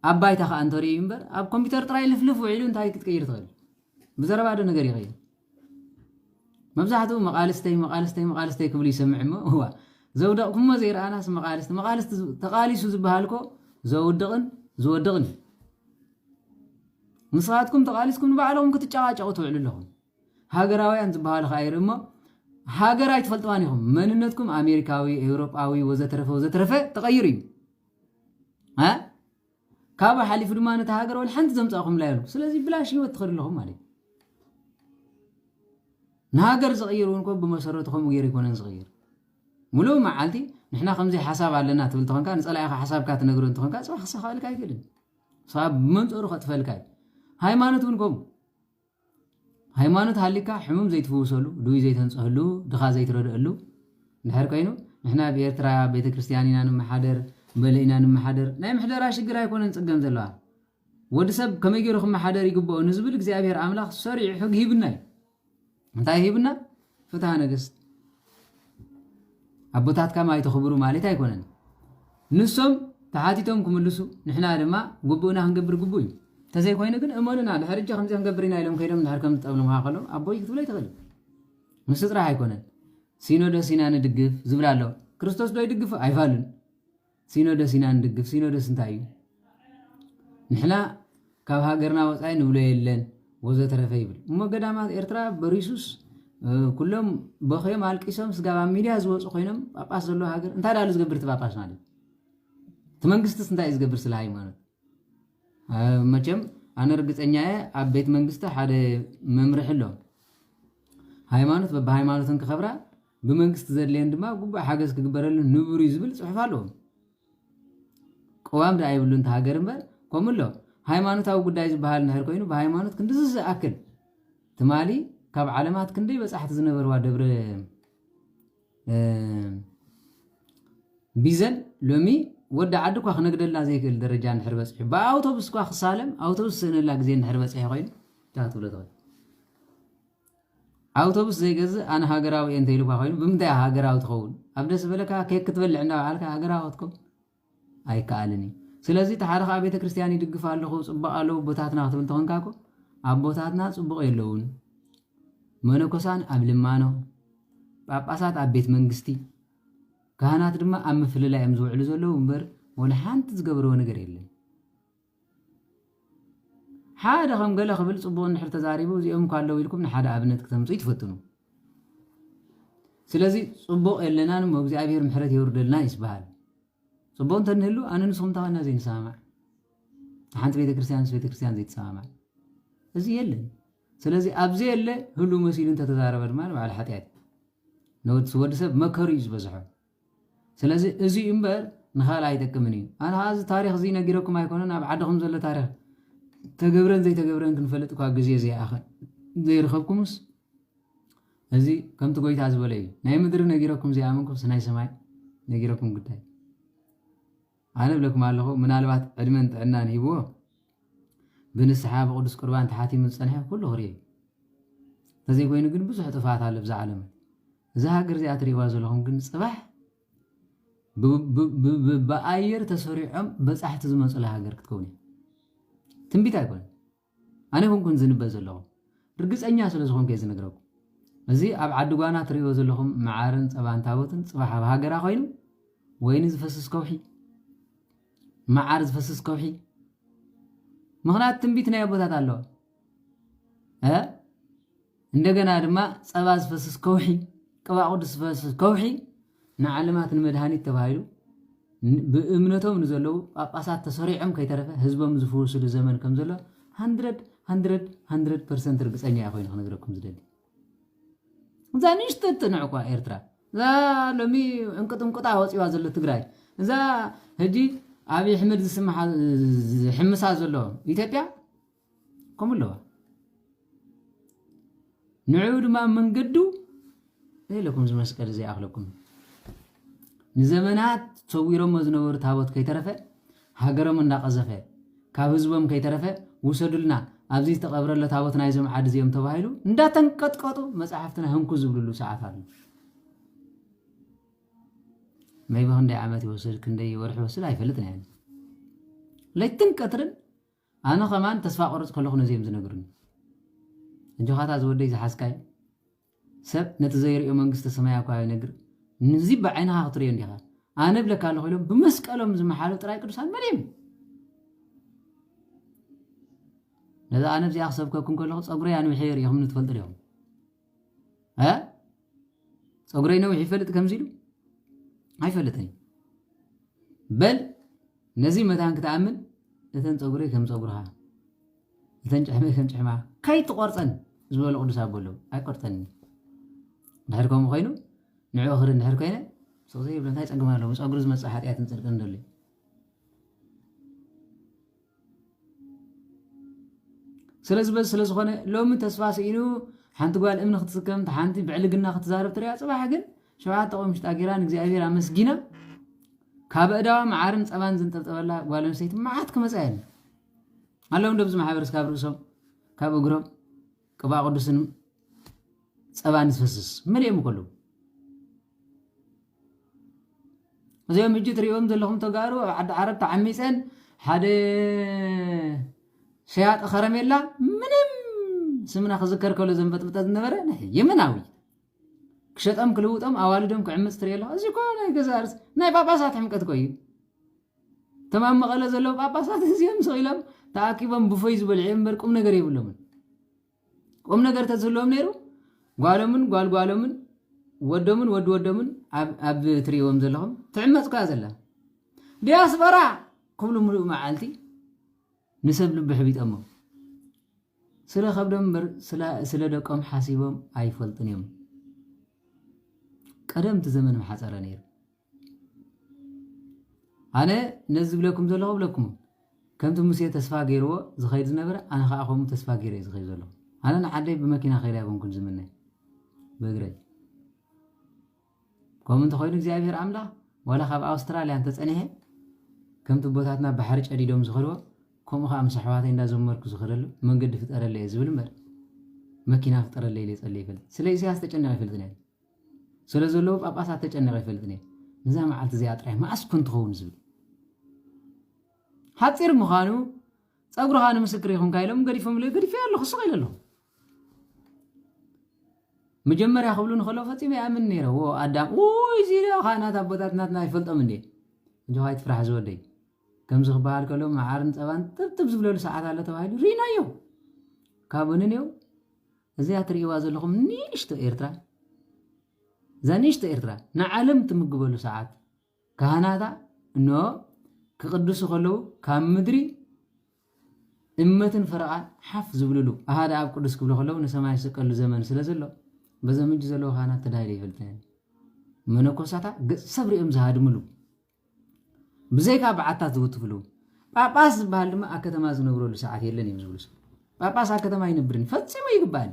ኣብ ባይታ ከዓ እንተርእዩ እምበር ኣብ ኮምፒተር ጥራይ ልፍልፍ ውዒሉ እንታይ ክትቀይር ትኽእል ብዘረባዶ ነገር ይኸይድ መብዛሕትኡ መቃልስተይ ክብሉ ይሰምዕ እሞ እዋ ዘውደቕኩሞ ዘይረኣናስ መቃልስቲ ተቃሊሱ ዝበሃልኮ ዘውድቕን ዝወድቕን ንስኻትኩም ተቃሊስኩም ንባዕልኩም ክትጨቃጨቁ ትውዕሉ ኣለኹም ሃገራውያን ዝበሃሉ ከዓ ይርኢ እሞ ሃገር ኣይትፈልጥዋን ኢኹም መንነትኩም ኣሜሪካዊ ኤውሮጳዊ ወዘተረፈ ተቐይሩ እዩ ካብኡ ሓሊፉ ድማ ነቲ ሃገር ወል ሓንቲ ዘምፃእኹም ላ የሉ ስለዚ ብላሽ ሂወት ትኸዱ ኣለኹም ማለት እዩ ንሃገር ዝቕይር እውን ኮ ብመሰረቱ ከምኡ ገይሩ ይኮነን ዝቕይር ሙሉእ መዓልቲ ንሕና ከምዘይ ሓሳብ ኣለና ትብል ትኾንካ ንፀላኢኻ ሓሳብካ ትነግሮ እንትኾንካ ፅባሕ ክሳኸልካ ኣይክእልን ስኻ ብመንፅሩ ከጥፈልካ እዩ ሃይማኖት እውን ከምኡ ሃይማኖት ሃሊካ ሕሙም ዘይትፍውሰሉ ድውይ ዘይተንፅህሉ ድኻ ዘይትረድአሉ እንድሕር ኮይኑ ንሕና ብኤርትራ ቤተክርስትያን ኢና ንመሓደር በለኢና ንመሓደር ናይ ምሕደራ ሽግር ኣይኮነን ፅገም ዘለዋ ወዲ ሰብ ከመይ ገይሩ ክመሓደር ይግብኦ ንዝብል እግዚኣብሔር ኣምላኽ ሰሪዑ ሕግ ሂብና እዩ እንታይ ሂብና ፍትሃ ነገስት ኣቦታትካ ማይ ተኽብሩ ማለት ኣይኮነን ንሶም ተሓቲቶም ክምልሱ ንሕና ድማ ግቡእና ክንገብር ግቡእ እዩ ተዘይኮይኑ ግን እመኑና ድሕሪ እጃ ከምዚ ክንገብር ኢና ኢሎም ከይዶም ድሕሪ ከም ዝጠብልምካ ከሎም ኣቦይ ክትብሎ ይትኽእል ንሱ ጥራሕ ኣይኮነን ሲኖዶስ ኢና ንድግፍ ዝብል ኣሎ ክርስቶስ ዶ ይድግፍ ኣይፋሉን ሲኖዶስ ኢና ንድግፍ ሲኖዶስ እንታይ እዩ ንሕና ካብ ሃገርና ወፃኢ ንብሎ የለን ወዘተረፈ ይብል እሞ ገዳማት ኤርትራ በሪሱስ ኩሎም በኸዮም ኣልቂሶም ስጋብ ኣብ ሚድያ ዝወፁ ኮይኖም ጳጳስ ዘሎ ሃገር እንታይ ዳሉ ዝገብር እቲ ጳጳስ ማለት تمنجست سنتا إزجبر سلا هايمانوت مچم أنا رجعتني على بيت منجسته حدا ممرح له هايمانوت بهايمانوتن كخبرة بمنجست زرلين دما قبا حاجز كجبرله نبور يزبل صحفالهم قوام رأي بلون تهاجرن بر كمله هايمانوت أو قدايز بحال نهر كوينو بهايمانوت كندز أكل تمالي كاب علامات كندي بس أحد زنبر وادبر بيزن لومي ودا عدو كو خنقدلنا زي كل درجه نحر بصحي با اوتوبس كو خسالم اوتوبس سنلا غزي نحر بصحي خوين تاتولتو اوتوبس زي غز انا هاغراوي انت يلو خوين بمدا هاغراو تخون ابدس بلكا كيك تبلعنا على هاغراوتكم اي كالني سلازي تحارخ ابيت كريستيان يدغفالو صبقالو بوتاتنا تبن تخنكاكو ابوتاتنا صبق يلون منكوسان ابلمانو ጳጳሳት አቤት መንግስቲ ካህናት ድማ ኣብ ምፍልላይ እዮም ዝውዕሉ ዘለዉ እምበር ወላ ሓንቲ ዝገብርዎ ነገር የለን ሓደ ከም ገለ ክብል ጽቡቕ ንሕር ተዛሪቡ እዚኦም ካለው ኢልኩም ንሓደ ኣብነት ከተምፁ ይትፈትኑ ስለዚ ጽቡቕ የለናን እግዚአብሔር ምሕረት ይወርደልና ይስበሃል ጽቡቕ እንተንህሉ ኣነ ንስኹም ታኸና ዘይንሰማዕ ሓንቲ ቤተክርስትያን ዘይተሰማዕ እዚ የለን ስለዚ ኣብዚ የለ ሁሉ መሲሉ እንተተዛረበ ድማ ባዕል ሓጢያት نود سب مكر يزبزحه سلازي ازي امبر نخال يتكمني انا هذا تاريخ زي نغيركم ايكونن اب عدكم زل تاريخ تغبرن زي تغبرن كنفلط كو غزي زي اخ زي رخبكمس ازي كم تقويت ازبلي ناي مدر نغيركم زي امنكم سناي سماي نغيركم غداي انا بلكم الله منالبات ادمن طعنان يبو بن الصحابه قدس قربان تحاتي من صنح كله هري زي كوينو ግን ብዙ ጥፋት አለ በዛ ዓለም زهاجر زي أتريوا زلهم كن صباح بأير تسريعهم بس أحد زمان صلاح هاجر كتكوني تنبيت أقول أنا هم كن زين بزلهم رجس أني أصل زهم كيس نقرأ زي أبعد جوانا تريوا زلهم معارن طبعا تابوتن صباح هاجر أخوين وين زفسس كوحي معارز فسس كوحي مغنات تنبيتنا يا بوتات الله عندنا دما صباز فسس كوحي قبا قدس فسس كوحي نعلمات المدهانيت تبايلو بأمنتهم نزلوا ጳጳሳት ተሰሪዖም ከይተረፈ ህዝቦም ዝፍውስሉ ዘመን ከም ዘሎ 100% ርግጸኛ ኮይነ ክነግረኩም ዝደሊ እዛ ንሽተት ንዕቋ ኤርትራ እዛ ሎሚ እንቅጥንቅጣ ወፂዋ ዘሎ ትግራይ እዛ ህጂ አብይ አሕመድ ዝስምሓ ሕምሳ ዘሎ ኢትዮጵያ ከምለዋ ንዑ ድማ መንገዱ لكم زمسكر زي أخلكم نزمنات تصويرهم مزنور تابوت كي ترفع هاجرهم من ناقزفه كابزبهم كي ترفع وصدلنا أبزي تقبر الله تابوت نايزم عاد زيهم تبايلو نداتن قطقطو مسحفتنا هم كزبلو ساعات هذا ما يبغون دي عمتي وصل كندي ورح وصل هاي فلتنا يعني ليتن كترن أنا كمان تسفع قرص كله خنزيم زنقرن انجو خاطر زودي زحاسكاي سب نتزير يوم منجست السماء كواي نجر نزيب بعينها خطرين ديها أنا بلك على خلهم بمسكالهم زي محله تراي كرسان مريم لذا أنا بزي أحسب كم كل خص أقرأ يعني وحير يهم نتفضل يوم ها أقرأ إنه وحيفلت كم زيلو هاي فلتني بل نزي متان كتعمل لتن أقرأ كم أقرأها لتن جحمي كم جحمها كاي تقرصن زول قدس أقوله أي قرطني نحركم خينو نعو آخر نحركينا صوصي بلان تايس أنقمها له بس أقرز مساحات ياتن تركن دولي سلس بس سلس خونه لو من تسفاسي إنو حانت قوال إمن اختسكم تحانتي بعلقنا اختزارب تريا صباح حقن شوعات تقوم مشتاقيران اكزي أبيرا مسجينا كاب أدوا معارن صبان زنتب تبالا قوالهم سيت معاتكم مسائل هلهم دبز محابرس كابرسهم كاب أقرب كبا قدسن صبان يفسس مريم كله زي ما جيت ريوم دلهم تقارو عرب تعميسن حدا شيات خرميلا منم سمنا خذكر كله زنبت بتنبره يمناوي كشتم كلوتم اوالدهم كعمس تريلا ازي كونه يجزارس ناي باباسات حمقت كوي تمام مقله زلو باباسات زيهم سويلم تاكيبم بفيز بالعين برقم ነገር ይብሉም ቆም ነገር ተዝሎም ነይሩ ጓለምን ጓልጓለምን ወደምን ወደምን አብ ትሪዮም ዘለኹም ትዕመጽ ካ ዘላ دياسبرا قبل ملؤ معالتي نسب لبحبيت أمم سلا خبرم بر سلا دقم حاسبهم أي فلتن يوم قدمت زمن محاصر نير أنا نزل لكم زلوا لكم كنتم مسيا تسفا غيرو زخيد زنبر أنا خاخوم تسفا غيري زخيد زلوا أنا نعدي بمكينة خير يكون كل زمننا بغري كم أنت خير زي عملا ولا خاب أستراليا أنت تسأنيه كم تبوتاتنا بحرج أديدهم زخروا كم خام صحواتين لازم مركز زخرلو من قد فتر اللي زبل مر مكينة فتر اللي يسألي فل سلي استجنى فلتنين سلزلو أبقى استجنى فلتنين نزام على زيادة رح ما أسكن تخون زبل حتصير مخانو صبره أنا مسكري خون كايلهم قريفهم لي قريفي الله خص غير له مجمر يخبلون خلوا فاتي ما أمن نيره هو أدم أوه زيرا خانات أبوتات ناتنا يفلت أمني جو هاي تفرح زودي كم زخبار كلهم معارن طبعا تبز بلو ساعات على توالي رينا يو كابونن يو زي أتري وازل لهم نيشتو إيرترا زانيشتو إيرترا نعلم تمقبلو ساعات كهناتا إنه كقدسو خلو كام مدري إمتن فرقا حفظ بلولو هذا أب قدس كبلو خلو نسمع يسكالو زمان سلازلو بزمن جزلو خانا تدايري فلتين منوكو ساتا صبري أمزهاد ملو بزيكا بعتات وتفلو باباس بالما أكتما زنبرو لساعات يلن يمزولس باباس أكتما ينبرن فتسي ما يقبال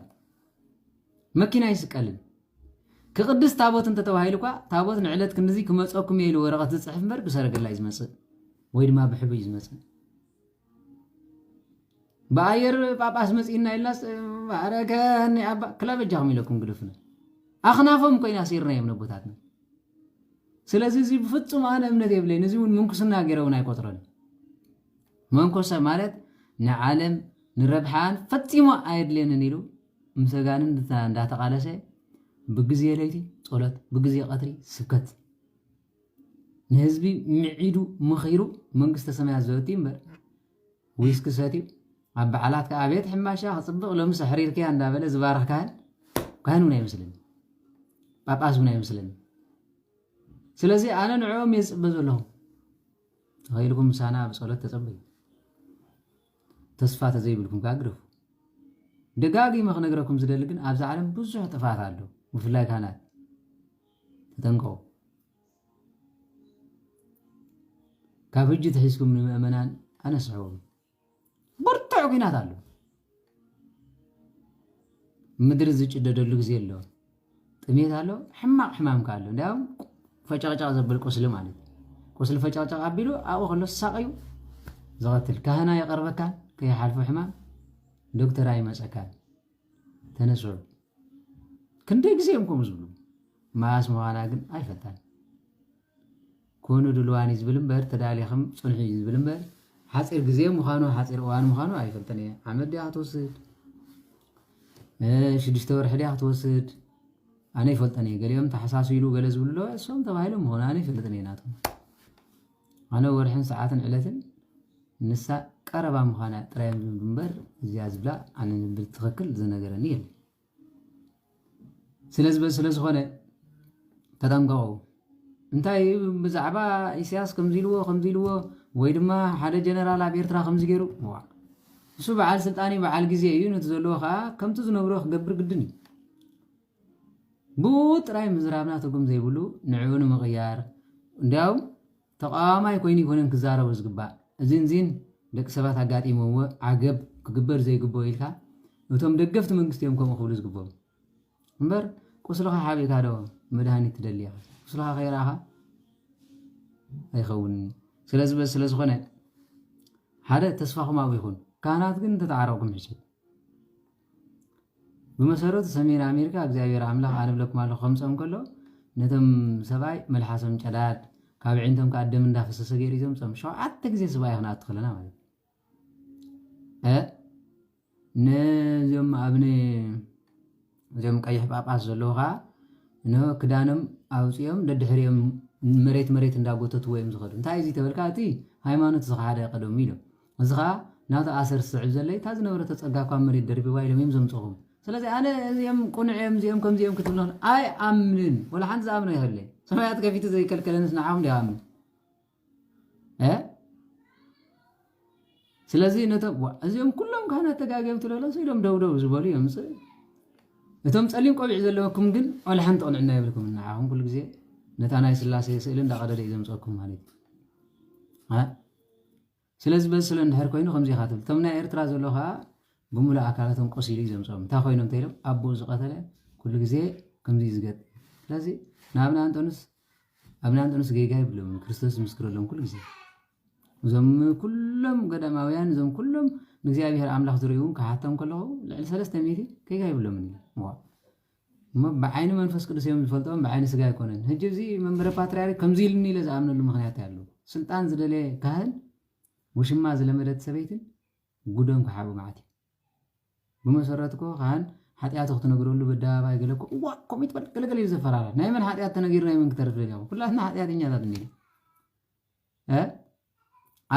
مكينا يسكالن كقدس تابوت انت توهايلوكا تابوت نعلت كنزي كمصوكم يلو ورقه تصحف مبر بسرق الله يزمص ويد ما بحب يزمص باير باباس مسينا يلاس باركاني ابا كلا بجاهم لكم قلفنا اخنافهم كاين اسيرنا يمن بوتاتنا ስለዚህ እዚ بفصم انا امنت يبلي نزيون منكسنا غيرون አይቆጥረን መንኮሰ ማለት ንዓለም ንረብሓን ፈጽሞ አይድለንን ይሉ ምሰጋንን እንዳተቃለሰ بجزية ليتي صلت بجزية قطري سكت نهزبي معيدو مخيرو منقست سماع زوتين بر ويسك ساتي عب علات كعبيت حماشة صبغ لو مس حرير كي عند بلا زبارة كانوا نايمسلن باباس نايمسلن سلازي أنا نعوم يزبزلهم غيركم سانا بصلت تصبي تصفات زي بالكم كأجرف دقاقي ما خنقركم زدلكن أبز عالم بزح تفاعل له وفلاي كانت تنقو كافجي تحسكم من المؤمنان أنا سعود برطعو كينات له مدرزج ددلو زي له تميت له حمام كالو داو فجاجا زبل قسل مالك قسل فجاجا قبيلو أو خلص ساقيو زغت الكهنة يقربك كي حالفو حمام دكتور أي مسكان تنسوا كنت يجزيهم زبلو ما اسمه أنا قن أي فتان كونوا دلواني زبلن بر تدالي خم صنعي زبلن بر حصير جزيهم مخانو حصير وان مخانو أي فتانية عمد دي هتوصد شديشتور حدي هتوصد أنا يفلتني قال يوم تحساسو يلو قال زبلو لا سوم تبايلهم هون أنا يفلتني ناتهم أنا ورحين ساعات علتن نسا قربا مخانا ترايم زنبر زياز بلا عن بالتخكل زنقرني سلز خونه تدنقو انتي بزعبا إسياس كمزيلوه ويدما حدا جنرال أبيرترا خمزي جيرو سو بعال سلطاني بعال جزيه يونو تزلوخا كم تزنبروخ قبر قدني بوت راي مزرابنا تقوم زي بلو نعيون مغيار انداو تقاما يكويني كونن كزارة وزقبا زين دك سبات عقاتي مو عقب كقبر زي قبو إلكا وتم دقفت من قستيهم كم أخبرز قبو مبر قصلها حابي كادو مدهاني تدليها قصلها غيرها أيخون سلز خونه هذا تصفح ما بيكون كانت كن تتعارضكم حشي بمسارات سمير أمريكا أجزاء عاملة عارف لكم على 5 كله نتم سباي ملحسم شداد كابعينتم كقدم ندافس سجيريتم سم شو عتك زي سباي هنا أدخلنا ماله نزوم أبني زوم كأي حباب أزلوها إنه كدانم أوصيهم للدحريم مريت ندابوتو تويم زخدم تايزي تبركاتي هاي ما نتزخها قدوم ميلو زخا ناتا أسر السعود زلي تازنا ورا تتسقاكم مريت دربي وايل ميم زم صوم سلازي أنا زيم قنعم زيم كم زيم كتبلون أي أمنن ولا حد زامن يهلي سمعت كيف تزي كلكلنس نعم لي أمن ስለዚህ ነጥብ እዚኦም ኩሎም ካህናት ተጋገምቱ ለለሱ ኢሎም ደውደው ዝበሉ እዮም እቶም ጸሊም ቆቢዕ ዘለኩም ግን ኦልሓን ጥቕንዕና ይብልኩም ንዓኹም ኩሉ ግዜ ነታ ናይ ስላሴ ስእሊ እንዳቐደደ እዩ ዘምፀኩም ማለት እዩ ስለዚህ በዚ ስለ እንድሕር ኮይኑ ከምዚ ኢኻ ትብል እቶም ናይ ኤርትራ ዘሎ ከዓ ብምሉእ ኣካላቶም ቆሲሉ እዩ ዘምፅኦም እንታይ ኮይኖም እንተኢሎም ኣቦኡ ዝቐተለ ኩሉ ግዜ ከምዚ ዝገጥ ስለዚ ንኣብና እንጦንስ ጌጋ ይብሎም ክርስቶስ ዝምስክረሎም ኩሉ ግዜ እዞም ኩሎም ገዳማውያን እዞም ኩሎም ንእግዚኣብሔር ኣምላኽ ዝርእውን ክሓቶም ከለኹ ልዕሊ 300 ጌጋ ይብሎም እሞ ብዓይኒ መንፈስ ቅዱስ እዮም ዝፈልጦም ብዓይኒ ስጋ ኣይኮነን ሕጂ እዚ መንበረ ፓትርያርክ ከምዚ ኢልኒ ኢለ ዝኣምነሉ ምክንያት ኣሎ ስልጣን ዝደለየ ካህን ውሽማ ዝለመደት ሰበይትን ጉዶም ክሓቡ ማለት እዩ ብመሰረትኮ ካህን ሓጢኣቱ ክትነግረሉ በዳባይ ገለኮ እዋ ከምኡ ትበል ገለገለ እዩ ዘፈራራ ናይ መን ሓጢኣት ተነጊሩ ናይ መን ክተርፍ ደልያ ኩላትና ሓጢኣተኛታት እኒሉ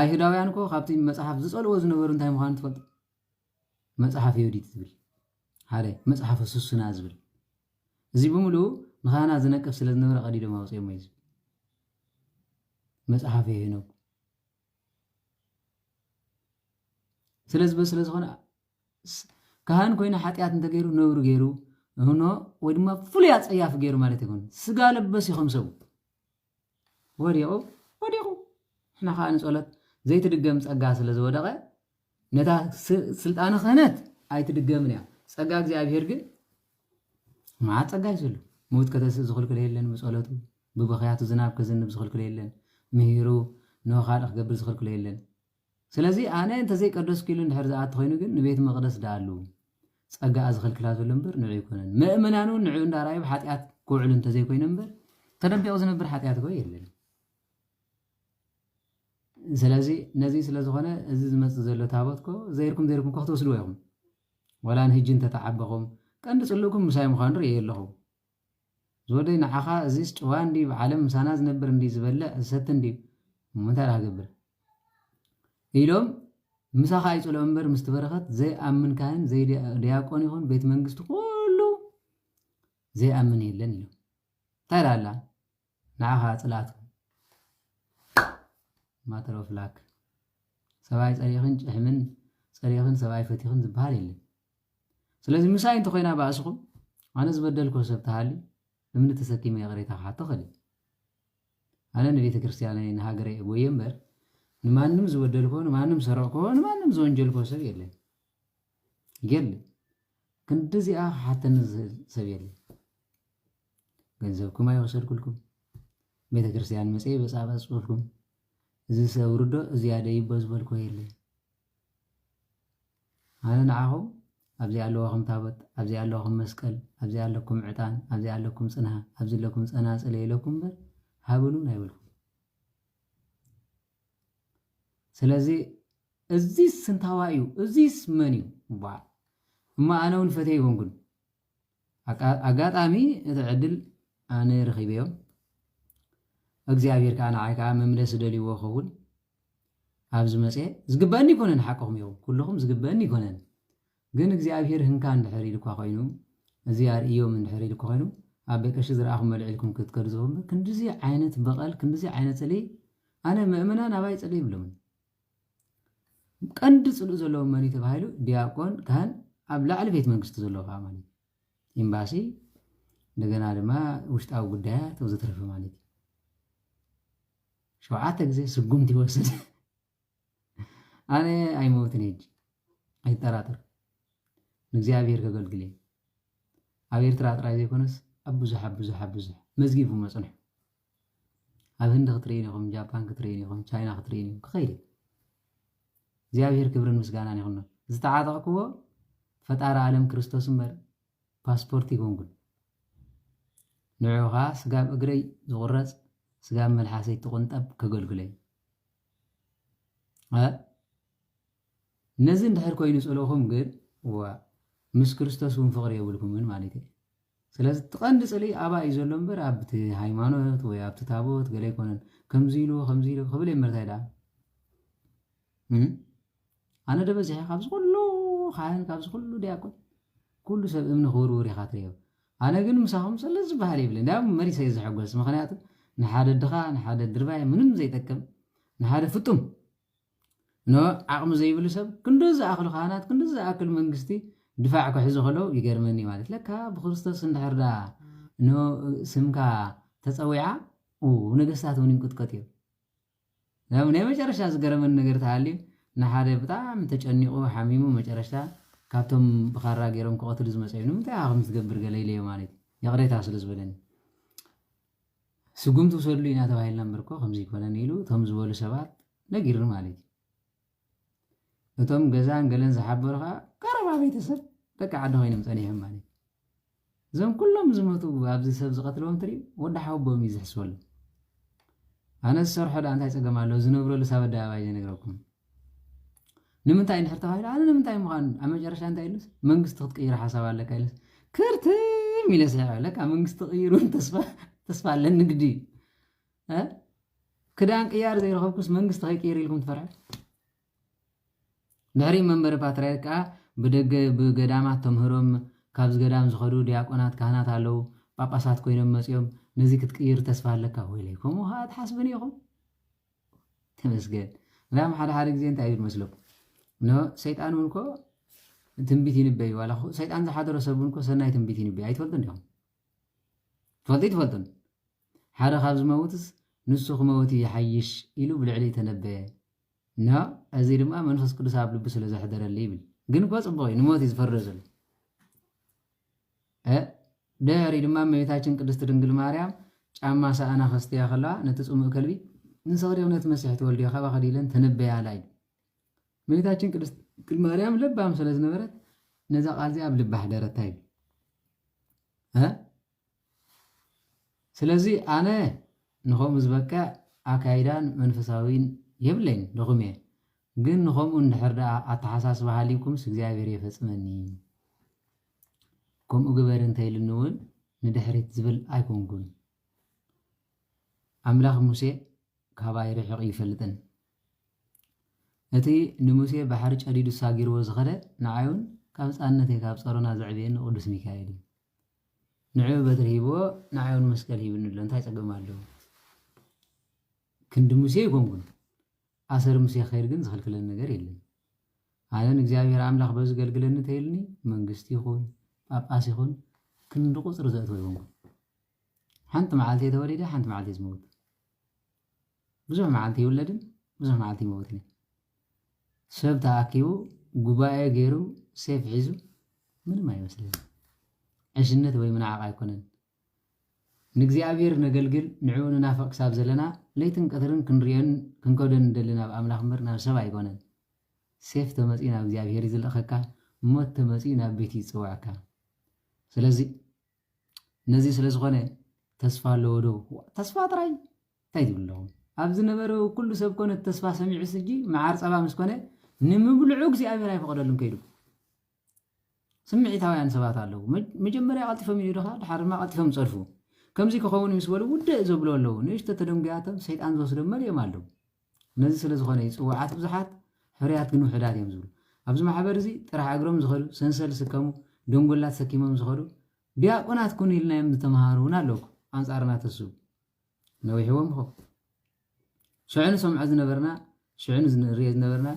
ኣይሁዳውያን ኮ ካብቲ መጽሓፍ ዝጸልዎ ዝነበሩ እንታይ ምዃኑ ትፈልጡ መጽሓፍ ይሁዲት ዝብል ሓደ መጽሓፍ ሱሱና ዝብል እዚ ብምሉእ ንኻና ዝነቅፍ ስለ ዝነበረ ቀዲዶም ኣውፅኦም እዩ መጽሓፍ ሄኖክ ስለዚ በስለ ዝኾነ ካህን ኮይኑ ሓጢኣት እንተገይሩ ነብሩ ገይሩ እህኖ ወይ ድማ ፍሉይ ኣጸያፍ ገይሩ ማለት ይኮን ስጋ ለበስ ይኹም ሰቡ ወዲቑ ሕና ከዓ ንጸሎት ዘይትድገም ጸጋ ስለ ዝወደቐ ነታ ስልጣነ ክህነት ኣይትድገምን እያ ጸጋ እግዚኣብሔር ግን ማዓ ጸጋ ይዘሉ ሞት ከተስእ ዝኽልክል የለን ብጸሎቱ ብበኽያቱ ዝናብ ከዘንብ ዝኽልክል የለን ምሂሩ ንኻልእ ክገብር ዝኽልክል የለን ስለዚ ኣነ እንተዘይቀደስ ክኢሉ እንድሕር ዝኣቱ ኮይኑ ግን ንቤት መቕደስ ዳኣሉ ጸጋ ዝኽልክላ ዘሎ እምበር ንዑ ይኮነን ምእመናን እውን ንዑ እንዳርኣዩ ሓጢኣት ክውዕሉ እንተዘይኮይነ እምበር ተደቢቑ ዝነብር ሓጢኣት ኮ የለን ስለዚ ነዚ ስለ ዝኾነ እዚ ዝመጽእ ዘሎ ታቦት ኮ ዘይርኩም ኮ ክትወስድዎ ኢኹም ወላ ንህጂ እንተተዓበኹም ቀንዲ ጽልእኩም ምሳይ ምዃኑ ርኢ ኣለኹ ዝወደይ ንዓኻ እዚስ ጭዋ እንዲ ብዓለም ምሳና ዝነብር እንዲ ዝበልዕ ዝሰቲ እንዲ ምንታይ ዳ ክገብር ኢሎም ምሳኻ ኣይጽልኦ እምበር ምስ ትበረኸት ዘይኣምን ካህን ዘይዲያቆን ይኹን ቤት መንግስቲ ኩሉ ዘይኣምን የለን ኢሎም እንታይ ዳ ኣላ ንዓኻ ጽላእቱ ማተር ኦፍ ላክ ሰብኣይ ጸሪኽን ጭሕምን ጸሪኽን ሰብኣይ ፈቲኽን ዝበሃል የለን ስለዚ ምሳይ እንተ ኮይና ባእስኹም ኣነ ዝበደልኮ ሰብ ተሃሊ እምኒ ተሰኪመ የቕሬታ ክሓቶ ኸሊ ኣነ ንቤተ ክርስቲያነይ ንሃገረይ እጎየ እምበር ንማንም ዝበደልኮ ንማንም ሰረቕኮ ንማንም ዝወንጀልኮ ሰብ የለን ክንዲዚኣ ክሓተኒ ዝኽእል ሰብ የለን ገንዘብኩም ኣይወሰድኩልኩም ቤተ ክርስቲያን መፅአ በፃበ ፅሑፍኩም እዚ ሰብ ርዶ እዚያ ደይቦ ዝበልኮ የለን ኣነ ንዓኹም ኣብዚ ኣለዋኹም ታቦት ኣብዚ ኣለዋኹም መስቀል ኣብዚ ኣለኩም ዕጣን ኣብዚ ኣለኩም ጽንሃ ኣብዚ ኣለኩም ጸናጽል የለኩም እምበር ሃብሉን ኣይበልኩም ስለዚ እዚስ ስንታዋ እዩ እዚስ መን እዩ እማ ኣነ እውን ፈተይ ይኮንኩን ኣጋጣሚ እቲ ዕድል ኣነ ረኺበዮም እግዚአብሔር ከዓ ንዓይ ከዓ መምለሲ ደልይዎ ኸውን ኣብዚ መፅአ ዝግበአኒ ይኮነን ሓቅኹም ኢኹም ኩልኹም ዝግበአኒ ይኮነን ግን እግዚአብሔር ህንካ እንድሕር ኢልኳ ኮይኑ እዚ ኣርእዮም እንድሕር ኢልኳ ኮይኑ ኣብ ቤቀሺ ዝረኣኹም መልዕልኩም ክትከዱ ዝኹም ክንዲዚ ዓይነት በቐል ክንዲዚ ዓይነት ፀለይ ኣነ ምእመናን ኣባይ ፀለይ ይብሎምን ቀንዲ ፅሉእ ዘለዎም መን ተባሂሉ ዲያቆን ካህን ኣብ ላዕሊ ቤት መንግስቲ ዘለዎ ከዓ ማለት ኤምባሲ እንደገና ድማ ውሽጣዊ ጉዳያት ወዘተረፈ ማለት ሸውዓተ ግዜ ስጉምቲ ይወስድ ኣነ ኣይሞትን ሄጅ ኣይጠራጠር ንእግዚአብሔር ከገልግል ኣብ ኤርትራ ጥራይ ዘይኮነስ ኣብ ብዙሕ መዝጊቡ መፅንሑ ኣብ ህንዲ ክትርእይን ኢኹም ጃፓን ክትርእይን ኢኹም ቻይና ክትርእይን ኢኹም ክኸይድ እግዚአብሔር ክብርን ምስጋናን ይኹን ዝተዓጠቕክዎ ፈጣሪ ዓለም ክርስቶስ እምበር ፓስፖርት ይኮንኩን ንዑኻ ስጋብ እግረይ ዝቁረፅ ስጋብ መልሓሰይ ትቁንጠብ ከገልግለይ ነዚ እንድሕር ኮይኑ ፀለኹም ግን ምስ ክርስቶስ እውን ፍቕሪ የብልኩምን ማለት እዩ ስለዚ ትቐንዲ ፀለይ ኣባ እዩ ዘሎ እምበር ኣብቲ ሃይማኖት ወይ ኣብቲ ታቦት ገለ ይኮነን ከምዚ ኢሉ ክብል የመርታይ ዳ ኣነ ደበዚሐ ካብዚ ኩሉ ካህን ካብዚ ኩሉ ዲያቆን ኩሉ ሰብ እምኒ ክውርውር ኢኻ ትርእዮ ኣነ ግን ምሳኹም ዘሎ ዝበሃል የብለ እንዳ መሪሰይ ዝሕጎስ ምክንያቱ ንሓደ ድኻ ንሓደ ድርባይ ምንም ዘይጠቅም نحاد فتم نو عقم زي بلسب كندوز أكل خانات كندوز أكل منجستي دفاعك حزو خلو يجرمني مالك لك بخرستوس ندحردا نو سمكا تسويعة ونقصات وننقط كتير لو نيمة جرشة زجرمن نجر تعلي نحاد بتاع متجنيقو حميمو مجرشة كابتم بخارا جيرم قاتل زمسينو متى عقم تجبر قليلي مالك يقريت أصل زبلني سقوم توصل لي ناتو هاي النمبركو خمسة كونا نيلو تمز بولو سبات نجير مالك وتم جزان قلنا زحبرها كربا بيتسر بك عدو هاي نمتاني هم مالك زم كلهم زمتو أبزي سبز قتلهم تري ودا حوبهم يزحسول أنا الصراحة حدا أنت هيسقى مالو زنوبرو لسابة دعوة يجنقركم نمتاين حرتها هاي أنا نمتاين مغان أما جرش أنت إلس منقص تغير حساب لك إلس كرتي ميلس لك منقص تغيرون تصفى للنقدي ها كدان قيار زي رخبكس منقص تغير لكم تفرع داري منبر باتريكا بدق بقدامات تمهرهم كابز قدام زخدو دياقونات كهنات علو باباسات كوينم مسيوم نزيك تقير تصفى لك ويليكم وهاد حاسبنيكم تمسجد لا محل حالك زين تعيد مسلوب نو سيطان منكو تنبيتي نبي ولا خو سيطان زحادر سبونكو سناي تنبيتي نبي أي تفضل اليوم تفضل حدا خابز موتس نسخ موتي يحيش إلو بالعلي تنبي نا أزيد ما منفس كل ساب لبس لزح در الليبل جن قاس أبغى نموت يزفرزل داري لما ميتاچن قدست دنگل ماريام ጫማ ሰአና خستيا خلا نتصوم كلبي نصغر يوم نتمسح تولدي خبا خديلن تنبي علي ميتاچن قدست دنگل ماريام لبام سلاز نبرت نزا قال زي اب لبح درتاي ስለዚህ አነ ንኸም ዝበቃ አካይዳን መንፈሳዊን የብለኝ ንኹሜ ግን ንኸም እንድሕርዳ አተሓሳስ ባህሊኩም እግዚአብሔር ይፈጽመኒ ከምኡ ግበር እንተይልንውን ንድሕሪት ዝብል ኣይኮንኩን አምላኽ ሙሴ ካባይ ርሕቕ ይፈልጥን እቲ ንሙሴ ባሕሪ ጨዲዱ ሳጊርዎ ዝኸደ ንዓዩን ካብ ፃነተይ ካብ ፀሮና ዘዕብየኒ ቅዱስ ሚካኤል ንዕኡ በትሪ ሂብዎ ንዓዩን መስቀል ሂብኒ ኣሎ እንታይ ፀገም ኣለዎ ክንዲ ሙሴ ይኮንኩን ኣሰር ሙሴ ኸይድ ግን ዝኽልክለኒ ነገር የለን ኣነን እግዚኣብሔር ኣምላኽ በዝገልግለኒ ተይልኒ መንግስቲ ይኹን ጳጳስ ይኹን ክንዲ ቁፅሪ ዘእትዎ ይኮንኩን ሓንቲ መዓልቲ ተወሊደ ሓንቲ መዓልቲ ዝመውት ብዙሕ መዓልቲ ይውለድን ብዙሕ መዓልቲ ይመውትን ሰብ ተኣኪቡ ጉባኤ ገይሩ ሴፍ ሒዙ ምንም ኣይመስልን عشنت ወይ ምናዓቕ ኣይኮነን ንእግዚአብሔር ነገልግል ንዕኡ ንናፍቕ ክሳብ ዘለና ለይትን ቀትርን ክንሪዮን ክንከዶን እንደልና ብኣምላኽ እምበር ናብ ሰብ ኣይኮነን ሴፍ ተመፂ ናብ እግዚኣብሔር ይዝለኸካ ሞት ተመፂ ናብ ቤት ይፅዋዕካ ስለዚ ነዚ ስለ ዝኾነ ተስፋ ኣለዎ ዶ ተስፋ ጥራይ እንታይ ትብለኹም ኣብ ዝነበረ ኩሉ ሰብ ኮነ ተስፋ ሰሚዑ ስጂ መዓር ፀባ ምስ ኮነ ንምብልዑ እግዚኣብሔር ኣይፈቕደሉን ከይዱ ስምዒታውያን ሰባት ኣለዉ መጀመርያ ቀልጢፎም ይድኻ ድሓር ድማ ቀልጢፎም ፀድፉ ከምዚ ክኸውን ምስ በሉ ውድእ ዘብሎ ኣለዉ ንእሽተ ተደንጉያቶም ሰይጣን ዝወስዶም መሊኦም ኣለዉ ነዚ ስለ ዝኾነ ይፅዋዓት ብዙሓት ሕርያት ግን ውሕዳት እዮም ዝብሉ ኣብዚ ማሕበር እዚ ጥራሕ እግሮም ዝኸዱ ሰንሰል ዝስከሙ ደንጎላት ሰኪሞም ዝኸዱ ዲያቆናት ኩን ኢልናዮም ዝተምሃሩ እውን ኣለዉ ኣንፃርና ተስቡ ነዊሕዎም ኸ ሽዑ ንሰምዖ ዝነበርና ሽዑ ንሪኦ ዝነበርና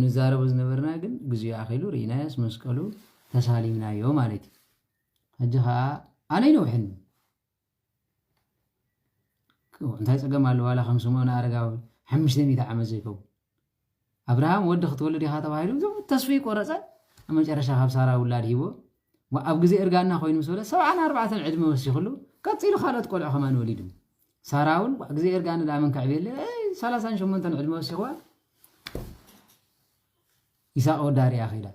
ንዛረቦ ዝነበርና ግን ግዜኡ ኣኺሉ ርኢናዮስ መስቀሉ ተሳሊምናዮ ማለት እዩ ሕጂ ከዓ ኣነ ይነውሕኒ እንታይ ፀገም ኣሎ ዋላ ከም ስምዖን ኣረጋዊ 500 ዓመት ዘይከውን ኣብርሃም ወዲ ክትወልድ ኢኻ ተባሂሉ ተስፋ ቆረፀ ኣብ መጨረሻ ካብ ሳራ ውላድ ሂቦ ኣብ ግዜ እርጋና ኮይኑ ምስ በለ 74 ዕድመ ወሲኹሉ ቀፂሉ ካልኦት ቆልዑ ከማን ወሊዱ ሳራ እውን ግዜ እርጋና ዳመን ከዕብየለ 38 ዕድመ ወሲኽዋ ይስሐቅ ወዳርያ ኸይዳ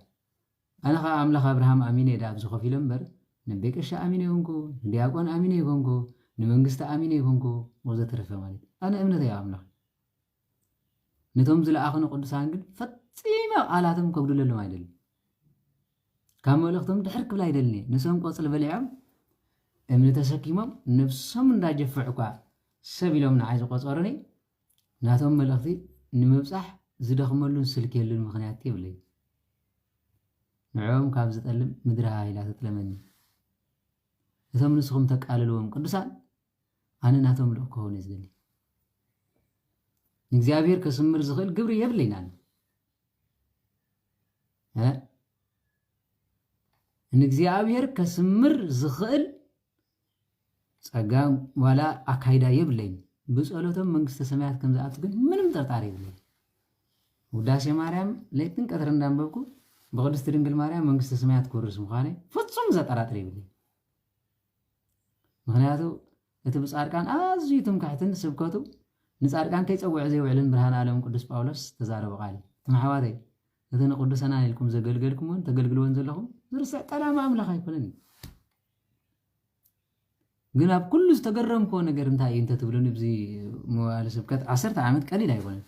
أنا خا أملاخ أبراهام أمينة داب زخو في لمبر نبيك الشا أمينة يكونكو ندياقون أمينة يكونكو نمنجست أمينة يكونكو وزة ترفع مالي أنا أمنة يا أملاخ نتوم زل آخنا قدس عنقل فتيمة آلاتهم كبدو للو ما يدل كامو لختهم تحرك بلا يدلني نسوهم قوصل بلعام أمنة تسكيمهم نفسهم دا جفعكوا سبيلهم نعايز قوصورني ناتهم ملختي نمبصح زدخم اللون سلكي اللون مخنياتي بلي نعوم كابز تقلم مدرها إلى تتلمني إذا من نسخهم تقاللوهم قدسان أنا ناتهم لأكوه نزدني ንእግዚአብሔር ከስምር ዝኽእል ግብሪ የብለይናን ንእግዚአብሔር ከስምር ዝኽእል ጸጋ ዋላ አካይዳ የብለይን ብጸሎቶም መንግስተ ሰማያት ከም ዝኣቱ ግን ምንም ጥርጣሬ የብለይን ውዳሴ ማርያም ለይትን ቀትር እንዳንበብኩ በቅድስት ድንግል ማርያም መንግስተ ሰማያት ክወርስ ምዃነ ፍጹም ዘጠራጥር የብለይን ምክንያቱ እቲ ብጻድቃን ኣዝዩ ትምካሕትን ስብከቱ ንጻድቃን ከይፀውዕ ዘይውዕልን ብርሃን ዓለም ቅዱስ ጳውሎስ ተዛረበ ቃል ትማሕዋተይ እቲ ንቅዱሳና ኢልኩም ዘገልገልኩምን ተገልግልዎን ዘለኹም ዝርስዕ ጠላማ ኣምላኽ ኣይኮነን ግን ኣብ ኩሉ ዝተገረምኮ ነገር እንታይ እዩ እንተትብሉን ብዚ መዋእለ ስብከት 10 ዓመት ቀሊል ኣይኮነን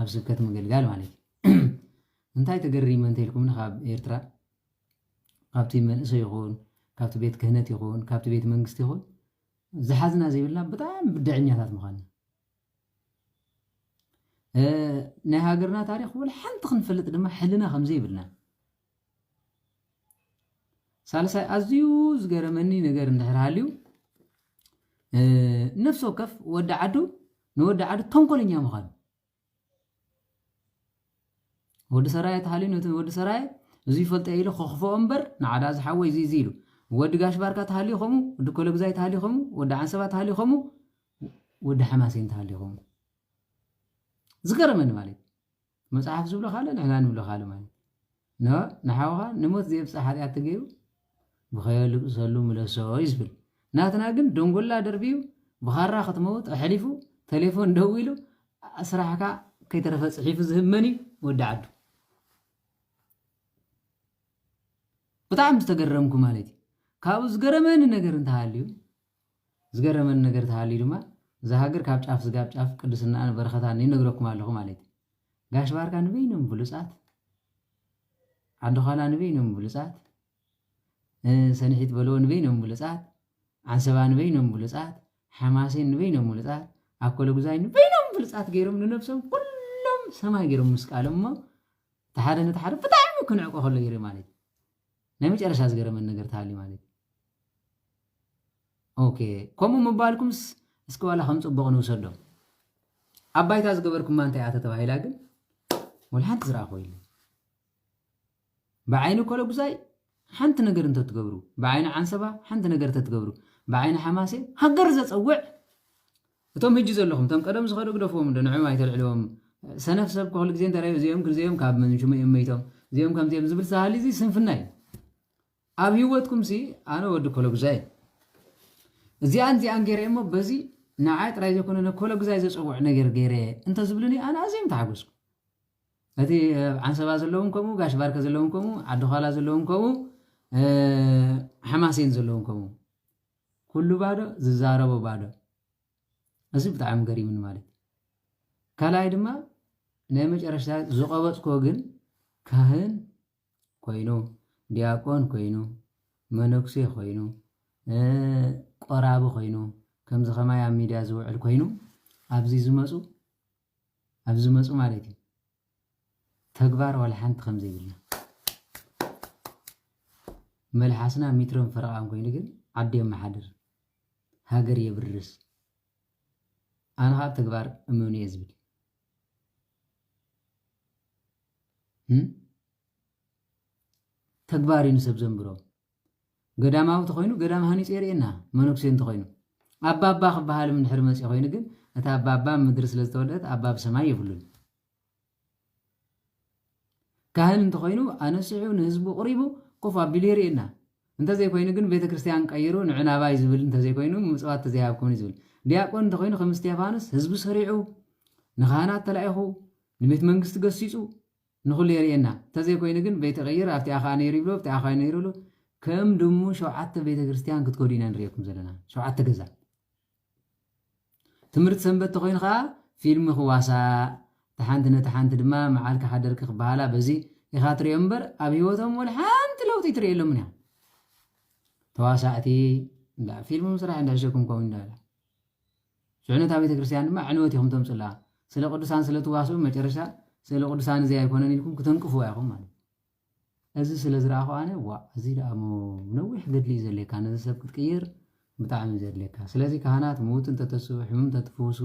ኣብ ስብከት ምግልጋል ማለት እዩ እንታይ ተገሪመ እንተኢልኩም ካብ ኤርትራ ካብቲ መንእሰይ ይኹን ካብቲ ቤት ክህነት ይኹን ካብቲ ቤት መንግስቲ ይኹን ዝሓዝና ዘይብልና ብጣዕሚ ብድዕኛታት ምዃንና ናይ ሃገርና ታሪክ ወላ ሓንቲ ክንፈልጥ ድማ ሕልና ከምዘ ይብልና ሳልሳይ ኣዝዩ ዝገረመኒ ነገር እንድሕር ሃልዩ ነፍሲ ወከፍ ወዲ ዓዱ ንወዲ ዓዱ ተንኮለኛ ምዃኑ ወዲ ሰራይ ተሃልዩ ነቲ ወዲ ሰራይ እዚ ይፈልጠ ኢሉ ከኽፎ እምበር ንዓዳ ዝሓወይ እዚ ኢሉ ወዲ ጋሽ ባርካ ተሃልዩ ኸሙ ወዲ ኮለግዛይ ተሃልዩ ኸሙ ወዲ ዓንሰባ ተሃልዩ ኸሙ ወዲ ሓማሴን ተሃልዩ ኸሙ ዝገረመኒ ማለት መጽሓፍ ዝብሎ ካለ ንሕና ንብሎ ካለ ማለት ንሓውኻ ንሞት ዘየብፅሕ ሓጢኣት ተገይሩ ብኸየልቅሰሉ ምለሶ ይዝብል ናትና ግን ደንጎላ ደርቢዩ ብኻራ ክትመውት ኣሕሊፉ ቴሌፎን ደው ኢሉ ስራሕካ ከይተረፈ ፅሒፉ ዝህመን እዩ ወዲ ዓዱ ብጣዕሚ ዝተገረምኩ ማለት እዩ ካብኡ ዝገረመኒ ነገር እንተሃልዩ ድማ እዛ ሃገር ካብ ጫፍ ዝጋብ ጫፍ ቅድስናን በረኸታን ይነግረኩም ኣለኹ ማለት እዩ ጋሽ ባርካ ንበይኖም ብሉፃት ዓዲ ኋላ ንበይኖም ብሉፃት ሰኒሒት በልዎ ንበይኖም ብሉፃት ዓንሰባ ንበይኖም ብሉፃት ሓማሴን ንበይኖም ብሉፃት ኣኮለ ጉዛይ ንበይኖም ብሉፃት ገይሮም ንነብሶም ኩሎም ሰማይ ገይሮም ምስቃሎም እሞ ተሓደ ነተሓደ ብጣዕሚ ክንዕቆ ከሎ ይርኢ ማለት እዩ ናይ መጨረሻ ዝገረመን ነገር ተሃልዩ ማለት እዩ ኦኬ ከምኡ ምባልኩምስ እስኪ ዋላ ከም ፅቡቕ ንውሰዶ ኣብ ባይታ ዝገበርኩማ እንታይ ኣተ ተባሂላ ግን ወላ ሓንቲ ዝረኣኾ ኢሉ ብዓይኒ ኮለ ጉዛይ ሓንቲ ነገር እንተትገብሩ ብዓይኒ ዓንሰባ ሓንቲ ነገር እንተትገብሩ ብዓይኒ ሓማሴ ሃገር ዘፀውዕ እቶም ሕጂ ዘለኹም እቶም ቀደም ዝኸዱ ግደፍዎም ዶ ንዕኦም ኣይተልዕልዎም ሰነፍ ሰብ ክኩሉ ግዜ እንተራዩ እዚኦም ክዚኦም ካብ መንሽሙ እዮም መይቶም እዚኦም ከምዚኦም ዝብል ሳሃሊ እዚ ስንፍና እዩ ኣብ ሂወትኩም ሲ ኣነ ወዲ ኮለ ጉዛይ እዚኣን ገይረ እሞ በዚ ንዓይ ጥራይ ዘይኮነ ኮለ ጉዛይ ዘፀውዕ ነገር ገይረ እንተ ዝብልኒ ኣነ ኣዝዮም ተሓጎስኩ እቲ ዓንሰባ ዘለዎም ከምኡ ጋሽ ባርከ ዘለዎም ከምኡ ዓዲ ኋላ ዘለዎም ከምኡ ሓማሴን ዘለዎም ከምኡ ኩሉ ባዶ ዝዛረቦ ባዶ እዚ ብጣዕሚ ገሪምን ማለት ካልኣይ ድማ ናይ መጨረሻ ዝቐበፅኮ ግን ካህን ኮይኑ ዲያቆን ኮይኑ መነኩሴ ኮይኑ ቆራቢ ኮይኑ ከምዚ ኸማይ ኣብ ሚድያ ዝውዕል ኮይኑ ኣብዚ ዝመፁ ማለት እዩ ተግባር ዋላ ሓንቲ ከምዘይብልና መልሓስና ሚትሮን ፈረቓን ኮይኑ ግን ዓዲ የመሓድር ሃገር የብርስ ኣነ ካብ ተግባር እመኑ እየ ዝብል ተግባር እዩ ንሰብ ዘንብሮ ገዳማዊ እንተኮይኑ ገዳም ሃኒፁ የርእየና መነኩሴ እንተኮይኑ ኣባባ ክበሃል ምንድሕር መፅኡ ኮይኑ ግን እቲ ኣባባ ምድሪ ስለ ዝተወልደት ኣባ ብሰማይ የብሉን ካህን እንተኮይኑ ኣነስዒኡ ንህዝቡ ቅሪቡ ኮፍ ኣቢሉ የርእየና እንተዘይኮይኑ ግን ቤተ ክርስቲያን ቀይሩ ንዕናባይ ዝብል እንተዘይኮይኑ ምፅዋት ተዘይሃብኩምኒ ዝብል ዲያቆን እንተኮይኑ ከም እስጢፋኖስ ህዝቢ ሰሪዑ ንካህናት ተላኢኹ ንቤት መንግስቲ ገሲፁ ንኩሉ የርእየና እንተዘይኮይኑ ግን ቤተ ቀይር ኣብቲ ኣኻ ነይሩ ይብሎ ኣብቲ ኣኻ ነይሩ ሎ ከም ድሙ 7 ቤተ ክርስቲያን ክትከዱ ኢና ንሪአኩም ዘለና 7 ገዛ ትምህርቲ ሰንበት ተኮይኑ ከዓ ፊልም ክዋሳ ተሓንቲ ነቲ ሓንቲ ድማ መዓልካ ሓደርኪ ክበሃላ በዚ ኢኻ ትሪኦ እምበር ኣብ ሂወቶም ወላ ሓንቲ ለውጢ ትሪእየሎም እያ ተዋሳእቲ ፊልም ምስራሕ እንዳሸኩም ከምኡ እንዳበላ ሽዑነታ ቤተ ክርስቲያን ድማ ዕንወት ኢኹም ተምፅላ ስለ ቅዱሳን ስለ ትዋስኡ መጨረሻ ስለ ቅዱሳን እዚ ኣይኮነን ኢልኩም ክትንቅፉ ኢኹም ማለት እዚ ስለ ዝረኣኹ ኣነ ዋ እዚ ደኣ ነዊሕ ገድሊ እዩ ዘድልየካ ነዚ ሰብ ክትቅይር ብጣዕሚ ዘድልየካ ስለዚ ካህናት ምዉት እንተተስኡ ሕሙም እንተትፍውሱ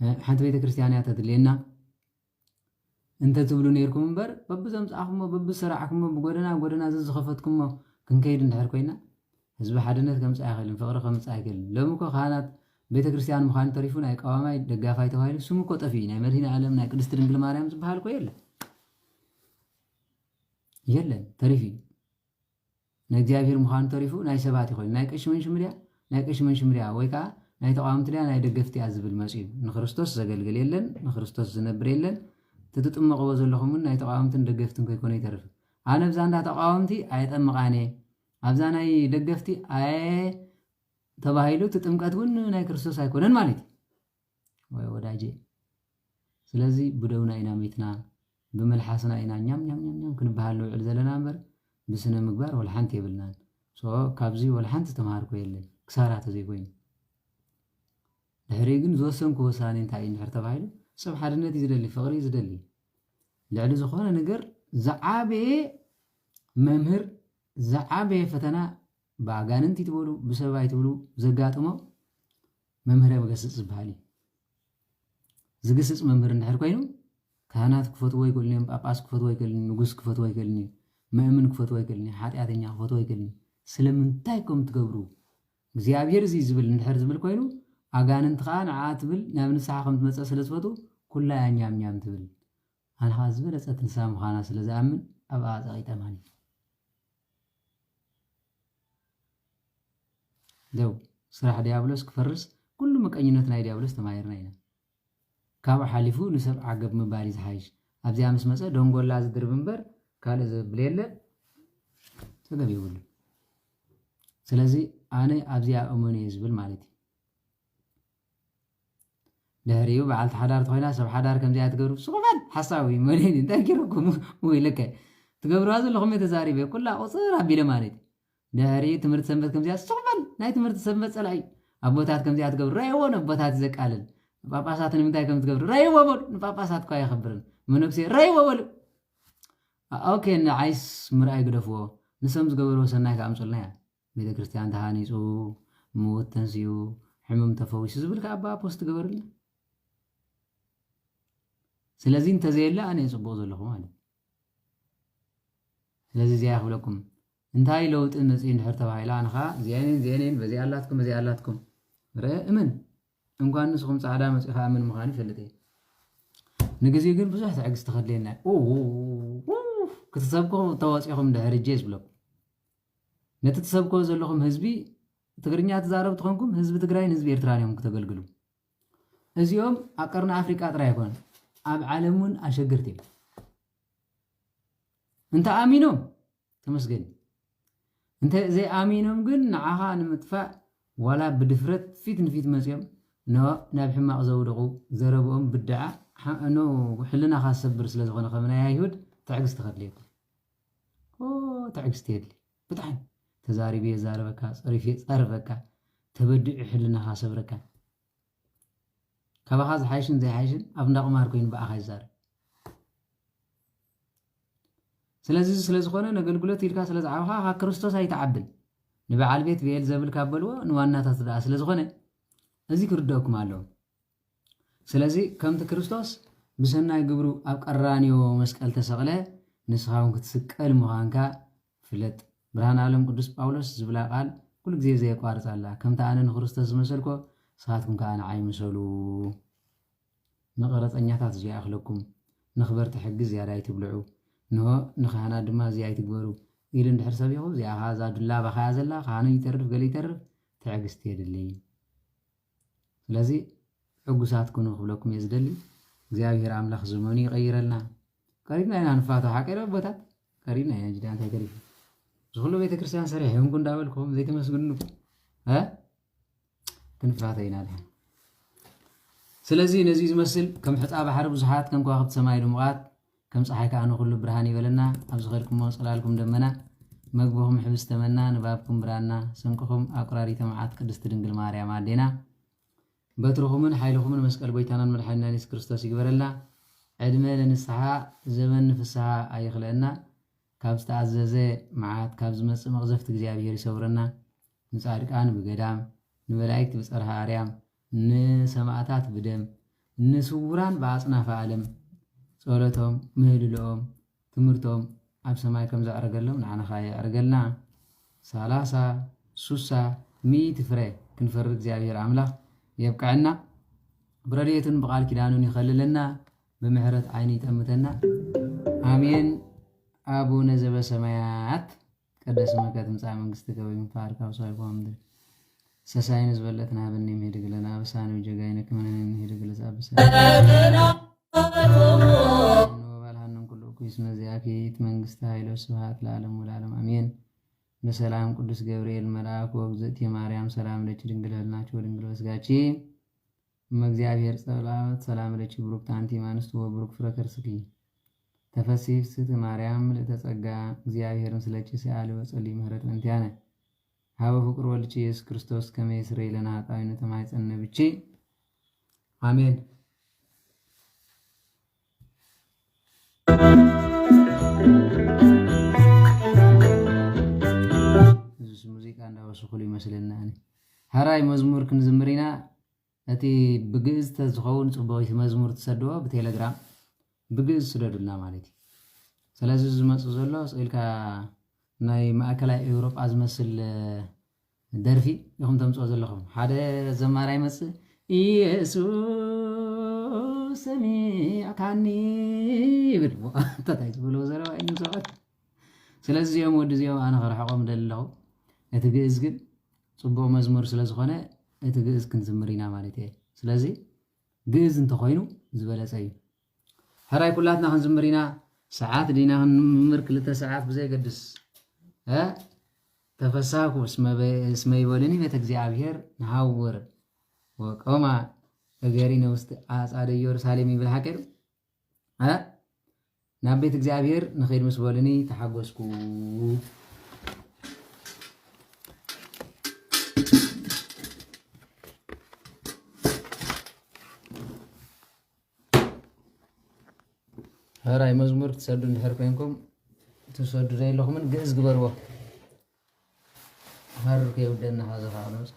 حنت بيت كريستيانيات تدلينا انت تبلو نيركم منبر ببزم صاحكم ببسرعكم بغدنا زز خفتكم كنكيد ندحر كوينا حزب حدነት كم صايخل فقره كم صايخل لمكو خانات ቤተ ክርስቲያን ምዃን ተሪፉ ናይ ቀዋማይ ደጋፋይ ተባሂሉ ስሙ እኮ ጠፊ ናይ መድህን ዓለም ናይ ቅድስት ድንግል ማርያም ዝበሃል እኮ የለን ተሪፊ ናይ እግዚአብሔር ምዃን ተሪፉ ናይ ሰባት ይኾን ናይ ቀሽ መንሽምርያ ወይ ከዓ ናይ ተቋምትልያ ናይ ደገፍቲ ዝብል መጽዩ ንክርስቶስ ዘገልግል የለን ንክርስቶስ ዝነብር የለን ትጥምቀዎ ዘለኹም ናይ ተቋምትን ደገፍትን ኮይኮነ ይተርፍ ኣነ ብዛንዳ ተቋምቲ ኣይጠምቃኔ ኣብዛ ናይ ደገፍቲ ተባሂሉ ትጥምቀት እውን ናይ ክርስቶስ አይኮነን ማለት ወይ ወዳጄ ስለዚህ ብደውና ኢና ሚትና ብመልሓስና ኢና ኛም ክንበሃል ነው ዕል ዘለና እምበር ብስነ ምግባር ወልሓንቲ ይብልናን ካብዚ ወልሓንቲ ተማሃርኩ የለን ክሳራት ዘይኮይኑ ድሕሪ ግን ዝወሰንኩ ወሳኔ እንታይ እንድሕር ተባሂሉ ሰብ ሓድነት ይዝደሊ ፍቅሪ ይዝደሊ ልዕሊ ዝኾነ ነገር ዝዓበየ መምህር ዝዓበየ ፈተና ባጋንንቲ ትብሉ ብሰባይ ትብሉ ዘጋጥሞ መምህር መገስጽ ዝበሃል ዝግስጽ መምህር እንድሕር ኮይኑ ካህናት ክፈትዎ ይክእልኒ ጳጳስ ክፈትዎ ይክእልኒ ንጉስ ክፈትዎ ይክእልኒ መእምን ክፈትዎ ይክእልኒ ሓጢአተኛ ክፈትዎ ይክእልኒ ስለምንታይ ከም ትገብሩ እግዚአብሔር እዚ ዝብል እንድሕር ዝብል ኮይኑ ኣጋንንቲ ከዓ ንዓ ትብል ናብ ንስሓ ከም ትመጽእ ስለ ዝፈቱ ኩላ ኛም ትብል ኣንኻ ዝበለጸት ንሳ ምዃና ስለ ዝኣምን ኣብኣ ፀቂጠ ማለት دو سراح ديابلوس كفرس كل مكانينات ناي ديابلوس تمايرنا هنا كاب حالفو نسب عقب مباريز حايش ابزي امس مسا دونغولا زدر بنبر قال ز بليله تغبي يقول ስለዚህ انا ابزي اموني يزبل مالتي دهريو بعلت حدار تخينا سب حدار كم زي تقبروا سقفل حساوي منين انت كيركم ويلك تقبروا هذا لهم تزاري بي كلها قصيره بلا مالتي دهري تمرت سنبت كم زي سقفل ናይ ትምህርቲ ሰብ መጸላይ ኣቦታት ከምዚያ ትገብሩ ራይዎ ኣቦታት ዘቃልል ጳጳሳትን ምንታይ ከም ትገብሩ ራይዎ በሉ ንጳጳሳት እኮ ኣይኸብርን መነኩሴ ራይዎ በሉ ኦኬ ንዓይስ ምርኣይ ግደፍዎ ንሰም ዝገበርዎ ሰናይ ከኣምፁልና እያ ቤተ ክርስቲያን ተሃኒፁ ምዉት ተንስኡ ሕሙም ተፈዊሱ ዝብል ከዓ ኣባ ፖስት ገበርልና ስለዚ እንተዘየላ ኣነ የፅቡቕ ዘለኹ ማለት ስለዚ እዚያ ይኽብለኩም እንታይ ለውጥ መጽይ እንድሕር ተባሂላ አንኻ ዜኔን በዚ ኣላትኩም ረእምን እንኳን ንስኹም ጻዕዳ መጽኻ ምን ምዃን ይፈልጥ ንግዜ ግን ብዙሕ ትዕግስቲ ተኸድለና ክትሰብኮ ተዋፂኹም ድሕሪ ጀዝ ብለኩም ነቲ ትሰብኮ ዘለኹም ህዝቢ ትግርኛ ትዛረብ ትኾንኩም ህዝቢ ትግራይን ህዝቢ ኤርትራን እዮም ክተገልግሉ እዚኦም ኣብ ቀርኒ ኣፍሪቃ ጥራይ ኣይኮነ ኣብ ዓለም እውን ኣሸገርቲ እዮም እንተ ኣሚኖም ተመስገን انت زي امينهم قل نعها نمدفع ولا بدفرت فيت نفيت مسيم نو ناب حماق زودقو زربهم بالدعاء انو حلنا خاص صبر سلازغنا خمنا يا يهود تعقس تخليكم تعقس تيدلي بطحن تزاري بي زاربك صريفي صرفك تبدع حلنا خاص صبرك كبخاز حايشن زي حايشن ابنا قمار كوين باخاي زار ስለዚህ ስለዝኾነ ነገልግሎት ይልካ ስለዝዓብኻ ክርስቶስ ኣይተዓብል ንበዓል ቤት ቤል ዘብል ካብልዎ ንዋናታት ዳ ስለዝኾነ እዚ ክርደኩም ኣለዎ ስለዚ ከምቲ ክርስቶስ ብሰናይ ግብሩ ኣብ ቀራንዮ መስቀል ተሰቕለ ንስኻውን ክትስቀል ምዃንካ ፍለጥ ብርሃን ዓለም ቅዱስ ጳውሎስ ዝብላ ቃል ኩሉ ግዜ ዘየቋርፃላ ከምቲ ኣነ ንክርስቶስ ዝመሰልኮ ንስኻትኩም ከዓ ንዓይ ምሰሉ ንቐረፀኛታት እዚኣ ኣኽለኩም ንኽበርቲ ሕጊ ዝያዳ ይትብልዑ نخانا دما زي تقبروا إلى ندحر سبيعو زي هذا دلا بخاز الله خانو يترف قال يترف تعقستير اللي لذي عقوساتكم وخبلكم يزدلي እግዚአብሔር አምላክ ዘመኑ ይቀይረልና ቀሪና ያንፋታ ሐቀረ ቦታት ቀሪና ያጅዳን ታይከሪፍ ዝሁሉ ቤተ ክርስቲያን ሰሪሕ ይሁን እንዳበልኩም ዘይተመስግኑ ክንፋታ ይናል ስለዚህ ነዚህ ዝመስል ከም ሕፃ ባሕር ብዙሓት ከም ከዋክብቲ ሰማይ ድሙቃት ከም ፀሓይ ከኣኑ ኩሉ ብርሃን ይበለና ኣብ ዝኸልኩም ወጽላልኩም ደመና መግቦኹም ሕብስ ተመና ንባብኩም ብራና ስንቅኹም ኣቁራሪ ተማዓት ቅድስት ድንግል ማርያም ኣዴና በትርኹምን ሓይልኹምን መስቀል ጎይታናን መድሓኒና ኢየሱስ ክርስቶስ ይግበረልና ዕድመ ለንስሓ ዘመን ፍስሓ ኣይኽለና ካብ ዝተኣዘዘ መዓት ካብ ዝመጽእ መቕዘፍቲ እግዚአብሔር ይሰውረና ንጻድቃን ብገዳም ንመላእክት ብጽርሐ ኣርያም ንሰማዕታት ብደም ንስውራን በአጽናፈ ዓለም ጸሎቶም ምህልሎም ትምህርቶም ኣብ ሰማይ ከም ዘዕረገሎም ንዓና ኸ የዕረገልና 30 60 100 ፍሬ ክንፈሪ እግዚአብሔር አምላክ የብቃዕና ብረድኤቱን በቃል ኪዳኑን ይኸልለና በምህረት ዓይኒ ይጠምተና አሜን። አቡነ ዘበሰማያት ቀደስ ስምከ ትምጻእ መንግሥትከ ወይምጻእ ፈቃድከ በምድር ሰሳይን ዝበለት ናብኒ ምህድግ ለና በሳኑ ጀጋይነ ከመነን ምህድግ ለዛብሰ ወባልሃንን ኩሉ ኩይስ መዚያኪት መንግሥተ ኃይለ ስብሐት ለዓለሙ ለዓለም አሜን። በሰላም ቅዱስ ገብርኤል መልአክ ወግዝእቲ ማርያም ሰላም ለኪ ድንግል ህልናችሁ ወድንግል ወስጋቺ እግዚአብሔር ጸላም ሰላም ለኪ ብሩክ አንቲ እምአንስት ወብሩክ ፍሬ ከርስኪ ተፈሥሒ ፍስሕት ማርያም ለተጸጋ እግዚአብሔርን ስለኪ ሲአል ወጸልይ ምህረት እንቲያነ ሀበ ፍቅር ወልድኪ ኢየሱስ ክርስቶስ ከመ ይስረይ ለነ ኃጣውኢነ ተማይጸነ ብቺ አሜን። ሙዚቃ እንዳወስኹሉ ይመስለና ሃራይ መዝሙር ክንዝምሪና እቲ ብግዕዝ ተዝኸውን ጽቡቕ መዝሙር ትሰድዎ ብቴሌግራም ብግዕዝ ስደዱልና ማለት እዩ። ስለዚ ዝመጽእ ዘሎ ጽኢልካ ናይ ማእከላይ ኤውሮጳ ዝመስል ደርፊ ኢኹም ተምጽኦ ዘለኹም ሓደ ዘማራይ መጽእ ኢየሱስ ሰሚዕካኒ ይብል እንታይ ዝብሎ ዘረባ እዩ ሰበት። ስለዚ እዚኦም ወዲ እዚኦም ኣነ ክርሕቆም ደለኹ እቲ ግዕዝ ግን ጽቡቕ መዝሙር ስለ ዝኾነ እቲ ግዕዝ ክንዝምር ኢና ማለት እየ። ስለዚ ግዕዝ እንተኾይኑ ዝበለጸ እዩ። ሕራይ ኩላትና ክንዝምር ኢና ሰዓት ዲና ክንምር 2 ሰዓት ብዘይገድስ ተፈሳኩ እስመ ይበልኒ ቤተ እግዚአብሔር ንሃውር ወቆማ እገሪነ ውስጥ አጻደ ኢየሩሳሌም ይብል ሓቂሩ ናብ ቤተ እግዚአብሔር ንኸይድ ምስ በልኒ ተሓጎስኩ هراي مزمور تسدو ندحر كوينكم تسدو زي لكم من جئز قبروا هر كيودنا هذا خالص.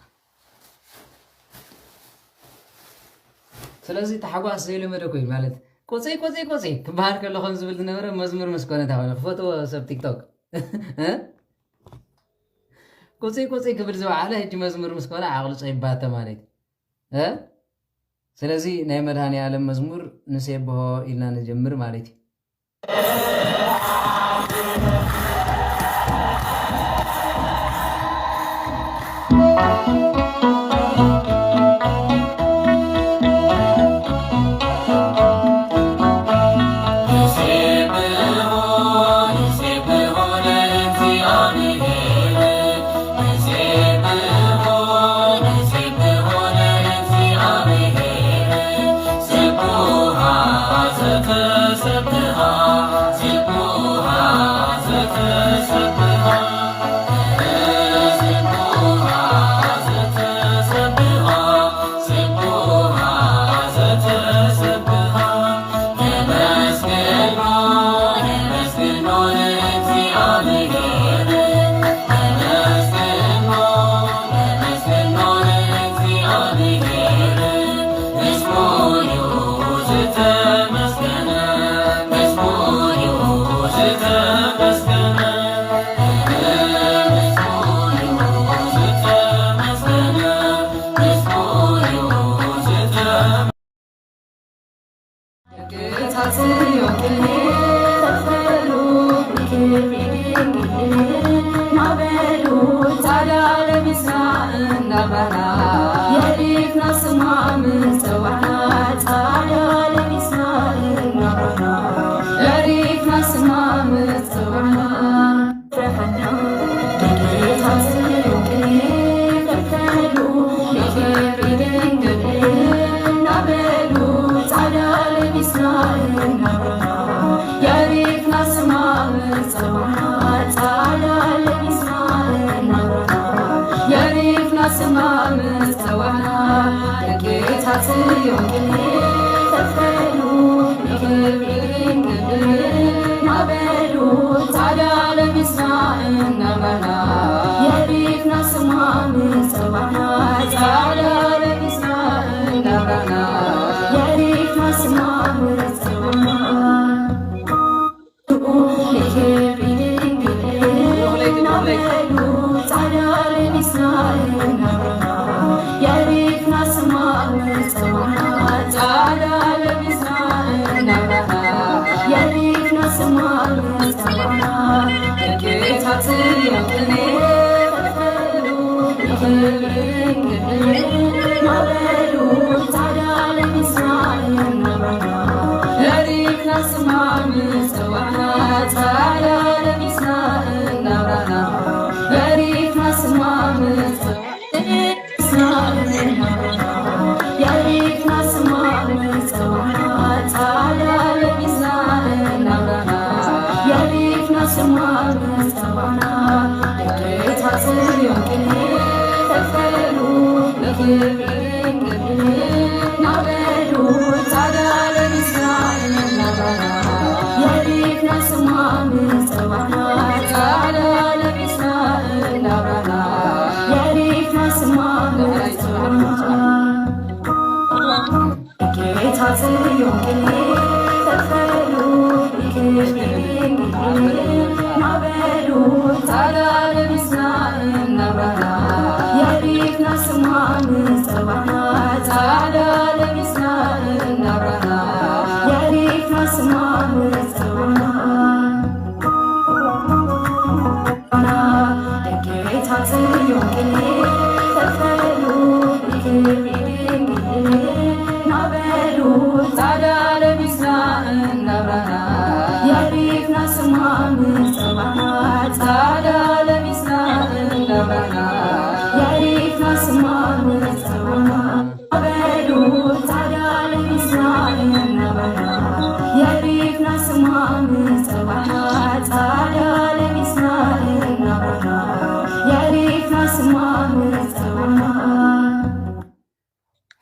سلازي تحقق زي لما دكوي مالت كوسي كبار كله خمس بلدنا ورا مزمور مسكونة تاعنا فوتو سب تيك توك كوسي كبر زوا على هيك مزمور مسكونة عقل صعيب باتا مالت سلازي نعمل هاني عالم مزمور نسيبه إلنا نجمر مالتي. Yeah.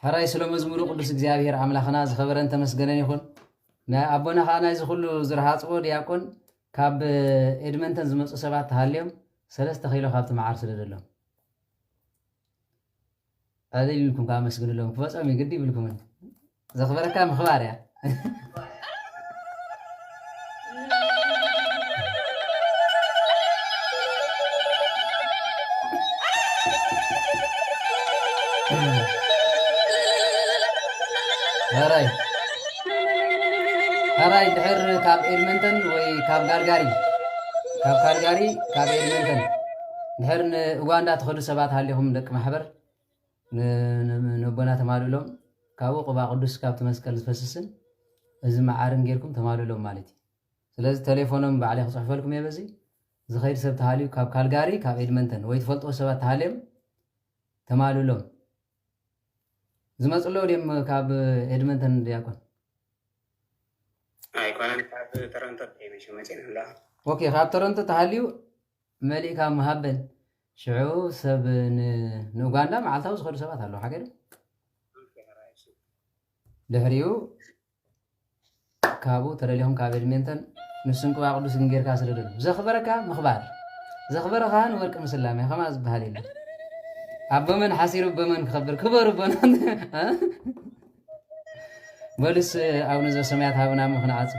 هراي سلام مزمور قدس እግዚአብሔር አምላኽና ዝኸበረን ተመስገነን ይኹን አቦና ኻና እዚ ኩሉ ዝረሃፅዎ ዲያቆን ካብ ኤድመንተን ዝመፁ ሰባት ተሃልዮም 3 ኪሎ ካብቲ መዓር ስለደሎም ኣደይ ኢልኩም ካመስግንሎም ክፈፀም ይግዲ ይብልኩም ዘኽበረካ ምኽባር እያ هراي دحر كاب إلمنتن وي كاب غارغاري كاب إلمنتن دحر أوغندا تخلو سبات هاليهم دك محبر نبونا تمالو لهم كابو قبا قدس كاب تمسكال زفسسن إذا معارن غيركم تمالو لهم مالتي سلاز تليفونهم بعليه صحف لكم يا بزي زخير سبت هاليو كاب كالغاري كاب إلمنتن وي تفلطو سبات هاليهم تمالو لهم زمصلو ديم كاب إدمنتن دياكون أيكون كاب تورنتو تيمشي مچين لا اوكي كاب تورنتو تحليو مليكا مهبن شعو سب نوغاندا معلتاو زخدو سبات هالو حاجه دحريو كابو ترليهم كاب إدمنتن نسنكو قدوس غير كاسردل زخبركا مخبار زخبركان ورق مسلامي خماس بهاليل أبمن حسير بمن خبر كبر بمن بولس أو نزل سمعت هاونا مخنا عاصم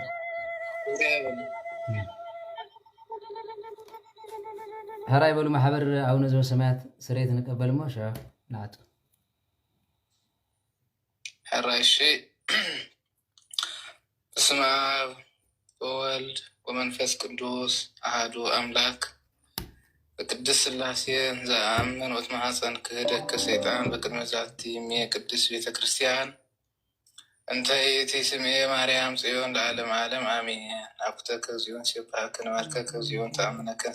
هراي بولو محبر أو نزل سمعت سريت نقبل موشا نعت هراي شيء اسمع وولد ومنفس قدوس أحد أملاك بقدس الله زعمن وتمحصن كهدك كسيطان بقدم ذاتي مية قدس بيت كريستيان انت ايتي سمي مريم صيون لعالم عالم امين اكتك زيون شبهك نماركك زيون تأمنك